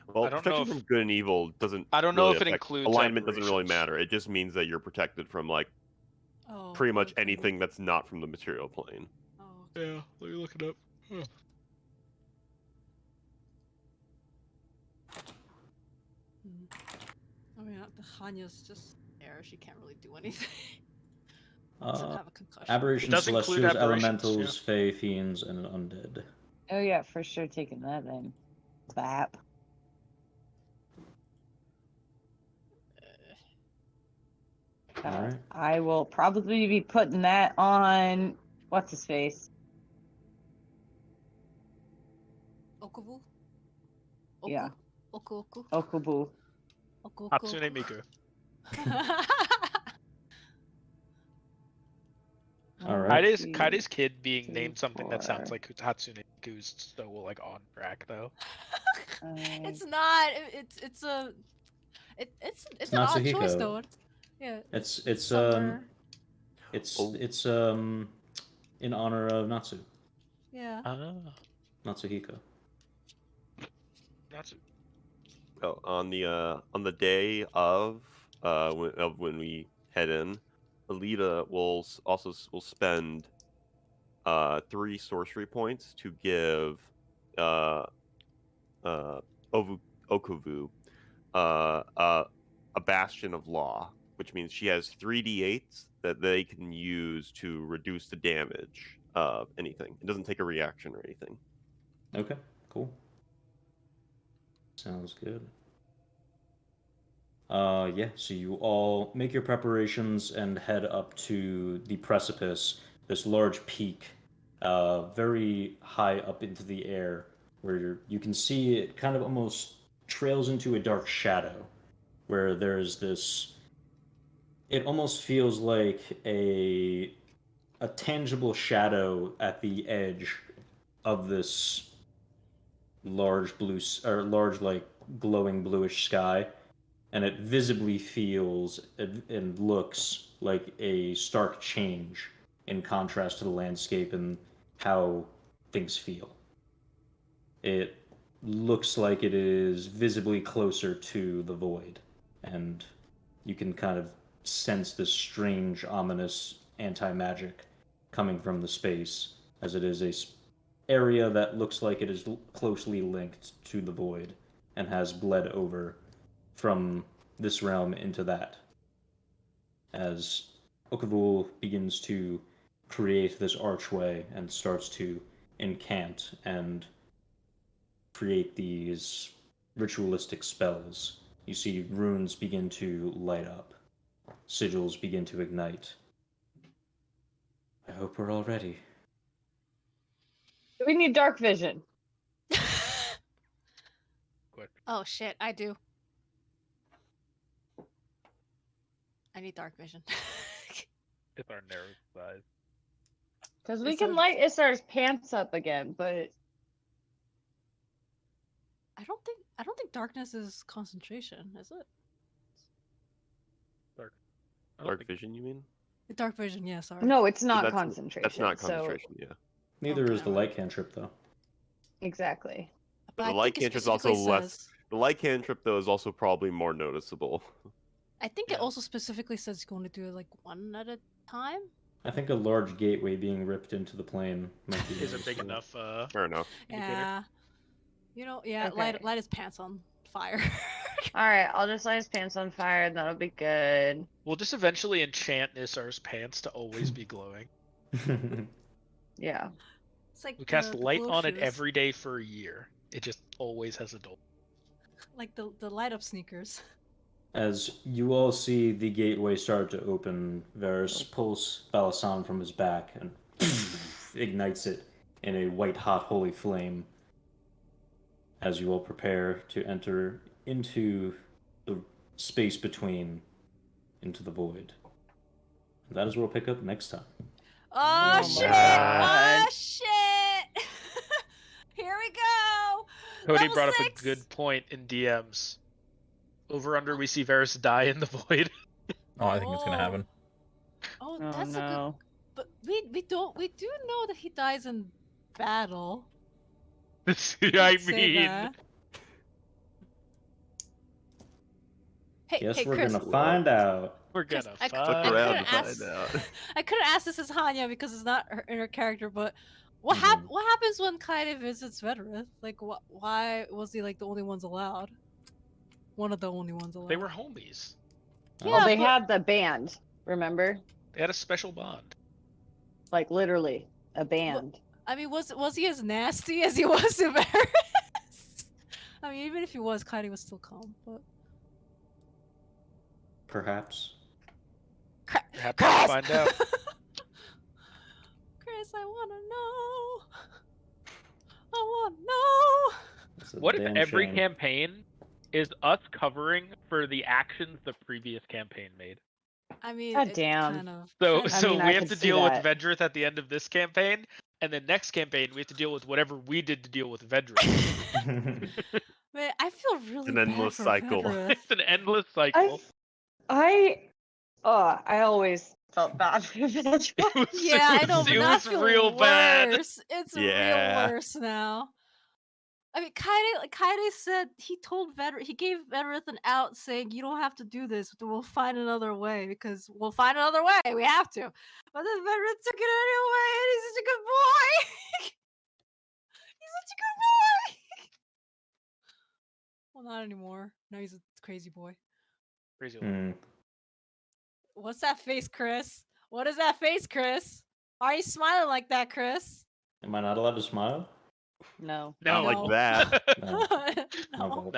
[SPEAKER 6] Well,
[SPEAKER 4] I don't know
[SPEAKER 6] protection
[SPEAKER 4] if-
[SPEAKER 6] from good and evil doesn't.
[SPEAKER 4] I don't know
[SPEAKER 6] really
[SPEAKER 4] if it
[SPEAKER 6] affect-
[SPEAKER 4] includes
[SPEAKER 6] alignment doesn't really
[SPEAKER 4] aberrations.
[SPEAKER 6] matter. It just means that you're protected from like
[SPEAKER 5] Oh,
[SPEAKER 6] pretty much
[SPEAKER 5] okay.
[SPEAKER 6] anything that's not from the material plane.
[SPEAKER 5] Oh, okay.
[SPEAKER 4] Yeah, let me look it up.
[SPEAKER 5] I mean, the Hanya's just there. She can't really do anything. Doesn't have a concussion.
[SPEAKER 1] Aberrations,
[SPEAKER 4] does include
[SPEAKER 1] Celestials,
[SPEAKER 4] aberrations,
[SPEAKER 1] Elementals, Fae, Fiends, and Undead.
[SPEAKER 7] Oh yeah, for sure taking that then. Bap.
[SPEAKER 1] Alright.
[SPEAKER 7] I will probably be putting that on what's his face.
[SPEAKER 5] Okubu?
[SPEAKER 7] Yeah.
[SPEAKER 5] Oku.
[SPEAKER 7] Okubu.
[SPEAKER 5] Oku.
[SPEAKER 4] Hatsune Miku.
[SPEAKER 1] Alright.
[SPEAKER 4] Kaide's kid being
[SPEAKER 7] Three,
[SPEAKER 4] named something that sounds
[SPEAKER 7] 4.
[SPEAKER 4] like Hatsune Miku's so like on track though.
[SPEAKER 5] It's not. It's a. It's an odd choice
[SPEAKER 1] Natsuhiko.
[SPEAKER 5] though. Yeah.
[SPEAKER 1] It's
[SPEAKER 5] Summer.
[SPEAKER 6] Oh.
[SPEAKER 1] it's in honor of Natsu.
[SPEAKER 5] Yeah.
[SPEAKER 1] Natsuhiko.
[SPEAKER 4] Natsu.
[SPEAKER 6] Well, on the day of when we head in, Alita will spend 3 sorcery points to give Okuvu a bastion of law, which means she has 3d8s that they can use to reduce the damage of anything. It doesn't take a reaction or anything.
[SPEAKER 1] Okay, cool. Sounds good. Yeah, so you all make your preparations and head up to the precipice, this large peak, very high up into the air, where you can see it kind of almost trails into a dark shadow, where there's this. It almost feels like a tangible shadow at the edge of this large blue or large like glowing bluish sky, and it visibly feels and looks like a stark change in contrast to the landscape and how things feel. It looks like it is visibly closer to the void, and you can kind of sense this strange, ominous anti-magic coming from the space, as it is a area that looks like it is closely linked to the void and has bled over from this realm into that. As Okavul begins to create this archway and starts to incant and create these ritualistic spells, you see runes begin to light up, sigils begin to ignite. I hope we're all ready.
[SPEAKER 7] We need dark vision.
[SPEAKER 5] Oh shit! I do. I need dark vision.
[SPEAKER 4] It's our narrow size.
[SPEAKER 7] Because we
[SPEAKER 5] It's
[SPEAKER 7] can
[SPEAKER 5] a-
[SPEAKER 7] light Isar's pants up again, but
[SPEAKER 5] I don't think darkness is concentration, is it?
[SPEAKER 4] I don't
[SPEAKER 6] Dark
[SPEAKER 4] think-
[SPEAKER 6] vision, you mean?
[SPEAKER 5] Dark vision, yeah. Sorry.
[SPEAKER 7] no, it's not
[SPEAKER 6] That's
[SPEAKER 7] concentration.
[SPEAKER 6] not
[SPEAKER 7] so-
[SPEAKER 6] concentration. Yeah.
[SPEAKER 1] Neither
[SPEAKER 5] Okay,
[SPEAKER 1] is the light cantrip, though.
[SPEAKER 7] Exactly.
[SPEAKER 5] But
[SPEAKER 6] The
[SPEAKER 5] I
[SPEAKER 6] light
[SPEAKER 5] think it
[SPEAKER 6] cantrip's also
[SPEAKER 5] specifically
[SPEAKER 6] less.
[SPEAKER 5] says-
[SPEAKER 6] The light cantrip though is also probably more noticeable.
[SPEAKER 5] I think
[SPEAKER 4] Yeah.
[SPEAKER 5] it also specifically says you're going to do it like one at a time.
[SPEAKER 1] I think a large gateway being ripped into the plane might be
[SPEAKER 4] Is it big
[SPEAKER 1] noticeable.
[SPEAKER 4] enough?
[SPEAKER 6] Fair enough.
[SPEAKER 4] Indicator?
[SPEAKER 5] Yeah. You know, yeah.
[SPEAKER 7] Okay.
[SPEAKER 5] Light his pants on fire.
[SPEAKER 7] All right, I'll just light his pants on fire, and that'll be good.
[SPEAKER 4] We'll just eventually enchant Isar's pants to always be glowing.
[SPEAKER 7] Yeah.
[SPEAKER 5] It's like
[SPEAKER 4] We cast
[SPEAKER 5] the
[SPEAKER 4] light
[SPEAKER 5] glow
[SPEAKER 4] on it
[SPEAKER 5] shoes.
[SPEAKER 4] every day for a year. It just always has a dull.
[SPEAKER 5] Like the light up sneakers.
[SPEAKER 1] As you all see the gateway start to open, Varus pulls Balasan from his back and ignites it in a white hot holy flame as you all prepare to enter into the space between, into the void. And that is where we'll pick up next time.
[SPEAKER 5] Oh,
[SPEAKER 7] Oh
[SPEAKER 5] shit!
[SPEAKER 7] my
[SPEAKER 5] Oh shit! Here we go.
[SPEAKER 4] Cody
[SPEAKER 5] Level
[SPEAKER 4] brought
[SPEAKER 5] 6.
[SPEAKER 4] up a good point in DMs. Over under, we see Varus die in the void.
[SPEAKER 2] Oh, I think it's gonna happen.
[SPEAKER 5] Oh,
[SPEAKER 7] Oh
[SPEAKER 5] that's a good.
[SPEAKER 7] no.
[SPEAKER 5] But we do know that he dies in battle.
[SPEAKER 4] See,
[SPEAKER 5] Can't
[SPEAKER 4] I
[SPEAKER 5] say
[SPEAKER 4] mean,
[SPEAKER 5] that. Hey,
[SPEAKER 1] Yes,
[SPEAKER 5] hey,
[SPEAKER 1] we're
[SPEAKER 5] Chris.
[SPEAKER 1] gonna find out.
[SPEAKER 4] we're
[SPEAKER 5] Chris,
[SPEAKER 4] gonna
[SPEAKER 5] I
[SPEAKER 6] Look
[SPEAKER 5] couldn't
[SPEAKER 6] around to
[SPEAKER 5] ask-
[SPEAKER 6] find out.
[SPEAKER 5] I couldn't ask this as Hanya because it's not her, in her character. But what
[SPEAKER 1] Mhm.
[SPEAKER 5] what happens when Kaede visits Vedrith? Like, why was he like the only ones allowed? One of the only ones alive.
[SPEAKER 4] They were homies.
[SPEAKER 8] Yeah,
[SPEAKER 7] Well, they
[SPEAKER 8] but-
[SPEAKER 7] had the band. Remember?
[SPEAKER 4] They had a special bond.
[SPEAKER 7] Like literally a band.
[SPEAKER 5] I mean, was he as nasty as he was to Varys? I mean, even if he was, Kairi was still calm. But
[SPEAKER 1] Perhaps.
[SPEAKER 4] Perhaps we'll find out.
[SPEAKER 5] Chris, I wanna know. I wanna know.
[SPEAKER 1] It's a
[SPEAKER 4] What if
[SPEAKER 1] damn
[SPEAKER 4] every
[SPEAKER 1] shame.
[SPEAKER 4] campaign is us covering for the actions the previous campaign made?
[SPEAKER 5] I mean,
[SPEAKER 7] God
[SPEAKER 5] it
[SPEAKER 7] daman.
[SPEAKER 5] kind of.
[SPEAKER 4] So,
[SPEAKER 5] kind of-
[SPEAKER 7] I
[SPEAKER 4] so
[SPEAKER 7] mean,
[SPEAKER 4] we
[SPEAKER 7] I
[SPEAKER 4] have
[SPEAKER 7] could
[SPEAKER 4] to
[SPEAKER 7] see
[SPEAKER 4] deal with
[SPEAKER 7] that.
[SPEAKER 4] Vedrith at the end of this campaign, and then next campaign we have to deal with whatever we did to deal with Vedrith.
[SPEAKER 5] Man, I feel really
[SPEAKER 6] an
[SPEAKER 5] bad
[SPEAKER 6] endless
[SPEAKER 5] for
[SPEAKER 6] cycle.
[SPEAKER 5] Vedrith.
[SPEAKER 4] It's an endless cycle.
[SPEAKER 7] I always felt bad for Vedrith.
[SPEAKER 4] It was,
[SPEAKER 5] Yeah, I know, but
[SPEAKER 4] it
[SPEAKER 5] now I
[SPEAKER 4] was
[SPEAKER 5] feel
[SPEAKER 4] real bad.
[SPEAKER 5] worse. It's real
[SPEAKER 6] Yeah.
[SPEAKER 5] worse now. I mean, Kaede said he told he gave Vedrith an out, saying, "You don't have to do this. We'll find another way because we'll find another way. We have to." But then Vedrith took it anyway, and he's such a good boy. He's such a good boy. Well, not anymore. Now he's a crazy boy.
[SPEAKER 4] Crazy old man.
[SPEAKER 5] What's that face, Chris? What is that face, Chris? Why are you smiling like that, Chris?
[SPEAKER 1] Am I not allowed to smile?
[SPEAKER 7] No.
[SPEAKER 6] Not
[SPEAKER 4] No.
[SPEAKER 6] like that.
[SPEAKER 1] No.
[SPEAKER 5] No.
[SPEAKER 1] My fault.